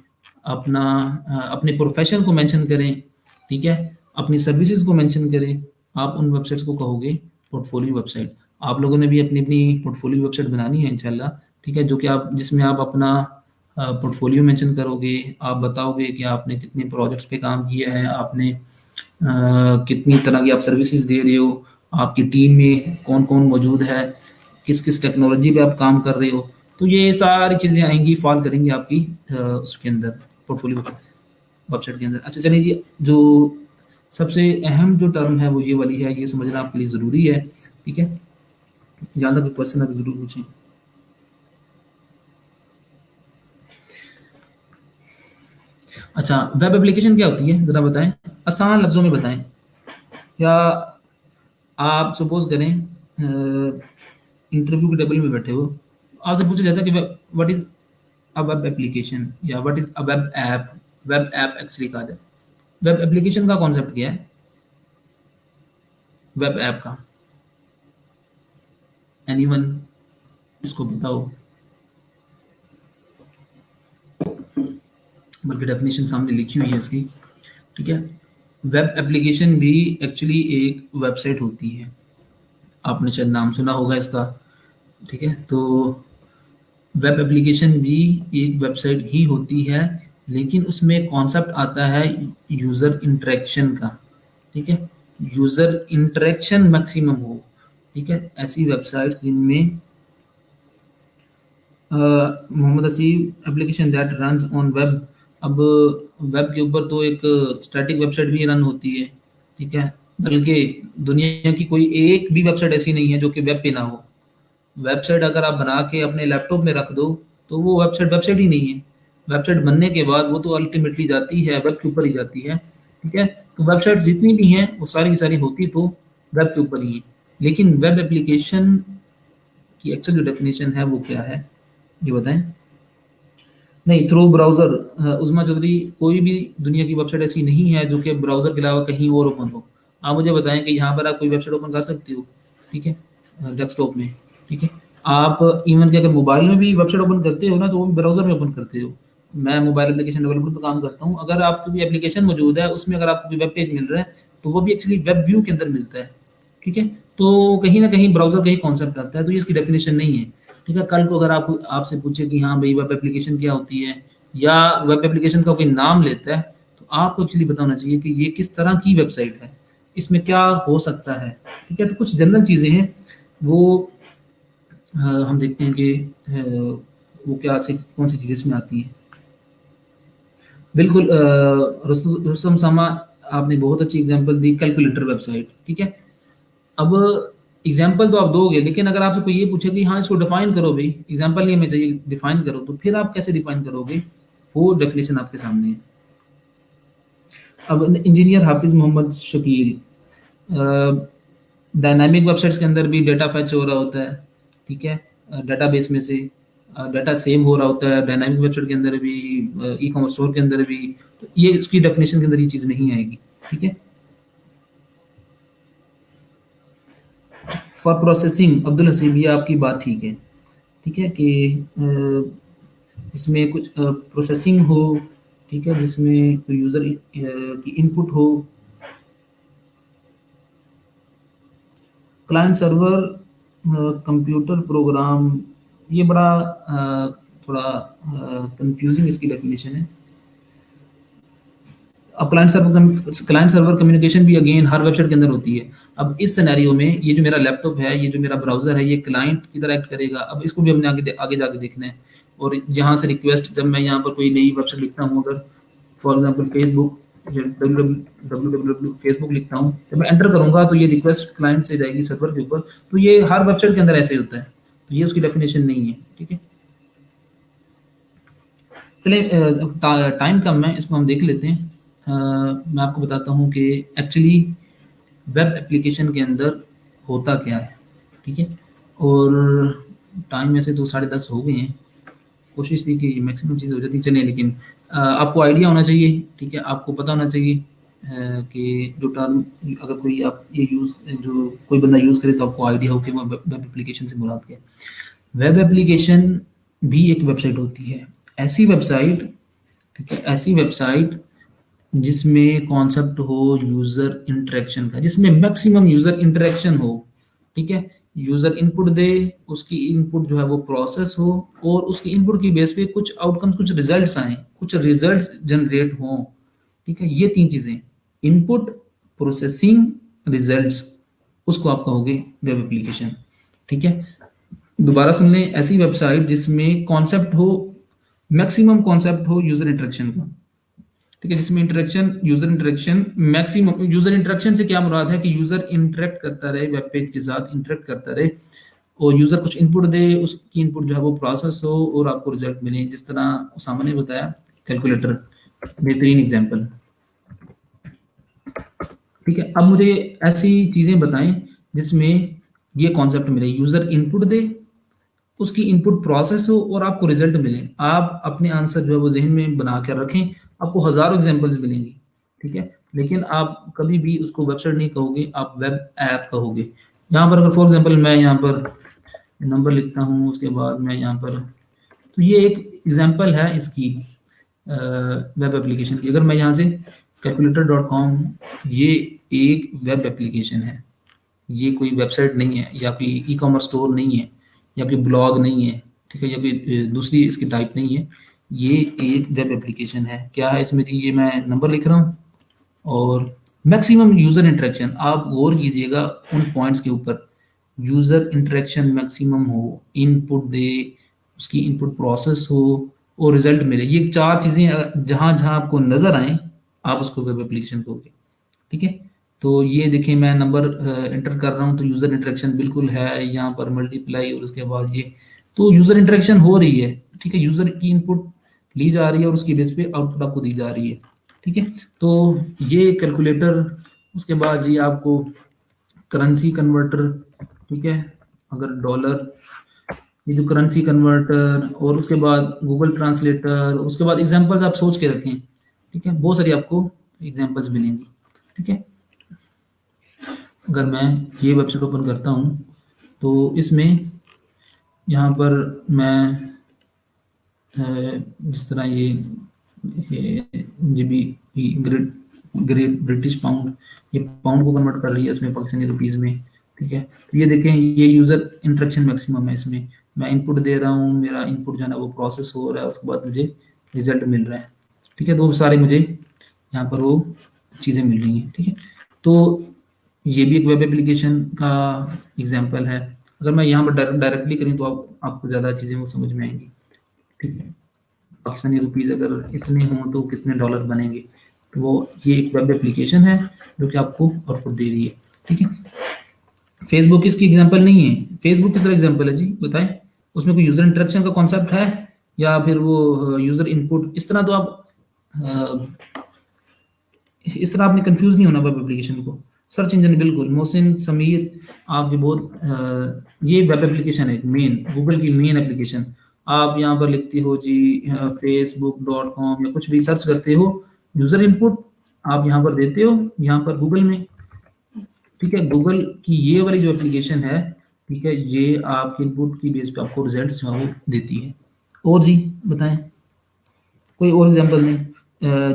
अपने प्रोफेशन को मेंशन करें। ठीक है, अपनी सर्विसेज को मेंशन करें, आप उन वेबसाइट्स को कहोगे पोर्टफोलियो वेबसाइट। आप लोगों ने भी अपनी अपनी पोर्टफोलियो वेबसाइट बनानी है इंशाल्लाह। ठीक है, जो कि आप जिसमें आप अपना पोर्टफोलियो मेंशन करोगे, आप बताओगे कि आपने कितने प्रोजेक्ट्स पे काम किया है, आपने कितनी तरह की आप सर्विसेज दे रहे हो, आपकी टीम में कौन कौन मौजूद है, किस किस टेक्नोलॉजी पे आप काम कर रहे हो। तो ये सारी चीज़ें आएंगी, फॉल करेंगी आपकी उसके अंदर, पोर्टफोलियो वेबसाइट के अंदर। अच्छा चलिए जी, जो सबसे अहम जो टर्म है वो ये वाली है, ये समझना आपके लिए ज़रूरी है। ठीक है, यहाँ तक क्वेश्चन है तो ज़रूर पूछें। अच्छा, वेब एप्लीकेशन क्या होती है ज़रा बताएं, आसान लफ्ज़ों में बताएं। या आप सपोज करें इंटरव्यू के टेबल में बैठे हो, आपसे पूछा जाता है कि what is a web application या what is a web app. Web app actually कहा जाए, वेब एप्लीकेशन का कॉन्सेप्ट क्या है, वेब ऐप का एनीवन इसको बताओ। बल्कि डेफिनेशन सामने लिखी हुई है इसकी। ठीक है, वेब एप्लीकेशन भी एक्चुअली एक वेबसाइट होती है, आपने शायद नाम सुना होगा इसका। ठीक है, तो वेब एप्लीकेशन भी एक वेबसाइट ही होती है, लेकिन उसमें कॉन्सेप्ट आता है यूज़र इंटरेक्शन का। ठीक है, यूज़र इंटरेक्शन मैक्सिमम हो। ठीक है, ऐसी वेबसाइट्स जिनमें मोहम्मद असीम application that runs on web. अब वेब के ऊपर तो एक स्टैटिक वेबसाइट भी रन होती है। ठीक है, बल्कि दुनिया की कोई एक भी वेबसाइट ऐसी नहीं है जो कि वेब पे ना हो। वेबसाइट अगर आप बना के अपने लैपटॉप में रख दो तो वो वेबसाइट वेबसाइट ही नहीं है। वेबसाइट बनने के बाद वो तो अल्टीमेटली जाती है वेब के ऊपर ही जाती है। ठीक है, तो वेबसाइट जितनी भी हैं वो सारी की सारी होती तो वेब के ऊपर ही है। लेकिन वेब एप्लीकेशन की एक्चुअल जो डेफिनेशन है वो क्या है, ये बताएं। नहीं, थ्रू ब्राउजर, उस्मा चौधरी, कोई भी दुनिया की वेबसाइट ऐसी नहीं है जो कि ब्राउजर के अलावा कहीं और ओपन हो। आप मुझे बताएं कि यहाँ पर आप कोई वेबसाइट ओपन कर सकते हो। ठीक है, डेस्कटॉप में। ठीक है, आप इवन के अगर मोबाइल में भी वेबसाइट ओपन करते हो ना तो वो भी ब्राउजर में ओपन करते हो। मैं मोबाइल एप्लीकेशन डेवलपर पर काम करता हूँ, अगर आपकी कोई एप्लीकेशन मौजूद है उसमें अगर आपको कोई वेब पेज मिल रहा है तो वो भी एक्चुअली वेब व्यू के अंदर मिलता है। ठीक है, तो कहीं ना कहीं ब्राउजर का ही कॉन्सेप्ट आता है, तो ये इसकी डेफिनेशन नहीं है। ठीक है, कल को अगर आप आपसे पूछे कि हाँ भाई वेब एप्लीकेशन क्या होती है, या वेब एप्लीकेशन का कोई नाम लेता है, तो आपको एक्चुअली बताना चाहिए कि ये किस तरह की वेबसाइट है, इसमें क्या हो सकता है। ठीक है, तो कुछ जनरल चीज़ें हैं वो हम देखते हैं कि वो क्या से कौन सी चीज़ें इसमें आती हैं। बिल्कुल, रुस्तम सामा, आपने बहुत अच्छी एग्जांपल दी, कैलकुलेटर वेबसाइट। ठीक है, अब एग्जाम्पल तो आप दोगे, लेकिन अगर आपसे कोई ये पूछे कि हाँ इसको डिफाइन करो भाई, एग्जाम्पल नहीं हमें चाहिए, डिफाइन करो, तो फिर आप कैसे डिफाइन करोगे वो डेफिनेशन आपके सामने है। अब इंजीनियर हाफिज मोहम्मद शकील, डायनामिक वेबसाइट्स के अंदर भी डेटा फैच हो रहा होता है, ठीक है, डेटाबेस में से डाटा सेव हो रहा होता है, डायनामिक वेबसाइट के अंदर भी, ई कॉमर्स स्टोर के अंदर भी। तो ये उसकी डेफिनेशन के अंदर ये चीज़ नहीं आएगी, ठीक है। फॉर प्रोसेसिंग, अब्दुल हसीब, ये आपकी बात ठीक है, ठीक है, कि इसमें कुछ प्रोसेसिंग हो, ठीक है, जिसमें यूज़र की इनपुट हो, क्लाइंट सर्वर, कंप्यूटर प्रोग्राम, ये बड़ा थोड़ा कंफ्यूजिंग इसकी डेफिनेशन है। अब क्लाइंट सर्वर कम्युनिकेशन भी अगेन हर वेबसाइट के अंदर होती है। अब इस सिनेरियो में ये जो मेरा लैपटॉप है, ये जो मेरा ब्राउजर है, ये क्लाइंट की तरह एक्ट करेगा। अब इसको भी हमने आगे जाके देखना है। और जहाँ से रिक्वेस्ट, जब मैं यहाँ पर कोई नई वेबसाइट लिखता हूँ, अगर for example Facebook, www Facebook लिखता हूँ, जब मैं एंटर करूंगा तो ये रिक्वेस्ट क्लाइंट से जाएगी सर्वर के ऊपर। तो ये हर वेबसाइट के अंदर ऐसे ही होता है, तो ये उसकी डेफिनेशन नहीं है, ठीक है। चलिए, टाइम कम है, इसको हम देख लेते हैं। मैं आपको बताता हूँ कि एक्चुअली वेब एप्लीकेशन के अंदर होता क्या है, ठीक है। और टाइम में से तो 10:30 हो गए हैं। कोशिश थी कि मैक्सिमम चीज़ हो जाती चले, लेकिन आपको आइडिया होना चाहिए, ठीक है, आपको पता होना चाहिए कि जो टर्म, अगर कोई आप ये यूज़, जो कोई बंदा यूज़ करे, तो आपको आइडिया हो कि वो वेब एप्लीकेशन से मुराद क्या है। वेब एप्लीकेशन भी एक वेबसाइट होती है, ऐसी वेबसाइट, ठीक है, ऐसी वेबसाइट जिसमें कॉन्सेप्ट हो यूज़र इंटरेक्शन का, जिसमें मैक्सिमम यूज़र इंटरेक्शन हो, ठीक है। यूज़र इनपुट दे, उसकी इनपुट जो है वो प्रोसेस हो, और उसकी इनपुट की बेस पे कुछ आउटकम्स, कुछ रिजल्ट्स आए, कुछ रिजल्ट्स जनरेट हों, ठीक है। ये 3 चीज़ें, इनपुट, प्रोसेसिंग, रिजल्ट्स, उसको आप कहोगे वेब एप्लीकेशन, ठीक है। दोबारा सुन लें, ऐसी वेबसाइट जिसमें कॉन्सेप्ट हो, मैक्सिमम कॉन्सेप्ट हो यूज़र इंटरेक्शन का, ठीक है, जिसमें user interaction maximum. User interaction से क्या मुराद है कि यूजर इंटरेक्ट करता रहे, वेब पेज के साथ इंटरेक्ट करता रहे, और यूजर कुछ इनपुट दे, उसकी इनपुट जो है वो प्रोसेस हो, और आपको रिजल्ट मिले। जिस तरह उसामा ने बताया, कैलकुलेटर बेहतरीन एग्जांपल, ठीक है। अब मुझे ऐसी चीजें बताएं जिसमें ये कॉन्सेप्ट मिले, यूजर इनपुट दे, उसकी इनपुट प्रोसेस हो, और आपको रिजल्ट मिले। आप अपने आंसर जो है वो जहन में बना कर रखें, आपको हजारों एग्जांपल्स मिलेंगी, ठीक है। लेकिन आप कभी भी उसको वेबसाइट नहीं कहोगे, आप वेब ऐप कहोगे। यहाँ पर अगर फॉर एग्जांपल मैं यहाँ पर नंबर लिखता हूँ, उसके बाद मैं यहाँ पर, तो ये एक एग्जांपल है इसकी वेब एप्लीकेशन की। अगर मैं यहाँ से calculator.com, ये एक वेब एप्लीकेशन है, ये कोई वेबसाइट नहीं है, या कोई ई कॉमर्स स्टोर नहीं है, या कोई ब्लॉग नहीं है, ठीक है, या कोई दूसरी इसकी टाइप नहीं है। ये एक वेब एप्लीकेशन है। क्या है इसमें जी, ये मैं नंबर लिख रहा हूँ, और मैक्सिमम यूज़र इंटरेक्शन, आप गौर कीजिएगा उन पॉइंट्स के ऊपर, यूज़र इंटरेक्शन मैक्सिमम हो, इनपुट दे, उसकी इनपुट प्रोसेस हो, और रिजल्ट मिले। ये 4 चीज़ें जहाँ जहाँ आपको नज़र आए, आप उसको वेब एप्लीकेशन कहोगे, ठीक है। तो ये देखिए, मैं नंबर एंटर कर रहा हूँ, तो यूज़र इंटरेक्शन बिल्कुल है यहाँ पर, मल्टीप्लाई, और उसके बाद ये, तो यूज़र इंटरेक्शन हो रही है, ठीक है। यूज़र की इनपुट ली जा रही है, और उसकी बेस पे आउटपुट आपको दी जा रही है, ठीक है। तो ये कैलकुलेटर, उसके बाद जी आपको करेंसी कन्वर्टर, ठीक है, अगर डॉलर, ये जो करेंसी कन्वर्टर, और उसके बाद गूगल ट्रांसलेटर, उसके बाद एग्जांपल्स आप सोच के रखें, ठीक है, बहुत सारी आपको एग्जांपल्स मिलेंगी, ठीक है। अगर मैं ये वेबसाइट ओपन करता हूँ, तो इसमें यहाँ पर मैं जिस तरह ये GB, great great British pound, ये पाउंड को कन्वर्ट कर रही है इसमें पाकिस्तानी रुपीज़ में, ठीक है। तो ये देखें, ये यूज़र इंटरेक्शन मैक्सिमम है, इसमें मैं इनपुट दे रहा हूँ, मेरा इनपुट जो है ना वो प्रोसेस हो रहा है, उसके बाद मुझे रिजल्ट मिल रहा है, ठीक है। तो वो सारे मुझे यहाँ पर वो चीज़ें मिल रही हैं, ठीक है। तो ये भी एक वेब एप्लीकेशन का एग्जांपल है। अगर मैं यहाँ पर डायरेक्टली करें, तो आपको ज़्यादा चीज़ें वो समझ में आएंगी, ठीक है। पाकिस्तानी रुपीज़ अगर इतने हों तो कितने डॉलर बनेंगे, तो वो ये एक वेब एप्लीकेशन है जो कि आपको आउटपुट दे रही है, ठीक है। फेसबुक इसकी एग्जांपल नहीं है। फेसबुक किस तरह एग्जांपल है जी, बताएं। उसमें कोई यूज़र इंटरेक्शन का कॉन्सेप्ट है या फिर वो यूज़र इनपुट, इस तरह तो आप इस तरह आपने कंफ्यूज नहीं होना वेब एप्लीकेशन को। सर्च इंजन बिल्कुल मोहसिन समीर आपके बहुत ये वेब एप्लीकेशन है मेन, गूगल की मेन एप्लीकेशन। आप यहाँ पर लिखते हो जी facebook.com या कुछ भी सर्च करते हो, यूजर इनपुट आप यहाँ पर देते हो, यहाँ पर गूगल में, ठीक है। गूगल की ये वाली जो एप्लीकेशन है, ठीक है, ये आपके इनपुट की बेस पे आपको रिजल्ट्स वो देती है। और जी बताएं कोई और एग्जांपल नहीं।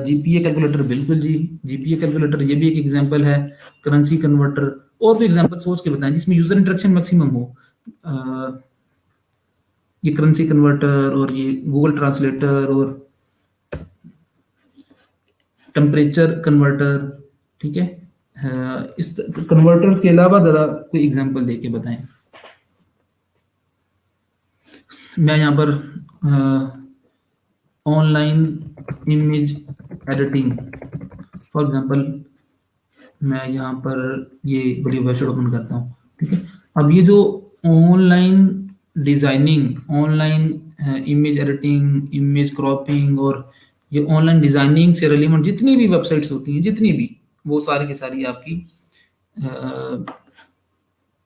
जीपीए कैलकुलेटर बिल्कुल जी, जीपीए कैलकुलेटर ये भी एक एग्जांपल है। करेंसी कन्वर्टर, और भी एग्जांपल सोच के बताएं जिसमें यूजर इंटरेक्शन मैक्सिमम हो। अ, ये करेंसी कन्वर्टर और ये गूगल ट्रांसलेटर और टेम्परेचर कन्वर्टर, ठीक है। इस कन्वर्टर्स के अलावा जरा कोई एग्जांपल देके बताएं। मैं यहाँ पर online image editing for example, मैं यहाँ पर ये बड़ी वेबसाइट ओपन करता हूँ, ठीक है। अब ये जो online designing, online image editing, image cropping और ये ऑनलाइन डिजाइनिंग से रिलेवेंट जितनी भी वेबसाइट्स होती हैं, जितनी भी, वो सारी की सारी आपकी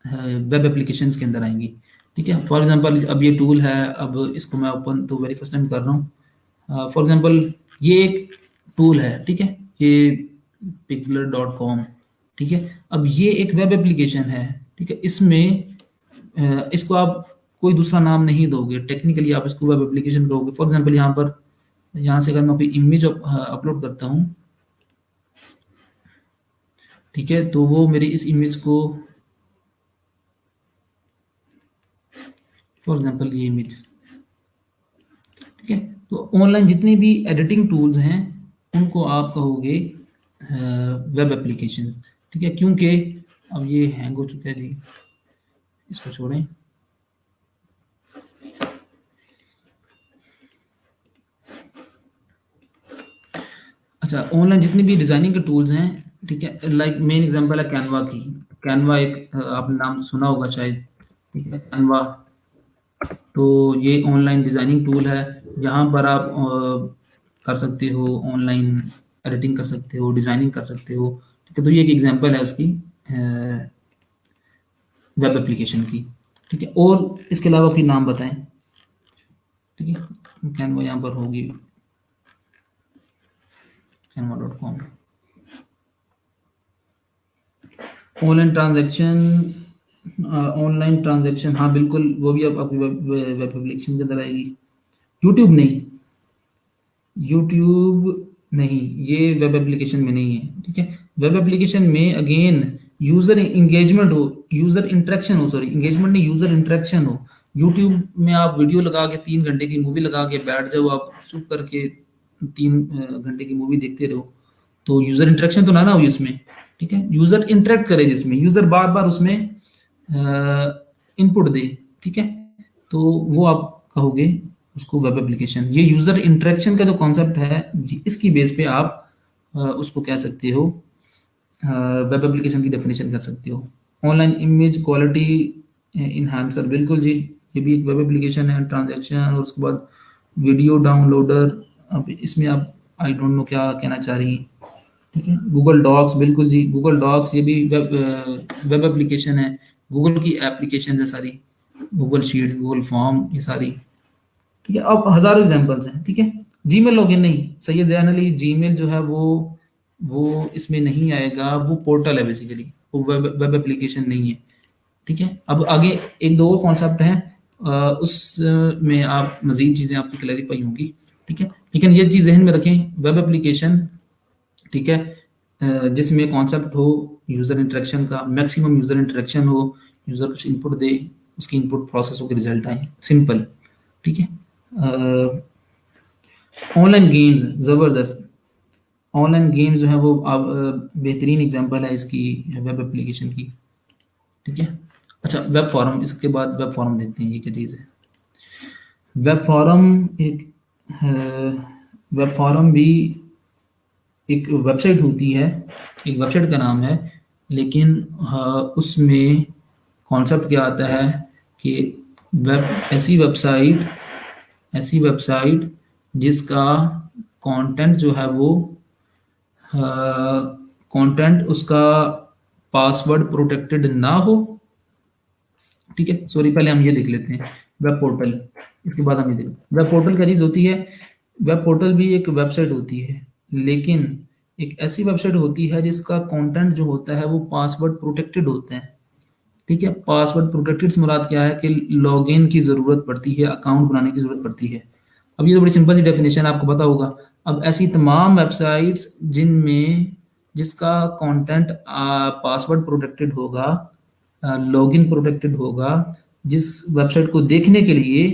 वेब एप्लीकेशंस के अंदर आएंगी, ठीक है। फॉर एग्जांपल अब ये टूल है, अब इसको मैं ओपन तो वेरी फर्स्ट टाइम कर रहा हूँ। फॉर एग्जांपल ये एक टूल है, ठीक है, ये pixlr.com, ठीक है। अब ये एक वेब एप्लीकेशन है, ठीक है। इसमें इसको आप कोई दूसरा नाम नहीं दोगे, टेक्निकली आप इसको वेब एप्लीकेशन कहोगे। फॉर एग्जांपल यहाँ पर, यहाँ से अगर मैं कोई इमेज अपलोड करता हूँ, ठीक है, तो वो मेरी इस इमेज को, फॉर एग्जांपल ये इमेज, ठीक है। तो ऑनलाइन जितनी भी एडिटिंग टूल्स हैं उनको आप कहोगे वेब एप्लीकेशन, ठीक है। क्योंकि अब ये हैंग हो चुका है जी, इसको छोड़ें। अच्छा, ऑनलाइन जितनी भी डिजाइनिंग के टूल्स हैं, ठीक है, लाइक मेन एग्जांपल है कैनवा की। कैनवा एक आपने नाम सुना होगा शायद, ठीक है, कैनवा। तो ये ऑनलाइन डिजाइनिंग टूल है, यहाँ पर आप कर सकते हो ऑनलाइन एडिटिंग कर सकते हो, डिजाइनिंग कर सकते हो, ठीक है। तो ये एक एग्जांपल है उसकी वेब एप्लीकेशन की, ठीक है। और इसके अलावा कोई नाम बताएं, ठीक है। कैनवा यहाँ पर होगी, canva.com। Online transaction, online transaction, हाँ बिल्कुल, वो भी अब आपकी वेब एप्लीकेशन के अंदर आएगी। यूट्यूब नहीं, यूट्यूब नहीं, ये वेब एप्लीकेशन में नहीं है, ठीक है। वेब एप्लीकेशन में अगेन यूजर इंगेजमेंट हो, यूजर इंटरेक्शन हो, सॉरी इंगेजमेंट नहीं, यूजर इंटरेक्शन हो। यूट्यूब में आप वीडियो लगा के 3 घंटे की मूवी लगा के बैठ जाओ, आप चुप करके 3 घंटे की मूवी देखते रहो, तो यूजर इंटरेक्शन तो ना हो इसमें, ठीक है। यूजर इंटरेक्ट करे, जिसमें यूजर बार बार उसमें इनपुट दे, ठीक है, तो वो आप कहोगे उसको वेब एप्लीकेशन। ये यूजर इंटरेक्शन का जो कॉन्सेप्ट है इसकी बेस पे आप उसको कह सकते हो, वेब एप्लीकेशन की डेफिनेशन कर सकते हो। ऑनलाइन इमेज क्वालिटी इन्हांसर, बिल्कुल जी, ये भी एक वेब एप्लीकेशन है। ट्रांजैक्शन, और उसके बाद वीडियो डाउनलोडर, अब इसमें आप आई डोंट नो क्या कहना चाह रही हैं, ठीक है। गूगल डॉक्स, बिल्कुल जी, गूगल डॉक्स ये भी वेब एप्लीकेशन है, गूगल की एप्लीकेशन है सारी, गूगल शीट, गूगल फॉर्म, ये सारी, ठीक है। अब हजारों एग्जांपल्स हैं, ठीक है। जीमेल लॉगिन नहीं, सैयद जैन अली, जीमेल जो है वो इसमें नहीं आएगा, वो पोर्टल है बेसिकली, वो वेब एप्लीकेशन नहीं है, ठीक है। अब आगे एक दो और कॉन्सेप्ट हैं, उस में आप मजीद चीज़ें आपकी क्लैरिफाई होंगी, ठीक है। लेकिन ये चीज़ जहन में रखें, वेब एप्लीकेशन, ठीक है, जिसमें कॉन्सेप्ट हो यूज़र इंटरेक्शन का, मैक्सिमम यूज़र इंटरेक्शन हो, यूज़र कुछ इनपुट दे, उसकी इनपुट प्रोसेस होकर रिजल्ट आए, सिंपल, ठीक है। ऑनलाइन गेम्स ज़बरदस्त, ऑनलाइन गेम्स जो है वो आप बेहतरीन एग्जांपल है इसकी वेब एप्लीकेशन की, ठीक है। अच्छा, वेब फॉरम, इसके बाद वेब फॉरम देखते हैं ये क्या चीज़ है। वेब फॉरम एक वेब फॉरम भी एक वेबसाइट होती है, एक वेबसाइट का नाम है, लेकिन उसमें कॉन्सेप्ट क्या आता है कि वेब, ऐसी वेबसाइट ऐसी वेबसाइट जिसका कंटेंट जो है वो कंटेंट उसका पासवर्ड प्रोटेक्टेड ना हो। ठीक है, सॉरी, पहले हम ये लिख लेते हैं वेब पोर्टल, इसके बाद हम ये देखें वेब पोर्टल क्या चीज़ होती है। वेब पोर्टल भी एक वेबसाइट होती है, लेकिन एक ऐसी वेबसाइट होती है जिसका कंटेंट जो होता है वो पासवर्ड प्रोटेक्टेड होते हैं। ठीक है, पासवर्ड प्रोटेक्टेड से मुराद क्या है कि लॉगिन की ज़रूरत पड़ती है, अकाउंट बनाने की ज़रूरत पड़ती है। अब ये तो बड़ी सिंपल सी डेफिनेशन आपको पता होगा। अब ऐसी तमाम वेबसाइट्स जिनमें जिसका कंटेंट पासवर्ड प्रोटेक्टेड होगा, लॉगिन प्रोटेक्टेड होगा, जिस वेबसाइट को देखने के लिए,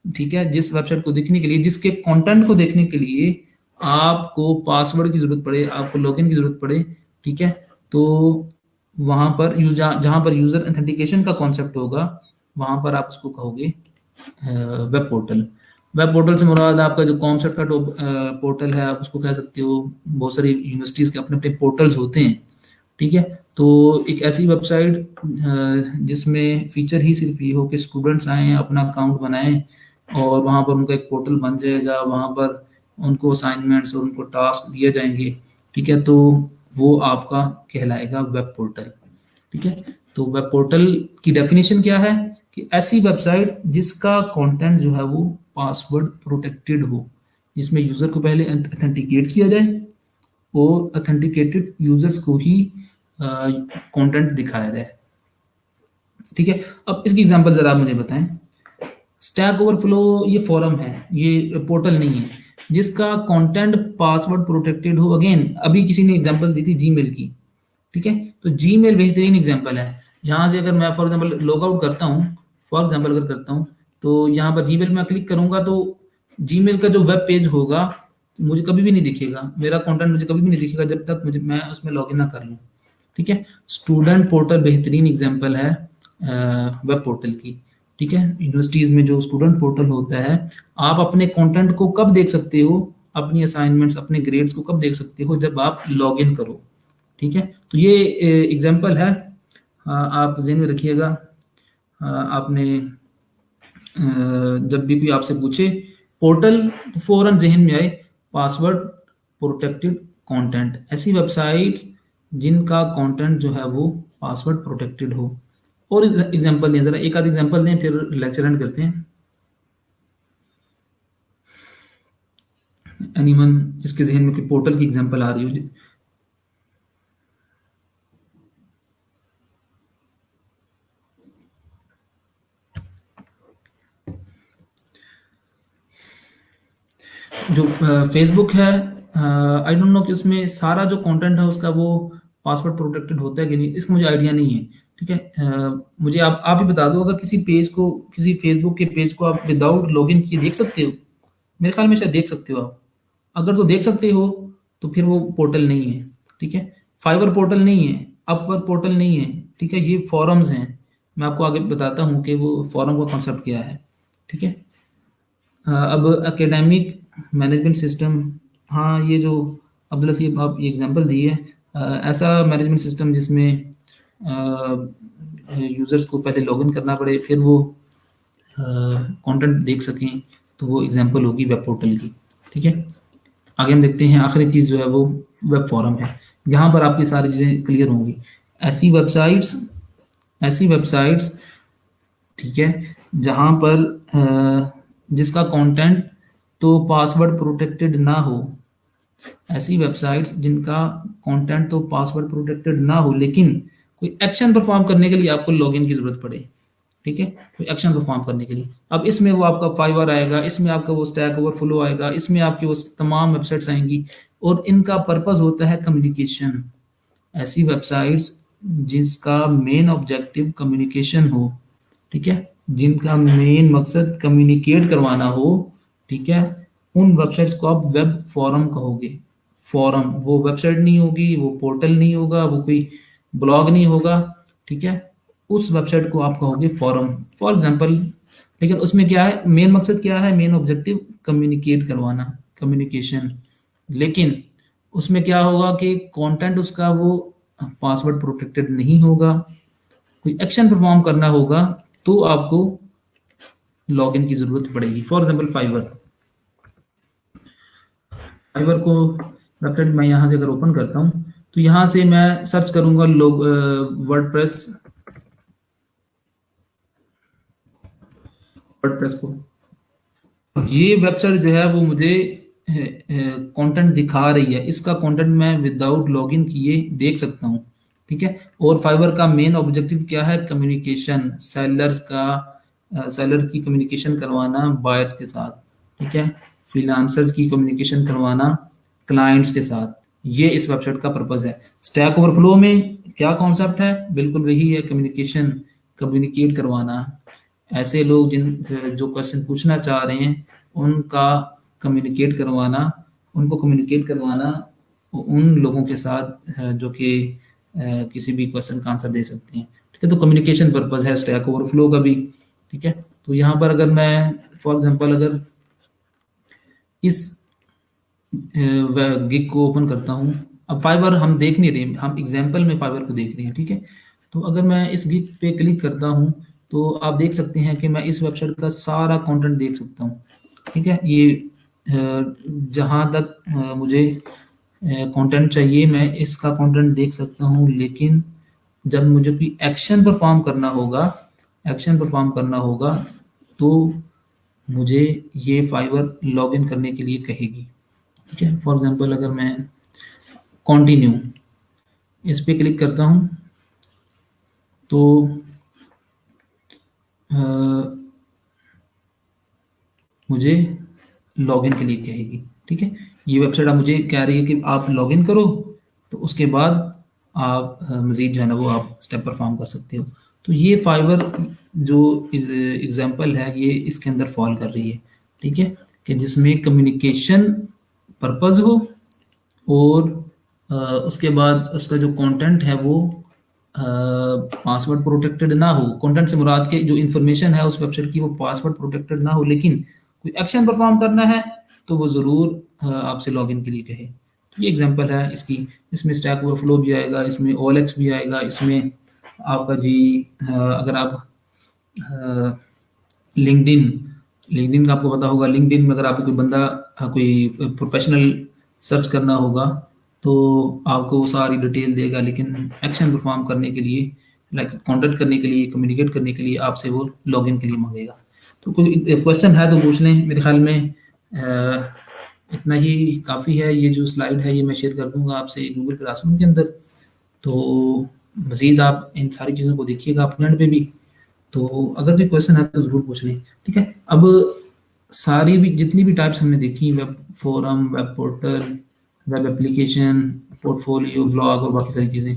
ठीक है, जिस वेबसाइट को देखने के लिए, जिसके कंटेंट को देखने के लिए आपको पासवर्ड की जरूरत पड़े, आपको लॉगिन की जरूरत पड़े, ठीक है, तो वहां पर जहां पर यूजर ऑथेंटिकेशन का कॉन्सेप्ट होगा, वहां पर आप उसको कहोगे वेब पोर्टल। वेब पोर्टल से मुराद आपका जो कॉमसेट का पोर्टल है, आप उसको कह सकते हो। बहुत सारी यूनिवर्सिटीज़ के अपने अपने पोर्टल्स होते हैं। ठीक है, तो एक ऐसी वेबसाइट जिसमें फीचर ही सिर्फ ये हो कि स्टूडेंट्स आएँ, अपना अकाउंट बनाएं और वहाँ पर उनका एक पोर्टल बन जाएगा, वहाँ पर उनको असाइनमेंट्स और उनको टास्क दिए जाएंगे। ठीक है, तो वो आपका कहलाएगा वेब पोर्टल। ठीक है, तो वेब पोर्टल की डेफिनेशन क्या है कि ऐसी वेबसाइट जिसका कंटेंट जो है वो पासवर्ड प्रोटेक्टेड हो, जिसमें यूजर को पहले ऑथेंटिकेट किया जाए और ऑथेंटिकेटेड यूजर्स को ही कंटेंट दिखाया जाए। ठीक है, अब इसकी एग्जांपल जरा आप मुझे बताएं। स्टैक ओवरफ्लो ये फॉरम है, ये पोर्टल नहीं है, जिसका कंटेंट पासवर्ड प्रोटेक्टेड हो। अगेन अभी किसी ने एग्जांपल दी थी जीमेल की। ठीक है, तो जीमेल बेहतरीन एग्जांपल है। यहाँ से अगर मैं फॉर एग्जांपल लॉग आउट करता हूँ, फॉर एग्जांपल अगर करता हूँ, तो यहाँ पर जीमेल में क्लिक करूंगा तो जीमेल का जो वेब पेज होगा मुझे कभी भी नहीं दिखेगा, मेरा कंटेंट मुझे कभी भी नहीं दिखेगा जब तक मैं उसमें लॉगिन ना कर लूँ। ठीक है, स्टूडेंट पोर्टल बेहतरीन एग्जांपल है वेब पोर्टल की। ठीक है, यूनिवर्सिटीज़ में जो स्टूडेंट पोर्टल होता है, आप अपने कंटेंट को कब देख सकते हो, अपनी असाइनमेंट्स, अपने ग्रेड्स को कब देख सकते हो, जब आप लॉगिन करो। ठीक है, तो ये एग्जांपल है, आप ज़हन में रखिएगा। आपने जब भी कोई आपसे पूछे पोर्टल, तो फौरन जहन में आए पासवर्ड प्रोटेक्टेड कंटेंट, ऐसी वेबसाइट्स जिनका कंटेंट जो है वो पासवर्ड प्रोटेक्टेड हो। और एग्जांपल दें, जरा एक आध एग्जांपल दें, फिर लेक्चर एंड करते हैं। एनीवन जिसके जहन में कोई पोर्टल की एग्जांपल आ रही हो। जो फेसबुक है, आई डोंट नो कि उसमें सारा जो कंटेंट है उसका वो पासवर्ड प्रोटेक्टेड होता है कि नहीं, इसका मुझे आइडिया नहीं है। ठीक है, मुझे आप ही बता दो, अगर किसी पेज को, किसी फेसबुक के पेज को आप विदाउट लॉगिन किए देख सकते हो? मेरे ख्याल में शायद देख सकते हो आप। अगर तो देख सकते हो तो फिर वो पोर्टल नहीं है। ठीक है, फाइवर पोर्टल नहीं है, अपवर्क पोर्टल नहीं है। ठीक है, ये फॉरम्स हैं। मैं आपको आगे बताता हूँ कि वो फॉरम का कॉन्सेप्ट क्या है। ठीक है, अब एकेडमिक मैनेजमेंट सिस्टम, हाँ, ये जो अब्दुल लसीब आप ये एग्जांपल दी है, ऐसा मैनेजमेंट सिस्टम जिसमें यूज़र्स को पहले लॉगिन करना पड़े, फिर वो कंटेंट देख सकें, तो वो एग्जांपल होगी वेब पोर्टल की। ठीक है, आगे हम देखते हैं। आखिरी चीज़ जो है वो वेब फोरम है, यहाँ पर आपकी सारी चीज़ें क्लियर होंगी। ऐसी वेबसाइट्स, ऐसी वेबसाइट्स, ठीक है, जहाँ पर जिसका कंटेंट तो पासवर्ड प्रोटेक्टेड ना हो, ऐसी वेबसाइट्स जिनका कंटेंट तो पासवर्ड प्रोटेक्टेड ना हो, लेकिन कोई एक्शन परफॉर्म करने के लिए आपको लॉगिन की जरूरत पड़े। ठीक है, कोई एक्शन परफॉर्म करने के लिए, अब इसमें वो आपका फाइवर आएगा, इसमें आपका वो स्टैक ओवरफ्लो आएगा, इसमें आपकी वो तमाम वेबसाइट्स आएंगी, और इनका पर्पस होता है कम्युनिकेशन। ऐसी वेबसाइट्स जिसका मेन ऑब्जेक्टिव कम्युनिकेशन हो, ठीक है, जिनका मेन मकसद कम्युनिकेट करवाना हो, ठीक है, उन वेबसाइट्स को आप वेब फोरम कहोगे। फोरम वो वेबसाइट नहीं होगी, वो पोर्टल नहीं होगा, वो कोई ब्लॉग नहीं होगा। ठीक है, उस वेबसाइट को आप कहोगे फोरम, फॉर एग्जांपल। लेकिन उसमें क्या है, मेन मकसद क्या है, मेन ऑब्जेक्टिव कम्युनिकेट करवाना, कम्युनिकेशन। लेकिन उसमें क्या होगा कि कंटेंट उसका वो पासवर्ड प्रोटेक्टेड नहीं होगा, कोई एक्शन परफॉर्म करना होगा तो आपको लॉगिन की ज़रूरत पड़ेगी। फॉर एग्जांपल फाइवर, फाइवर को वेबसाइट मैं यहाँ से अगर ओपन करता हूँ तो यहाँ से मैं सर्च करूँगा लोग वर्डप्रेस, वर्डप्रेस को, ये वेबसाइट जो है वो मुझे कंटेंट दिखा रही है। इसका कंटेंट मैं विदाउट लॉगिन किए देख सकता हूँ। ठीक है। और फाइवर का मेन ऑब्जेक्टिव क्या है? कम्युनिकेशन, सेलर्स का, सेलर की कम्युनिकेशन करवाना बायर्स के साथ। ठीक है। फ्रीलांसर्स की कम्युनिकेशन करवाना क्लाइंट्स के साथ। ये इस वेबसाइट का पर्पज है। स्टैक ओवरफ्लो में क्या कॉन्सेप्ट है? बिल्कुल वही है, कम्युनिकेशन, कम्युनिकेट करवाना। ऐसे लोग जो क्वेश्चन पूछना चाह रहे हैं उनका कम्युनिकेट करवाना, उनको कम्युनिकेट करवाना उन लोगों के साथ जो कि किसी भी क्वेश्चन का आंसर दे सकते हैं। ठीक है। तो कम्युनिकेशन पर्पज है स्टैक ओवरफ्लो का भी। ठीक है। तो यहाँ पर अगर मैं फॉर एग्जांपल अगर इस गिग को ओपन करता हूँ, अब फाइवर हम देख नहीं रहे, हम एग्जाम्पल में फाइवर को देख रहे हैं। ठीक है। तो अगर मैं इस गिग पे क्लिक करता हूँ तो आप देख सकते हैं कि मैं इस वेबसाइट का सारा कंटेंट देख सकता हूँ। ठीक है। ये जहाँ तक मुझे कंटेंट चाहिए मैं इसका कंटेंट देख सकता हूँ, लेकिन जब मुझे कोई एक्शन परफॉर्म करना होगा, एक्शन परफॉर्म करना होगा तो मुझे ये फाइवर लॉगिन करने के लिए कहेगी। ठीक है। फॉर एग्जांपल अगर मैं कंटिन्यू इस पे क्लिक करता हूँ तो अ, मुझे लॉगिन के लिए कहेगी। ठीक है। ये वेबसाइट अब मुझे कह रही है कि आप लॉगिन करो, तो उसके बाद आप मज़ीद जो है ना वो आप स्टेप परफॉर्म कर सकते हो। तो ये फाइवर जो एग्जांपल है ये इसके अंदर फॉल कर रही है। ठीक है। कि जिसमें कम्युनिकेशन पर्पस हो और उसके बाद उसका जो कंटेंट है वो पासवर्ड प्रोटेक्टेड ना हो। कंटेंट से मुराद के जो इन्फॉर्मेशन है उस वेबसाइट की वो पासवर्ड प्रोटेक्टेड ना हो, लेकिन कोई एक्शन परफॉर्म करना है तो वो ज़रूर आपसे लॉगिन के लिए कहे। तो ये एग्जांपल है इसकी। इसमें स्टैक ओवरफ्लो भी आएगा, इसमें ओएलएक्स भी आएगा, इसमें आपका जी अगर आप लिंक्डइन, लिंक्डइन का आपको पता होगा, लिंक्डइन में अगर आपको कोई बंदा कोई प्रोफेशनल सर्च करना होगा तो आपको वो सारी डिटेल देगा, लेकिन एक्शन परफॉर्म करने के लिए, लाइक कॉन्टेक्ट करने के लिए, कम्युनिकेट करने के लिए आपसे वो लॉगिन के लिए मांगेगा। तो कोई क्वेश्चन है तो पूछ लें। मेरे ख्याल में इतना ही काफ़ी है। ये जो स्लाइड है ये मैं शेयर कर दूंगा आपसे गूगल क्लासरूम के अंदर। तो मज़ीद आप इन सारी चीज़ों को देखिएगा अपने एंड पे भी। तो अगर कोई क्वेश्चन है तो ज़रूर पूछ लें। ठीक है। अब सारी भी जितनी भी टाइप्स हमने देखी, web forum, web portal, web application, portfolio, blog और बाकी सारी चीज़ें,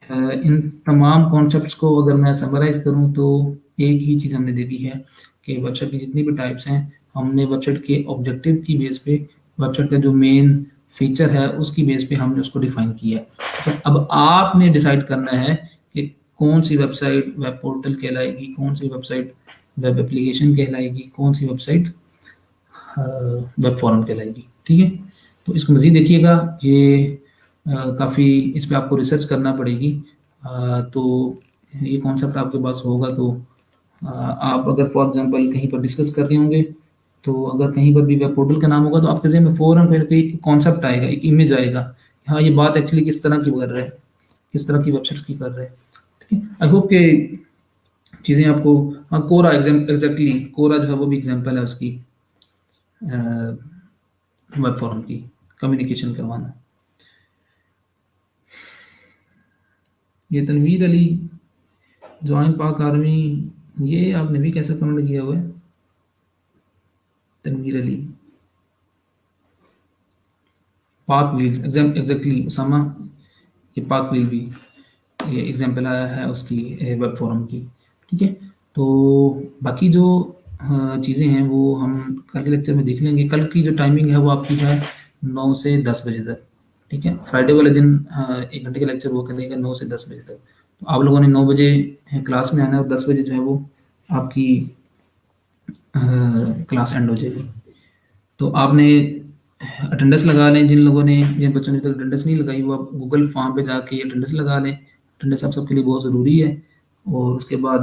इन तमाम कॉन्सेप्ट्स को अगर मैं समराइज़ करूँ तो एक ही चीज़ हमने देखी है कि वेबसाइट की जितनी भी टाइप्स हैं हमने वेबसाइट के ऑब्जेक्टिव की बेस पे, वेबसाइट का जो मेन फीचर है उसकी बेस पे हमने उसको डिफाइन किया है। तो अब आपने डिसाइड करना है कि कौन सी वेबसाइट वेब पोर्टल कहलाएगी, कौन सी वेबसाइट वेब एप्लीकेशन कहलाएगी, कौन सी वेबसाइट वेब फॉरम कहलाएगी। ठीक है। तो इसको मज़ीद देखिएगा। ये काफ़ी इस पे आपको रिसर्च करना पड़ेगी। तो ये कॉन्सेप्ट आपके पास होगा तो आप अगर फॉर एग्जांपल कहीं पर डिस्कस कर रहे होंगे तो अगर कहीं पर भी वेब पोर्टल का नाम होगा तो आपके ज़हन में फ़ौरन फिर कोई कॉन्सेप्ट आएगा, एक इमेज आएगा। हाँ, ये बात एक्चुअली किस तरह की कर रहा है, किस तरह की वेबसाइट्स की कर रहा है। ठीक है। आई होप कि चीज़ें आपको, हाँ कोरा एग्जैक्टली कोरा जो है वो भी एग्जांपल है उसकी, वेब फॉरम की कम्युनिकेशन करवाना। ये तनवीर अली जॉइन पाक आर्मी, ये आपने भी कैसे कमेंट किया हुआ है? तनवीर अली पाक व्हील्स एग्जैक्टली उसामा, ये पाक व्हील भी ये एग्जांपल आया है उसकी वेब फोरम की। ठीक है। तो बाकी जो चीज़ें हैं वो हम कल के लेक्चर में देख लेंगे। कल की जो टाइमिंग है वो आपकी है 9 से 10 बजे तक। ठीक है। फ्राइडे वाले दिन 1 घंटे का लेक्चर वो करेगा 9 से 10 बजे तक। तो आप लोगों ने 9 बजे क्लास में आना है और 10 बजे जो है वो आपकी क्लास एंड हो जाएगी। तो आपने अटेंडेंस लगा लें। जिन लोगों ने, जिन बच्चों ने तक अटेंडेंस नहीं लगाई वो आप गूगल फॉर्म पे जाके अटेंडेंस लगा लें। अटेंडेंस आप सबके लिए बहुत ज़रूरी है। और उसके बाद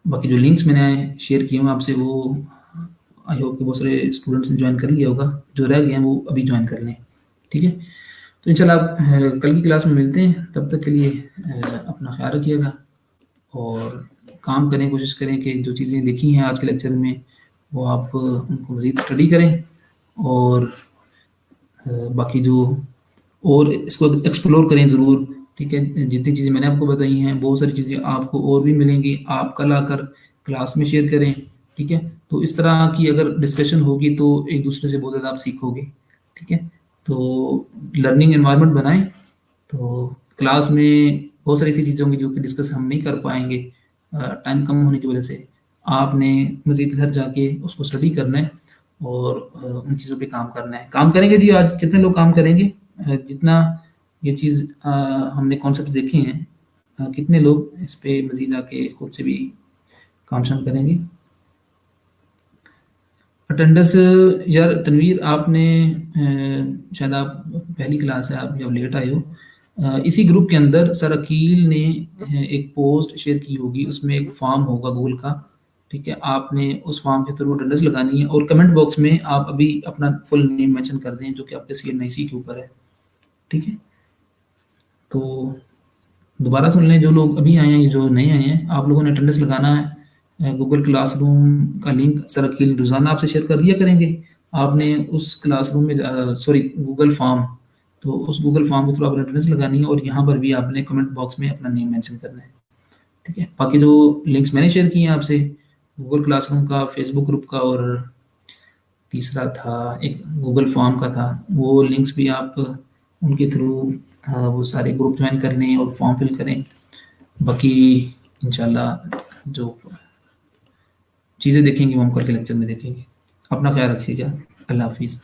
बाकी जो लिंक्स मैंने शेयर किए हैं आपसे, वो आई होप कि बहुत सारे स्टूडेंट्स ने ज्वाइन कर लिया होगा। जो रह गए हैं वो अभी ज्वाइन कर लें। ठीक है, तो इंशाल्लाह आप कल की क्लास में मिलते हैं। तब तक के लिए अपना ख्याल रखिएगा और काम करें, कोशिश करें कि जो चीज़ें देखी हैं आज के लेक्चर में वो आप उनको मज़ीद स्टडी करें और बाकी जो और इसको एक्सप्लोर करें ज़रूर। ठीक है, जितनी चीज़ें मैंने आपको बताई हैं, बहुत सारी चीज़ें आपको और भी मिलेंगी, आप कल आकर क्लास में शेयर करें। ठीक है, तो इस तरह की अगर डिस्कशन होगी तो एक दूसरे से बहुत ज़्यादा आप सीखोगे। ठीक है, तो लर्निंग एनवायरनमेंट बनाएं। तो क्लास में बहुत सारी ऐसी चीज़ें होंगी जो कि डिस्कस हम नहीं कर पाएंगे टाइम कम होने की वजह से। आपने मज़ीद घर जाके उसको स्टडी करना है और उन चीज़ों पे काम करना है। काम करेंगे जी, आज कितने लोग काम करेंगे? जितना ये चीज़ हमने कॉन्सेप्ट देखे हैं, कितने लोग इस पे मज़ीद आके खुद से भी काम शाम करेंगे? अटेंडेंस यार तनवीर, आपने शायद आप पहली क्लास है, आप जब लेट आए हो। इसी ग्रुप के अंदर सर अकील ने एक पोस्ट शेयर की होगी, उसमें एक फॉर्म होगा गूगल का। ठीक है, आपने उस फॉर्म के थ्रू अटेंडेंस लगानी है और कमेंट बॉक्स में आप अभी अपना फुल नेम मेंशन कर दें जो कि आपके CNIC के ऊपर है। ठीक है, तो दोबारा सुन लें जो लोग अभी आए हैं, जो नए आए हैं, आप लोगों ने अटेंडेंस लगाना है। गूगल क्लासरूम का लिंक सर अकील रोज़ाना आपसे शेयर कर दिया करेंगे। आपने उस क्लासरूम में सॉरी गूगल फॉर्म, तो उस गूगल फॉर्म के थ्रू आपने अटेंडेंस लगानी है और यहाँ पर भी आपने कमेंट बॉक्स में अपना नेम मेंशन करना है। ठीक है, बाकी जो लिंक्स मैंने शेयर किए हैं आपसे, गूगल क्लासरूम का, फेसबुक ग्रुप का और तीसरा था एक गूगल फॉर्म का था, वो लिंक्स भी आप उनके थ्रू वो सारे ग्रुप ज्वाइन करने और फॉर्म फिल करें। बाकी इंशाल्लाह जो चीज़ें देखेंगे वो हम कल के लेक्चर में देखेंगे। अपना ख्याल रखिएगा। अल्लाह हाफिज़।